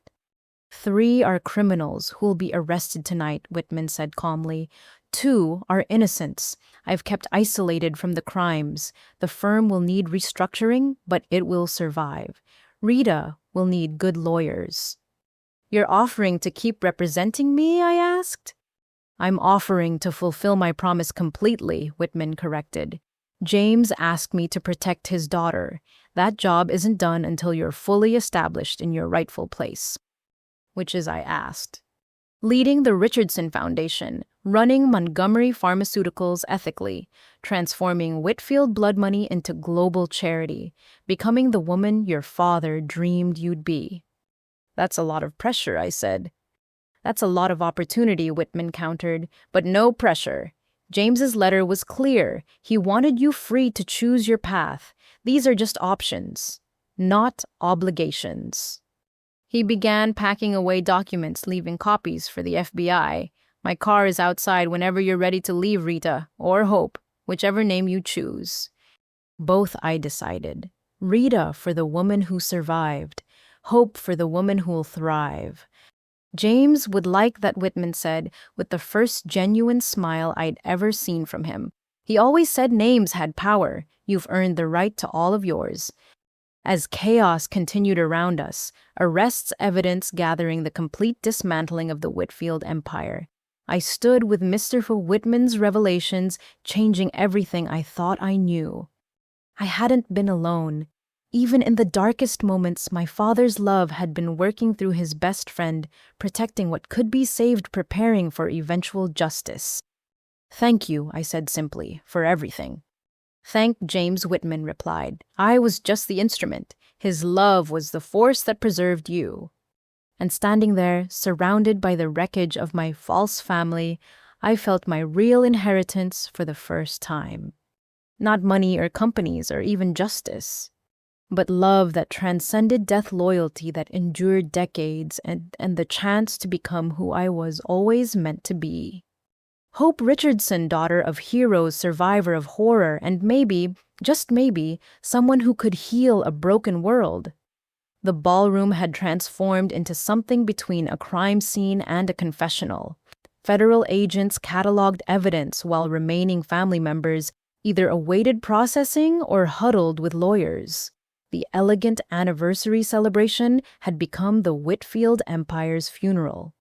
3 are criminals who'll be arrested tonight, Whitman said calmly. 2 are innocents. I've kept isolated from the crimes. The firm will need restructuring, but it will survive. Rita will need good lawyers. You're offering to keep representing me, I asked. I'm offering to fulfill my promise completely, Whitman corrected. James asked me to protect his daughter. That job isn't done until you're fully established in your rightful place. Which is, I asked. Leading the Richardson Foundation, running Montgomery Pharmaceuticals ethically, transforming Whitfield blood money into global charity, becoming the woman your father dreamed you'd be. That's a lot of pressure, I said. That's a lot of opportunity, Whitman countered, but no pressure. James's letter was clear. He wanted you free to choose your path. These are just options, not obligations. He began packing away documents, leaving copies for the FBI. My car is outside whenever you're ready to leave, Rita, or Hope, whichever name you choose. Both, I decided. Rita for the woman who survived. Hope for the woman who'll thrive. James would like that, Whitman said, with the first genuine smile I'd ever seen from him. He always said names had power. You've earned the right to all of yours. As chaos continued around us, arrests, evidence gathering, the complete dismantling of the Whitfield empire, I stood with Mr. Whitman's revelations changing everything I thought I knew. I hadn't been alone. Even in the darkest moments, my father's love had been working through his best friend, protecting what could be saved, preparing for eventual justice. "Thank you," I said simply, "for everything." "Thank James," Whitman replied. "I was just the instrument. His love was the force that preserved you." And standing there, surrounded by the wreckage of my false family, I felt my real inheritance for the first time. Not money or companies or even justice, but love that transcended death, loyalty that endured decades, and the chance to become who I was always meant to be. Hope Richardson, daughter of heroes, survivor of horror, and maybe, just maybe, someone who could heal a broken world. The ballroom had transformed into something between a crime scene and a confessional. Federal agents cataloged evidence while remaining family members either awaited processing or huddled with lawyers. The elegant anniversary celebration had become the Whitfield Empire's funeral.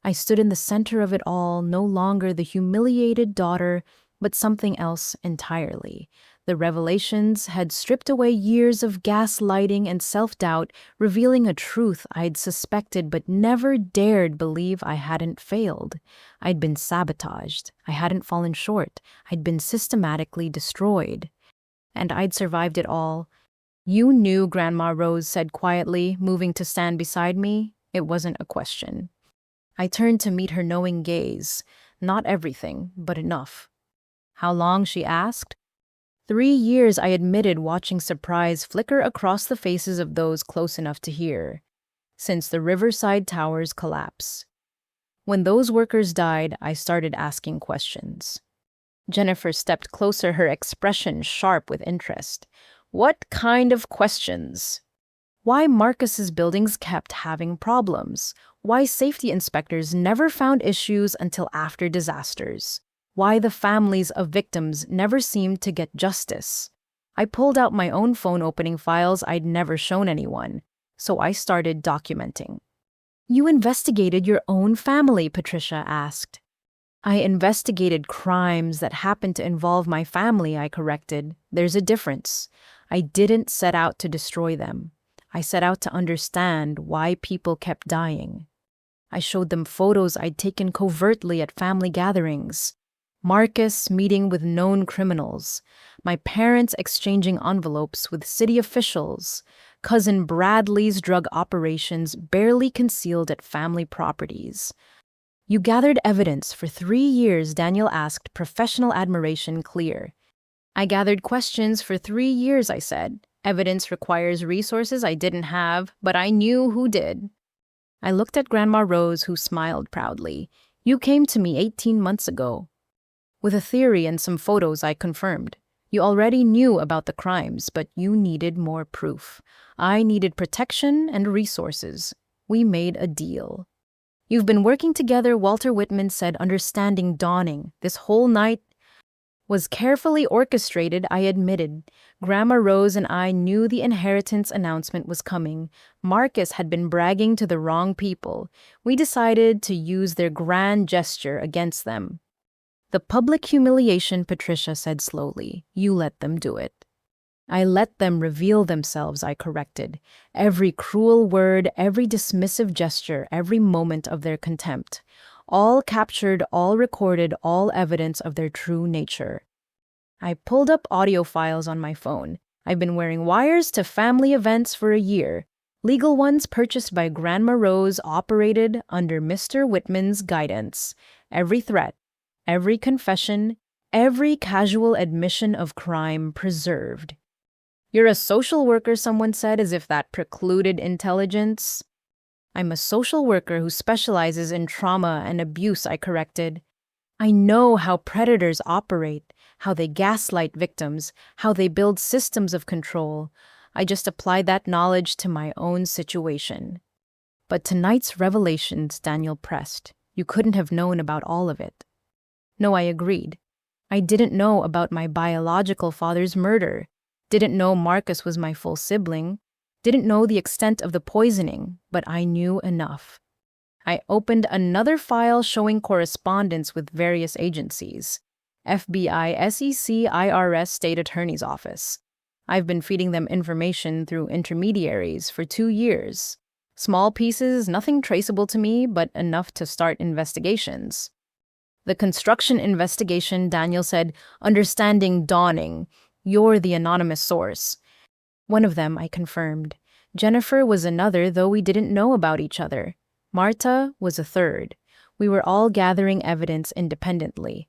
I stood in the center of it all, no longer the humiliated daughter, but something else entirely. The revelations had stripped away years of gaslighting and self-doubt, revealing a truth I'd suspected but never dared believe I hadn't failed. I'd been sabotaged. I hadn't fallen short. I'd been systematically destroyed. And I'd survived it all. "You knew," Grandma Rose said quietly, moving to stand beside me. It wasn't a question. I turned to meet her knowing gaze. Not everything, but enough. "How long?" she asked. 3 years, I admitted, watching surprise flicker across the faces of those close enough to hear. Since the Riverside Towers collapse. When those workers died, I started asking questions. Jennifer stepped closer, her expression sharp with interest. "What kind of questions?" Why Marcus's buildings kept having problems. Why safety inspectors never found issues until after disasters. Why the families of victims never seemed to get justice. I pulled out my own phone, opening files I'd never shown anyone, so I started documenting. "You investigated your own family?" Patricia asked. "I investigated crimes that happened to involve my family," I corrected. "There's a difference. I didn't set out to destroy them. I set out to understand why people kept dying." I showed them photos I'd taken covertly at family gatherings. Marcus meeting with known criminals. My parents exchanging envelopes with city officials. Cousin Bradley's drug operations barely concealed at family properties. "You gathered evidence for 3 years," Daniel asked, professional admiration clear. "I gathered questions for 3 years," I said. "Evidence requires resources I didn't have, but I knew who did." I looked at Grandma Rose, who smiled proudly. "You came to me 18 months ago. With a theory and some photos I confirmed. You already knew about the crimes, but you needed more proof. I needed protection and resources. We made a deal." "You've been working together," Walter Whitman said, understanding dawning. "This whole night was carefully orchestrated," I admitted. Grandma Rose and I knew the inheritance announcement was coming. Marcus had been bragging to the wrong people. We decided to use their grand gesture against them. "The public humiliation," Patricia said slowly. "You let them do it." "I let them reveal themselves," I corrected. Every cruel word, every dismissive gesture, every moment of their contempt. All captured, all recorded, all evidence of their true nature. I pulled up audio files on my phone. I've been wearing wires to family events for a year. Legal ones purchased by Grandma Rose, operated under Mr. Whitman's guidance. Every threat, every confession, every casual admission of crime preserved. "You're a social worker," someone said, as if that precluded intelligence. "I'm a social worker who specializes in trauma and abuse," I corrected. "I know how predators operate, how they gaslight victims, how they build systems of control. I just applied that knowledge to my own situation." "But tonight's revelations," Daniel pressed. "You couldn't have known about all of it." No, I agreed. I didn't know about my biological father's murder. Didn't know Marcus was my full sibling. Didn't know the extent of the poisoning, but I knew enough. I opened another file showing correspondence with various agencies. FBI, SEC, IRS, State Attorney's Office. I've been feeding them information through intermediaries for 2 years. Small pieces, nothing traceable to me, but enough to start investigations. The construction investigation, Daniel said, understanding dawning. You're the anonymous source. One of them, I confirmed. Jennifer was another, though we didn't know about each other. Marta was a third. We were all gathering evidence independently.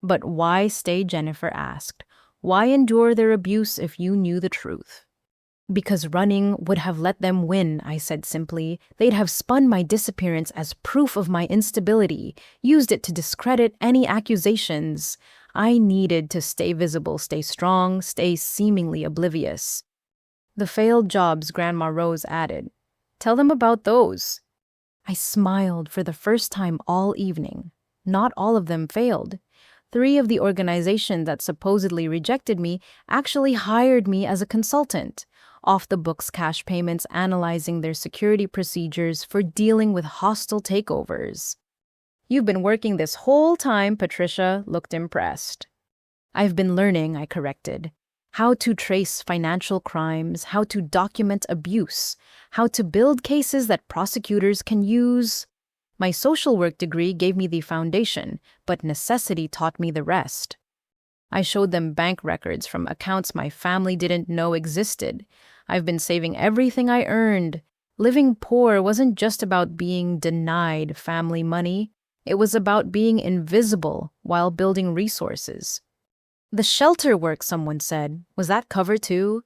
But why stay, Jennifer asked. Why endure their abuse if you knew the truth? Because running would have let them win, I said simply. They'd have spun my disappearance as proof of my instability, used it to discredit any accusations. I needed to stay visible, stay strong, stay seemingly oblivious. The failed jobs, Grandma Rose added. Tell them about those. I smiled for the first time all evening. Not all of them failed. 3 of the organizations that supposedly rejected me actually hired me as a consultant. Off-the-books cash payments analyzing their security procedures for dealing with hostile takeovers. You've been working this whole time, Patricia looked impressed. I've been learning, I corrected. How to trace financial crimes, how to document abuse, how to build cases that prosecutors can use. My social work degree gave me the foundation, but necessity taught me the rest. I showed them bank records from accounts my family didn't know existed. I've been saving everything I earned. Living poor wasn't just about being denied family money. It was about being invisible while building resources. The shelter work, someone said. Was that cover too?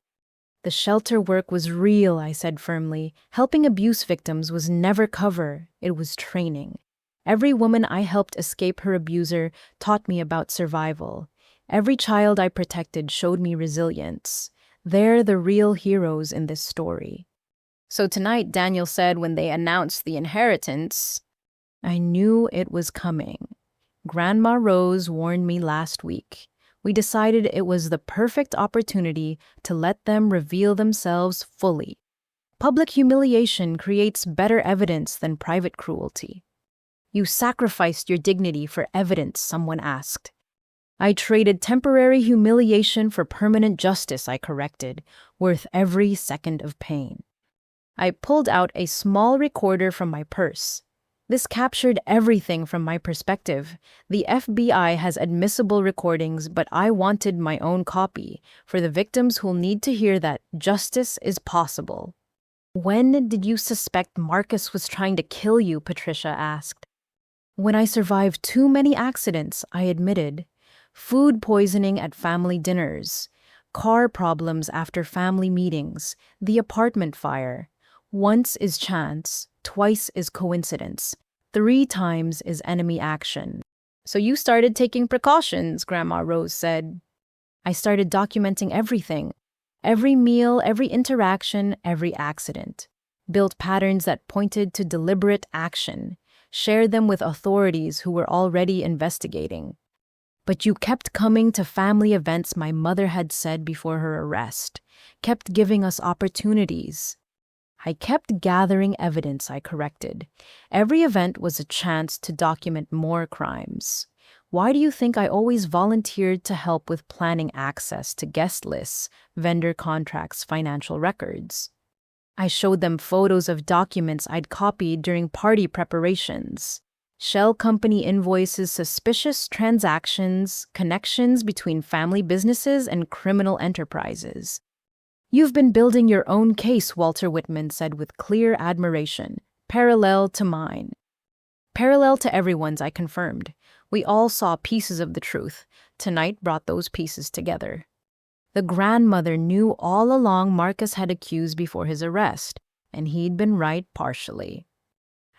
The shelter work was real, I said firmly. Helping abuse victims was never cover. It was training. Every woman I helped escape her abuser taught me about survival. Every child I protected showed me resilience. They're the real heroes in this story. So tonight, Daniel said when they announced the inheritance, I knew it was coming. Grandma Rose warned me last week. We decided it was the perfect opportunity to let them reveal themselves fully. Public humiliation creates better evidence than private cruelty. You sacrificed your dignity for evidence, someone asked. I traded temporary humiliation for permanent justice, I corrected, worth every second of pain. I pulled out a small recorder from my purse. This captured everything from my perspective. The FBI has admissible recordings, but I wanted my own copy for the victims who'll need to hear that justice is possible. When did you suspect Marcus was trying to kill you? Patricia asked. When I survived too many accidents, I admitted. Food poisoning at family dinners, car problems after family meetings, the apartment fire. Once is chance, twice is coincidence, 3 times is enemy action. So you started taking precautions, Grandma Rose said. I started documenting everything. Every meal, every interaction, every accident. Built patterns that pointed to deliberate action. Shared them with authorities who were already investigating. But you kept coming to family events, my mother had said before her arrest. Kept giving us opportunities. I kept gathering evidence, I corrected. Every event was a chance to document more crimes. Why do you think I always volunteered to help with planning access to guest lists, vendor contracts, financial records? I showed them photos of documents I'd copied during party preparations. Shell company invoices, suspicious transactions, connections between family businesses and criminal enterprises. You've been building your own case, Walter Whitman said with clear admiration, parallel to mine. Parallel to everyone's, I confirmed. We all saw pieces of the truth. Tonight brought those pieces together. The grandmother knew all along Marcus had accused before his arrest, and he'd been right partially.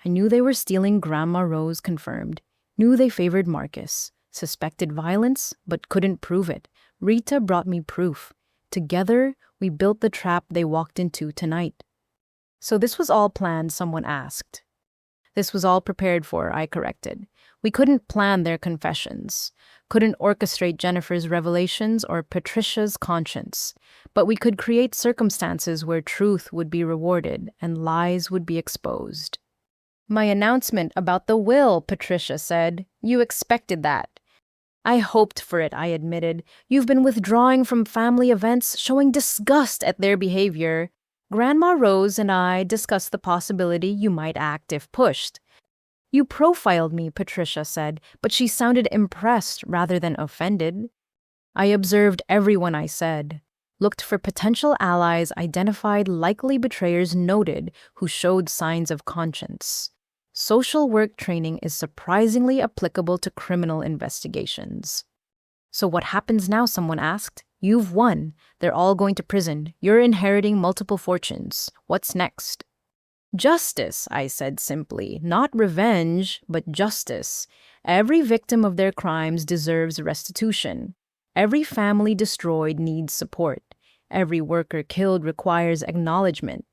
I knew they were stealing, Grandma Rose confirmed. Knew they favored Marcus. Suspected violence, but couldn't prove it. Rita brought me proof. Together, we built the trap they walked into tonight. So this was all planned, someone asked. This was all prepared for, I corrected. We couldn't plan their confessions. Couldn't orchestrate Jennifer's revelations or Patricia's conscience. But we could create circumstances where truth would be rewarded and lies would be exposed. My announcement about the will, Patricia said. You expected that. I hoped for it, I admitted. You've been withdrawing from family events, showing disgust at their behavior. Grandma Rose and I discussed the possibility you might act if pushed. You profiled me, Patricia said, but she sounded impressed rather than offended. I observed everyone I said, looked for potential allies, identified likely betrayers noted who showed signs of conscience. Social work training is surprisingly applicable to criminal investigations. So what happens now, someone asked. You've won. They're all going to prison. You're inheriting multiple fortunes. What's next? Justice, I said simply. Not revenge, but justice. Every victim of their crimes deserves restitution. Every family destroyed needs support. Every worker killed requires acknowledgement.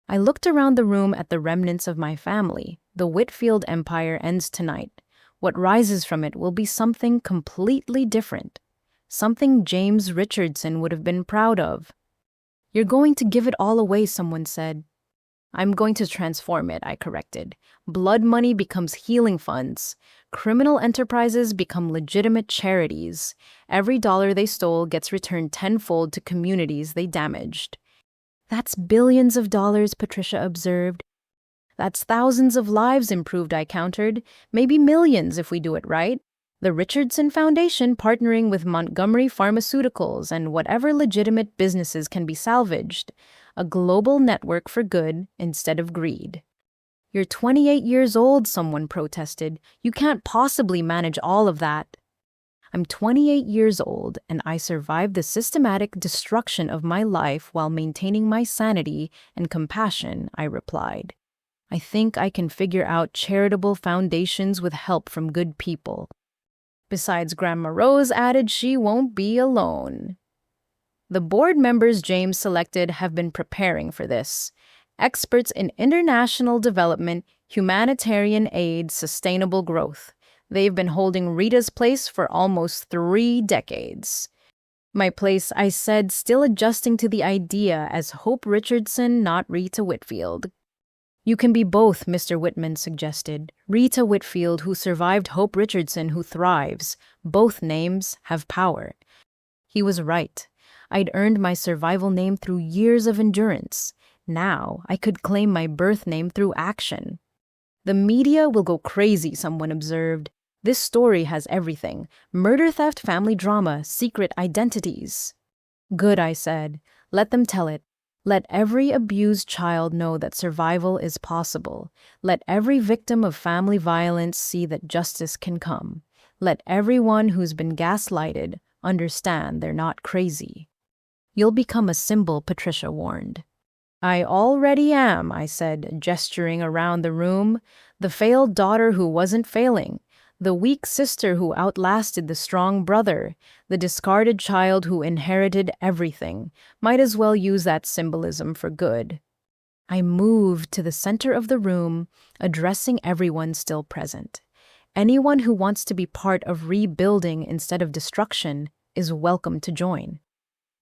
I looked around the room at the remnants of my family. The Whitfield empire ends tonight. What rises from it will be something completely different. Something James Richardson would have been proud of. You're going to give it all away, someone said. I'm going to transform it, I corrected. Blood money becomes healing funds. Criminal enterprises become legitimate charities. Every dollar they stole gets returned tenfold to communities they damaged. That's billions of dollars, Patricia observed. That's thousands of lives improved, I countered. Maybe millions if we do it right. The Richardson Foundation partnering with Montgomery Pharmaceuticals and whatever legitimate businesses can be salvaged. A global network for good instead of greed. You're 28 years old, someone protested. You can't possibly manage all of that. I'm 28 years old, and I survived the systematic destruction of my life while maintaining my sanity and compassion, I replied. I think I can figure out charitable foundations with help from good people. Besides, Grandma Rose added she won't be alone. The board members James selected have been preparing for this. Experts in international development, humanitarian aid, sustainable growth. They've been holding Rita's place for almost 3 decades. My place, I said, still adjusting to the idea as Hope Richardson, not Rita Whitfield. You can be both, Mr. Whitman suggested. Rita Whitfield, who survived, Hope Richardson, who thrives. Both names have power. He was right. I'd earned my survival name through years of endurance. Now I could claim my birth name through action. The media will go crazy, someone observed. This story has everything. Murder, theft, family drama, secret identities. Good, I said. Let them tell it. Let every abused child know that survival is possible. Let every victim of family violence see that justice can come. Let everyone who's been gaslighted understand they're not crazy. You'll become a symbol, Patricia warned. I already am, I said, gesturing around the room. The failed daughter who wasn't failing. The weak sister who outlasted the strong brother, the discarded child who inherited everything, might as well use that symbolism for good. I moved to the center of the room, addressing everyone still present. Anyone who wants to be part of rebuilding instead of destruction is welcome to join.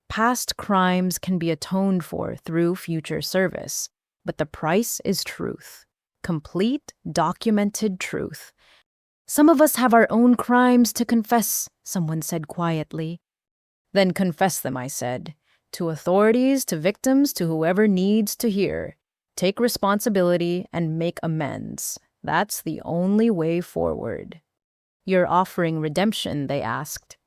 Past crimes can be atoned for through future service, but the price is truth. Complete, documented truth. Some of us have our own crimes to confess, someone said quietly. Then confess them, I said. To authorities, to victims, to whoever needs to hear. Take responsibility and make amends. That's the only way forward. You're offering redemption, they asked.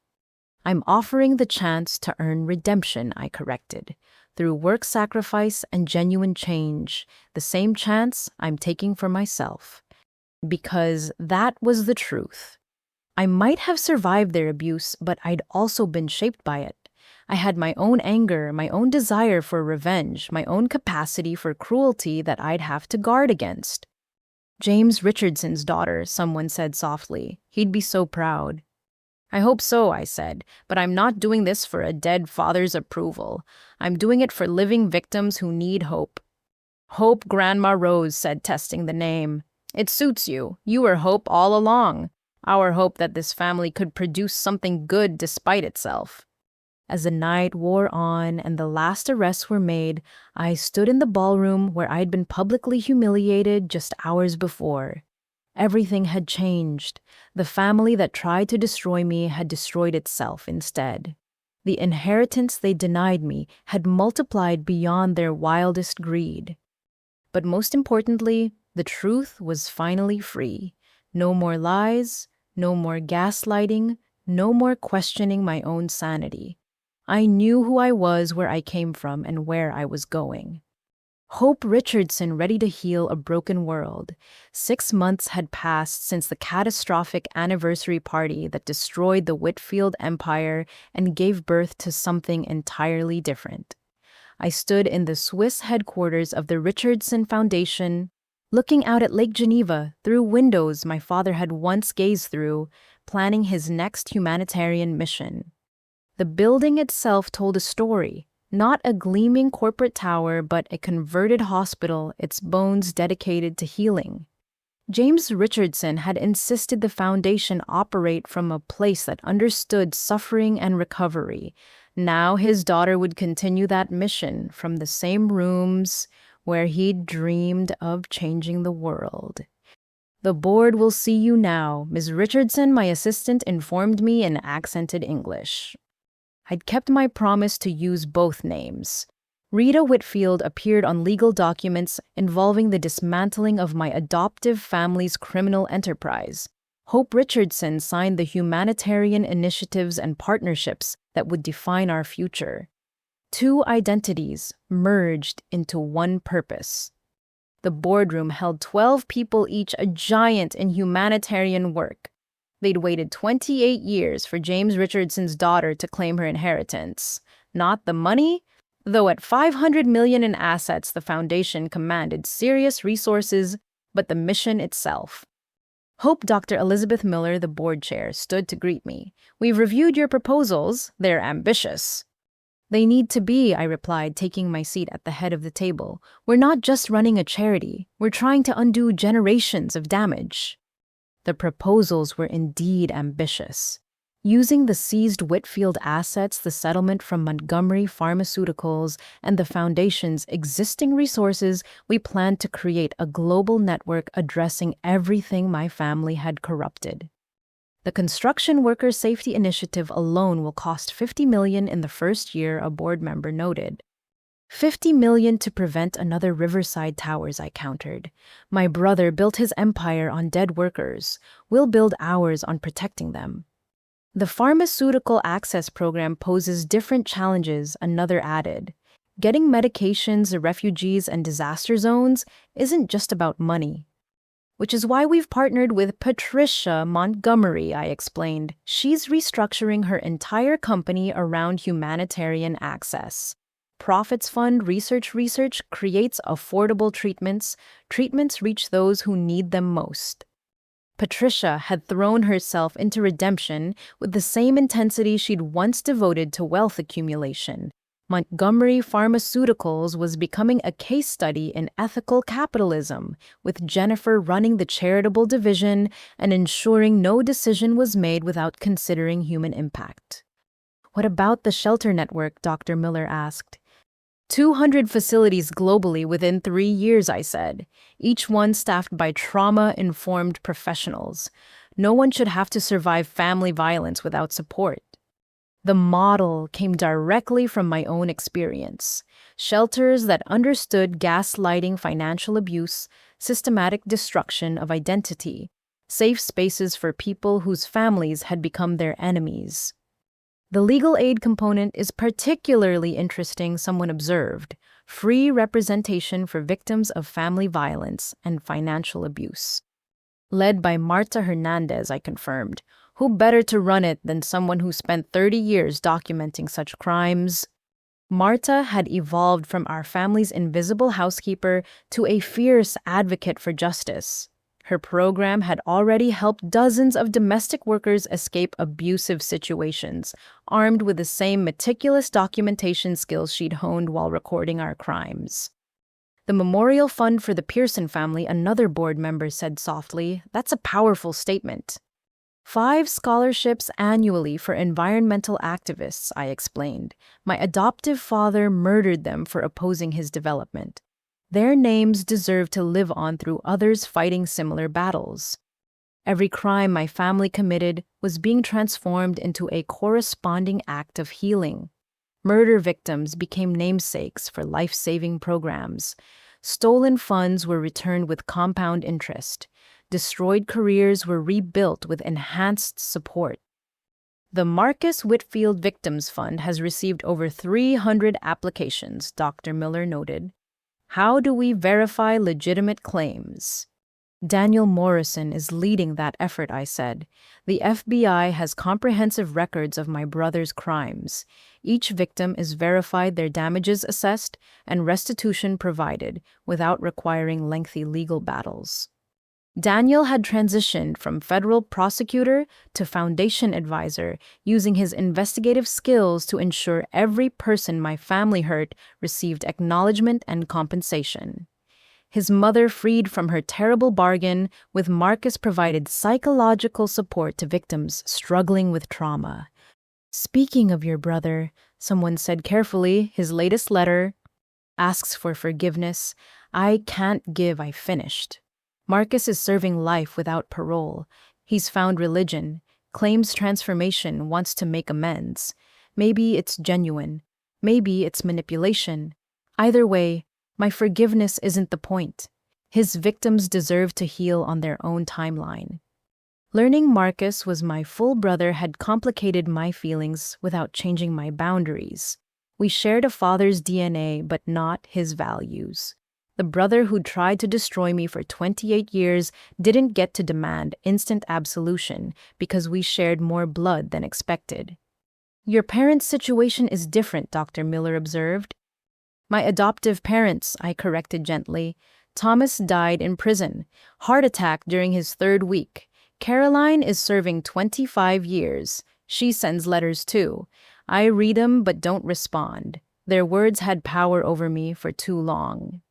I'm offering the chance to earn redemption, I corrected. Through work sacrifice and genuine change, the same chance I'm taking for myself. Because that was the truth. I might have survived their abuse, but I'd also been shaped by it. I had my own anger, my own desire for revenge, my own capacity for cruelty that I'd have to guard against. James Richardson's daughter, someone said softly. He'd be so proud. I hope so, I said, but I'm not doing this for a dead father's approval. I'm doing it for living victims who need hope. Hope, Grandma Rose said, testing the name. It suits you. You were hope all along. Our hope that this family could produce something good despite itself. As the night wore on and the last arrests were made, I stood in the ballroom where I'd been publicly humiliated just hours before. everything had changed. The family that tried to destroy me had destroyed itself instead. The inheritance they denied me had multiplied beyond their wildest greed. But most importantly, the truth was finally free. No more lies, no more gaslighting, no more questioning my own sanity. I knew who I was, where I came from, and where I was going. Hope Richardson ready to heal a broken world. 6 months had passed since the catastrophic anniversary party that destroyed the Whitfield empire and gave birth to something entirely different. I stood in the Swiss headquarters of the Richardson Foundation, looking out at Lake Geneva through windows my father had once gazed through, planning his next humanitarian mission. The building itself told a story. Not a gleaming corporate tower, but a converted hospital, its bones dedicated to healing. James Richardson had insisted the foundation operate from a place that understood suffering and recovery. Now his daughter would continue that mission from the same rooms where he'd dreamed of changing the world. "The board will see you now," Ms. Richardson, my assistant, informed me in accented English. I'd kept my promise to use both names. Rita Whitfield appeared on legal documents involving the dismantling of my adoptive family's criminal enterprise. Hope Richardson signed the humanitarian initiatives and partnerships that would define our future. Two identities merged into one purpose. The boardroom held 12 people each, a giant in humanitarian work. They'd waited 28 years for James Richardson's daughter to claim her inheritance. Not the money, though at $500 million in assets, the foundation commanded serious resources, but the mission itself. Hope Dr. Elizabeth Miller, the board chair, stood to greet me. "We've reviewed your proposals. They're ambitious." "They need to be," I replied, taking my seat at the head of the table. "We're not just running a charity. We're trying to undo generations of damage." The proposals were indeed ambitious. Using the seized Whitfield assets, the settlement from Montgomery Pharmaceuticals, and the Foundation's existing resources, we planned to create a global network addressing everything my family had corrupted. The Construction Worker Safety Initiative alone will cost $50 million in the first year, a board member noted. $50 million to prevent another Riverside Towers, I countered. My brother built his empire on dead workers. We'll build ours on protecting them. The Pharmaceutical Access Program poses different challenges, another added. Getting medications to refugees and disaster zones isn't just about money. Which is why we've partnered with Patricia Montgomery, I explained. She's restructuring her entire company around humanitarian access. Profits fund research creates affordable treatments. Treatments reach those who need them most. Patricia had thrown herself into redemption with the same intensity she'd once devoted to wealth accumulation. Montgomery Pharmaceuticals was becoming a case study in ethical capitalism, with Jennifer running the charitable division and ensuring no decision was made without considering human impact. "What about the shelter network?" Dr. Miller asked. 200 facilities globally within 3 years, I said, each one staffed by trauma-informed professionals. No one should have to survive family violence without support. The model came directly from my own experience. Shelters that understood gaslighting, financial abuse, systematic destruction of identity, safe spaces for people whose families had become their enemies. "The legal aid component is particularly interesting," someone observed. "Free representation for victims of family violence and financial abuse." Led by Marta Hernandez, I confirmed. Who better to run it than someone who spent 30 years documenting such crimes? Marta had evolved from our family's invisible housekeeper to a fierce advocate for justice. Her program had already helped dozens of domestic workers escape abusive situations, armed with the same meticulous documentation skills she'd honed while recording our crimes. "The Memorial Fund for the Pearson family," another board member said softly. "That's a powerful statement." 5 scholarships annually for environmental activists, I explained. My adoptive father murdered them for opposing his development. Their names deserve to live on through others fighting similar battles. Every crime my family committed was being transformed into a corresponding act of healing. Murder victims became namesakes for life-saving programs. Stolen funds were returned with compound interest. Destroyed careers were rebuilt with enhanced support. The Marcus Whitfield Victims Fund has received over 300 applications, Dr. Miller noted. How do we verify legitimate claims? Daniel Morrison is leading that effort, I said. The FBI has comprehensive records of my brother's crimes. Each victim is verified, their damages assessed, and restitution provided without requiring lengthy legal battles. Daniel had transitioned from federal prosecutor to foundation advisor, using his investigative skills to ensure every person my family hurt received acknowledgement and compensation. His mother freed from her terrible bargain, with Marcus provided psychological support to victims struggling with trauma. Speaking of your brother, someone said carefully, his latest letter asks for forgiveness. I can't give, I finished. Marcus is serving life without parole. He's found religion, claims transformation, wants to make amends. Maybe it's genuine. Maybe it's manipulation. Either way, my forgiveness isn't the point. His victims deserve to heal on their own timeline. Learning Marcus was my full brother had complicated my feelings without changing my boundaries. We shared a father's DNA, but not his values. The brother who tried to destroy me for 28 years didn't get to demand instant absolution because we shared more blood than expected. Your parents' situation is different, Dr. Miller observed. My adoptive parents, I corrected gently. Thomas died in prison, heart attack during his 3rd week. Caroline is serving 25 years. She sends letters too. I read them but don't respond. Their words had power over me for too long.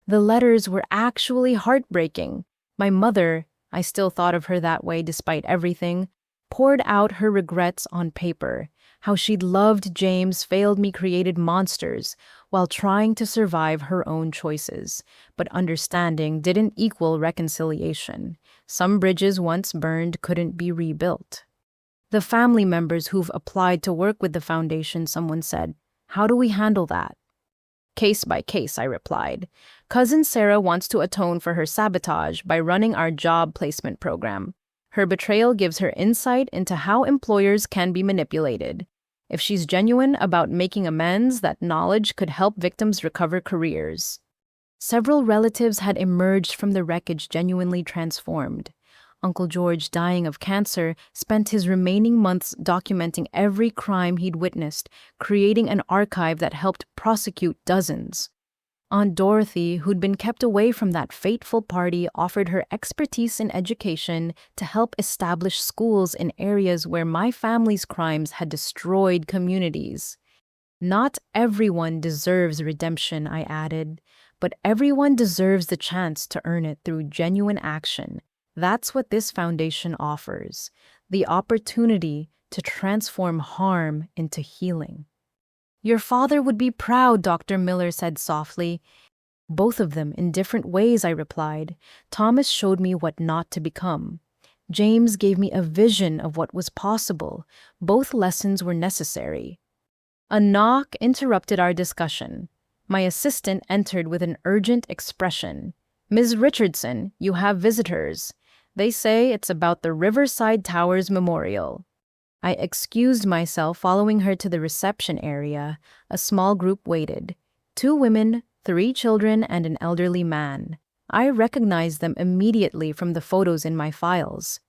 The letters were actually heartbreaking. My mother, I still thought of her that way despite everything, poured out her regrets on paper. How she'd loved James, failed me, created monsters, while trying to survive her own choices. But understanding didn't equal reconciliation. Some bridges once burned couldn't be rebuilt. The family members who've applied to work with the foundation, someone said, how do we handle that? Case by case, I replied. Cousin Sarah wants to atone for her sabotage by running our job placement program. Her betrayal gives her insight into how employers can be manipulated. If she's genuine about making amends, that knowledge could help victims recover careers. Several relatives had emerged from the wreckage genuinely transformed. Uncle George, dying of cancer, spent his remaining months documenting every crime he'd witnessed, creating an archive that helped prosecute dozens. Aunt Dorothy, who'd been kept away from that fateful party, offered her expertise in education to help establish schools in areas where my family's crimes had destroyed communities. Not everyone deserves redemption, I added, but everyone deserves the chance to earn it through genuine action. That's what this foundation offers, the opportunity to transform harm into healing. Your father would be proud, Dr. Miller said softly. Both of them in different ways, I replied. Thomas showed me what not to become. James gave me a vision of what was possible. Both lessons were necessary. A knock interrupted our discussion. My assistant entered with an urgent expression. Ms. Richardson, you have visitors. They say it's about the Riverside Towers Memorial. I excused myself, following her to the reception area. A small group waited. 2 women, 3 children, and an elderly man. I recognized them immediately from the photos in my files.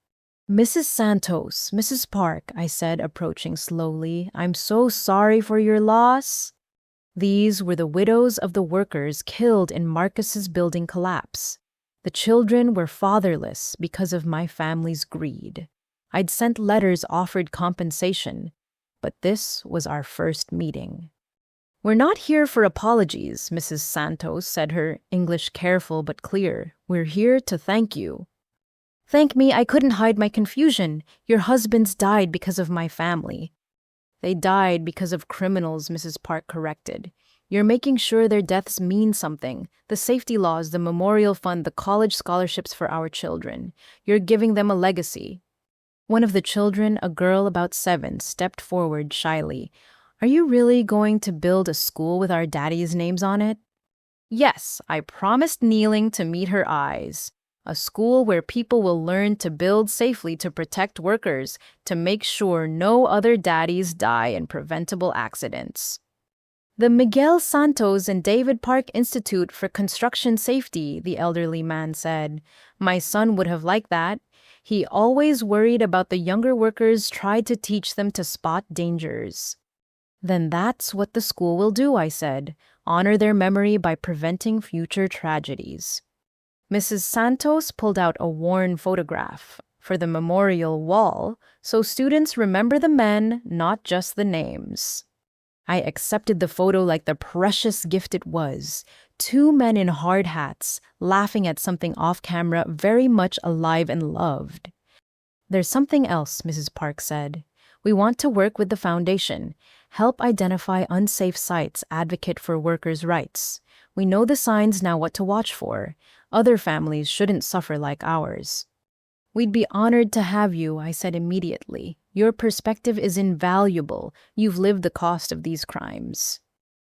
Mrs. Santos, Mrs. Park, I said, approaching slowly. I'm so sorry for your loss. These were the widows of the workers killed in Marcus's building collapse. The children were fatherless because of my family's greed. I'd sent letters offered compensation, but this was our first meeting. We're not here for apologies, Mrs. Santos said, her English careful but clear. We're here to thank you. Thank me, I couldn't hide my confusion. Your husbands died because of my family. They died because of criminals, Mrs. Park corrected. You're making sure their deaths mean something. The safety laws, the memorial fund, the college scholarships for our children. You're giving them a legacy. One of the children, a girl about 7, stepped forward shyly. Are you really going to build a school with our daddy's names on it? Yes, I promised, kneeling to meet her eyes. A school where people will learn to build safely, to protect workers, to make sure no other daddies die in preventable accidents. The Miguel Santos and David Park Institute for Construction Safety, the elderly man said. My son would have liked that. He always worried about the younger workers, tried to teach them to spot dangers. Then that's what the school will do, I said. Honor their memory by preventing future tragedies. Mrs. Santos pulled out a worn photograph for the memorial wall, so students remember the men, not just the names. I accepted the photo like the precious gift it was. 2 men in hard hats, laughing at something off camera, very much alive and loved. There's something else, Mrs. Park said. We want to work with the foundation, help identify unsafe sites, advocate for workers' rights. We know the signs now, what to watch for. Other families shouldn't suffer like ours. We'd be honored to have you, I said immediately. Your perspective is invaluable. You've lived the cost of these crimes.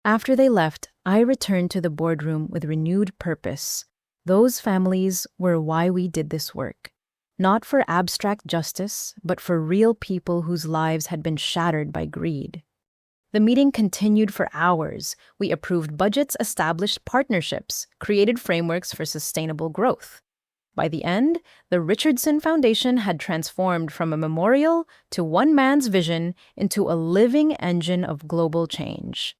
After they left, I returned to the boardroom with renewed purpose. Those families were why we did this work. Not for abstract justice, but for real people whose lives had been shattered by greed. The meeting continued for hours. We approved budgets, established partnerships, created frameworks for sustainable growth. By the end, the Richardson Foundation had transformed from a memorial to one man's vision into a living engine of global change.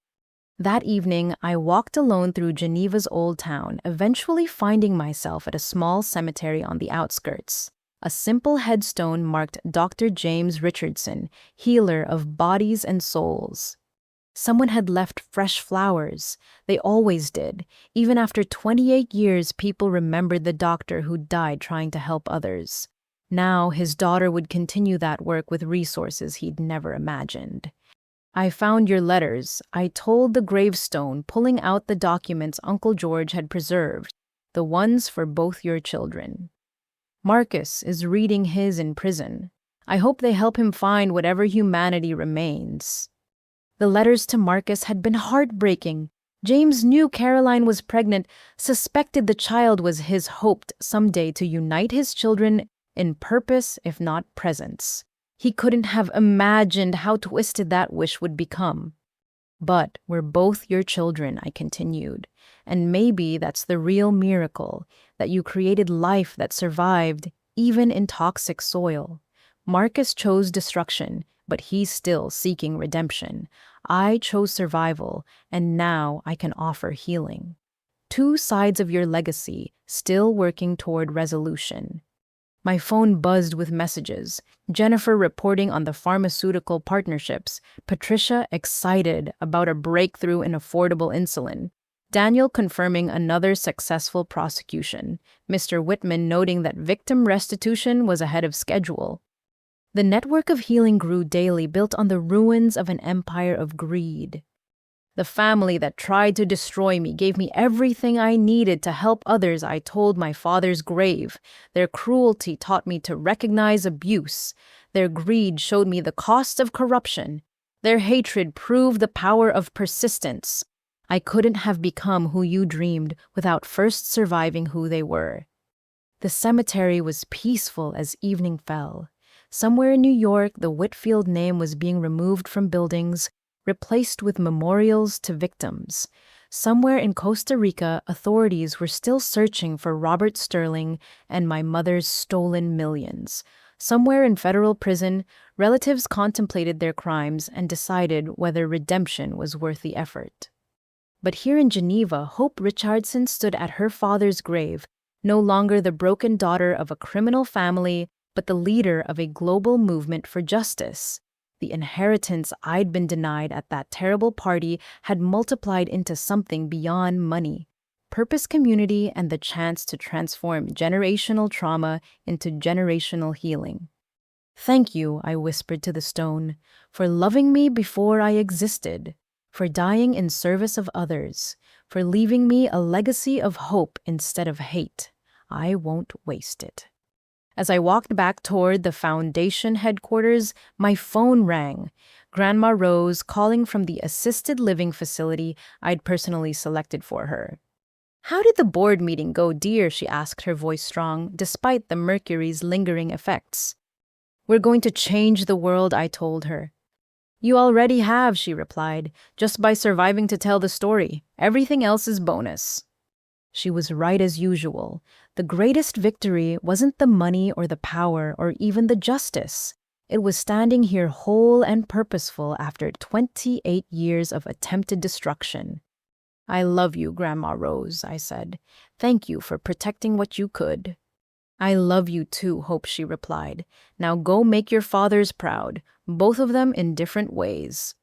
That evening, I walked alone through Geneva's old town, eventually finding myself at a small cemetery on the outskirts. A simple headstone marked Dr. James Richardson, healer of bodies and souls. Someone had left fresh flowers. They always did. Even after 28 years, people remembered the doctor who died trying to help others. Now, his daughter would continue that work with resources he'd never imagined. I found your letters, I told the gravestone, pulling out the documents Uncle George had preserved, the ones for both your children. Marcus is reading his in prison. I hope they help him find whatever humanity remains. The letters to Marcus had been heartbreaking. James knew Caroline was pregnant, suspected the child was his, hoped someday to unite his children in purpose, if not presence. He couldn't have imagined how twisted that wish would become. But we're both your children, I continued, and maybe that's the real miracle, that you created life that survived, even in toxic soil. Marcus chose destruction, but he's still seeking redemption. I chose survival, and now I can offer healing. 2 sides of your legacy, still working toward resolution. My phone buzzed with messages. Jennifer reporting on the pharmaceutical partnerships. Patricia excited about a breakthrough in affordable insulin. Daniel confirming another successful prosecution. Mr. Whitman noting that victim restitution was ahead of schedule. The network of healing grew daily, built on the ruins of an empire of greed. The family that tried to destroy me gave me everything I needed to help others, I told my father's grave. Their cruelty taught me to recognize abuse. Their greed showed me the cost of corruption. Their hatred proved the power of persistence. I couldn't have become who you dreamed without first surviving who they were. The cemetery was peaceful as evening fell. Somewhere in New York, the Whitfield name was being removed from buildings, replaced with memorials to victims. Somewhere in Costa Rica, authorities were still searching for Robert Sterling and my mother's stolen millions. Somewhere in federal prison, relatives contemplated their crimes and decided whether redemption was worth the effort. But here in Geneva, Hope Richardson stood at her father's grave, no longer the broken daughter of a criminal family, but the leader of a global movement for justice. The inheritance I'd been denied at that terrible party had multiplied into something beyond money. Purpose, community, and the chance to transform generational trauma into generational healing. Thank you, I whispered to the stone, for loving me before I existed, for dying in service of others, for leaving me a legacy of hope instead of hate. I won't waste it. As I walked back toward the foundation headquarters, my phone rang. Grandma Rose calling from the assisted living facility I'd personally selected for her. "How did the board meeting go, dear?" she asked, her voice strong, despite the mercury's lingering effects. "We're going to change the world," I told her. "You already have," she replied, "just by surviving to tell the story. Everything else is bonus." She was right as usual. The greatest victory wasn't the money or the power or even the justice. It was standing here whole and purposeful after 28 years of attempted destruction. "I love you, Grandma Rose," I said. "Thank you for protecting what you could." "I love you too," Hope, she replied. "Now go make your fathers proud, both of them in different ways."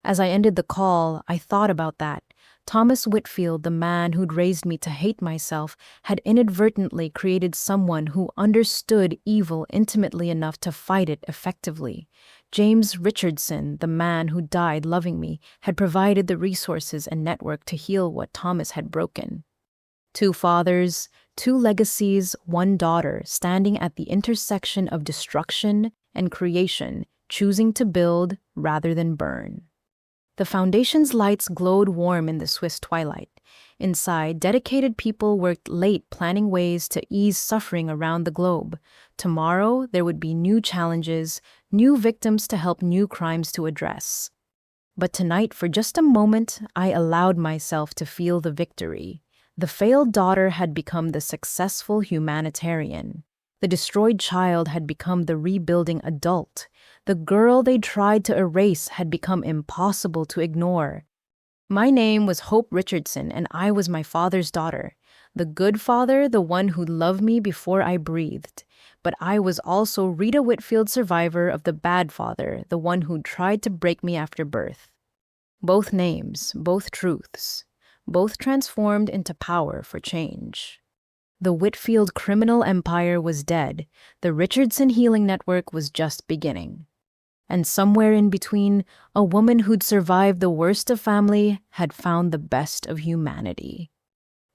As I ended the call, I thought about that. Thomas Whitfield, the man who'd raised me to hate myself, had inadvertently created someone who understood evil intimately enough to fight it effectively. James Richardson, the man who died loving me, had provided the resources and network to heal what Thomas had broken. 2 fathers, 2 legacies, 1 daughter, standing at the intersection of destruction and creation, choosing to build rather than burn. The foundation's lights glowed warm in the Swiss twilight. Inside, dedicated people worked late planning ways to ease suffering around the globe. Tomorrow, there would be new challenges, new victims to help, new crimes to address. But tonight, for just a moment, I allowed myself to feel the victory. The failed daughter had become the successful humanitarian. The destroyed child had become the rebuilding adult. The girl they tried to erase had become impossible to ignore. My name was Hope Richardson, and I was my father's daughter. The good father, the one who loved me before I breathed. But I was also Rita Whitfield, survivor of the bad father, the one who tried to break me after birth. Both names, both truths, both transformed into power for change. The Whitfield criminal empire was dead. The Richardson Healing Network was just beginning. And somewhere in between, a woman who'd survived the worst of family had found the best of humanity.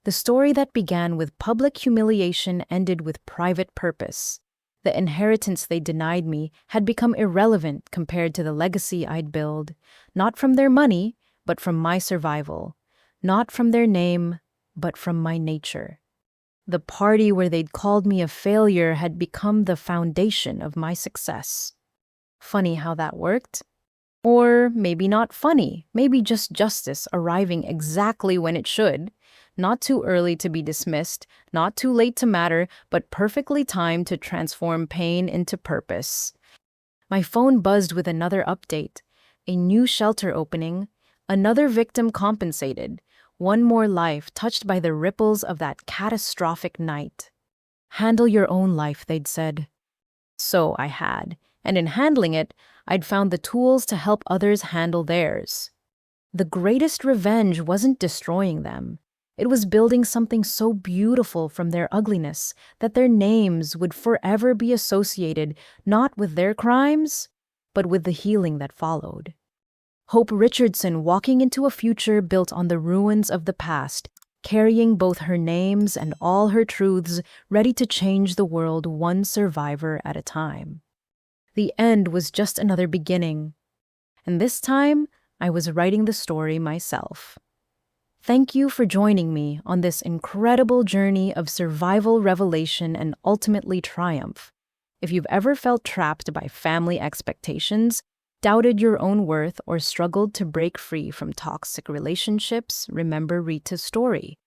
The story that began with public humiliation ended with private purpose. The inheritance they denied me had become irrelevant compared to the legacy I'd build, not from their money, but from my survival, not from their name, but from my nature. The party where they'd called me a failure had become the foundation of my success. Funny how that worked. Or maybe not funny, maybe just justice arriving exactly when it should. Not too early to be dismissed, not too late to matter, but perfectly timed to transform pain into purpose. My phone buzzed with another update. A new shelter opening, another victim compensated, one more life touched by the ripples of that catastrophic night. Handle your own life, they'd said. So I had, and in handling it, I'd found the tools to help others handle theirs. The greatest revenge wasn't destroying them. It was building something so beautiful from their ugliness that their names would forever be associated not with their crimes, but with the healing that followed. Hope Richardson walking into a future built on the ruins of the past, carrying both her names and all her truths, ready to change the world one survivor at a time. The end was just another beginning, and this time I was writing the story myself. Thank you for joining me on this incredible journey of survival, revelation, and ultimately triumph. If you've ever felt trapped by family expectations, doubted your own worth, or struggled to break free from toxic relationships, remember Rita's story.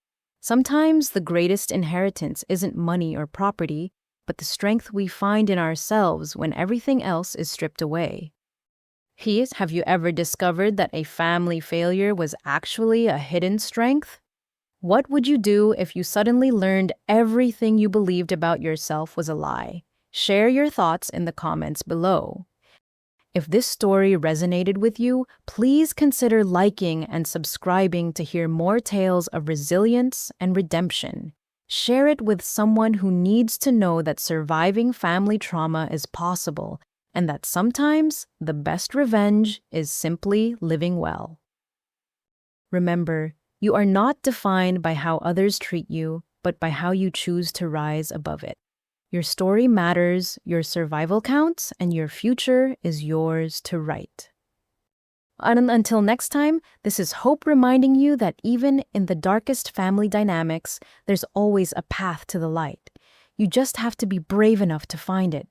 Sometimes the greatest inheritance isn't money or property, but the strength we find in ourselves when everything else is stripped away. Have you ever discovered that a family failure was actually a hidden strength? What would you do if you suddenly learned everything you believed about yourself was a lie? Share your thoughts in the comments below. If this story resonated with you, please consider liking and subscribing to hear more tales of resilience and redemption. Share it with someone who needs to know that surviving family trauma is possible and that sometimes the best revenge is simply living well. Remember, you are not defined by how others treat you, but by how you choose to rise above it. Your story matters, your survival counts, and your future is yours to write. And until next time, this is Hope reminding you that even in the darkest family dynamics, there's always a path to the light. You just have to be brave enough to find it.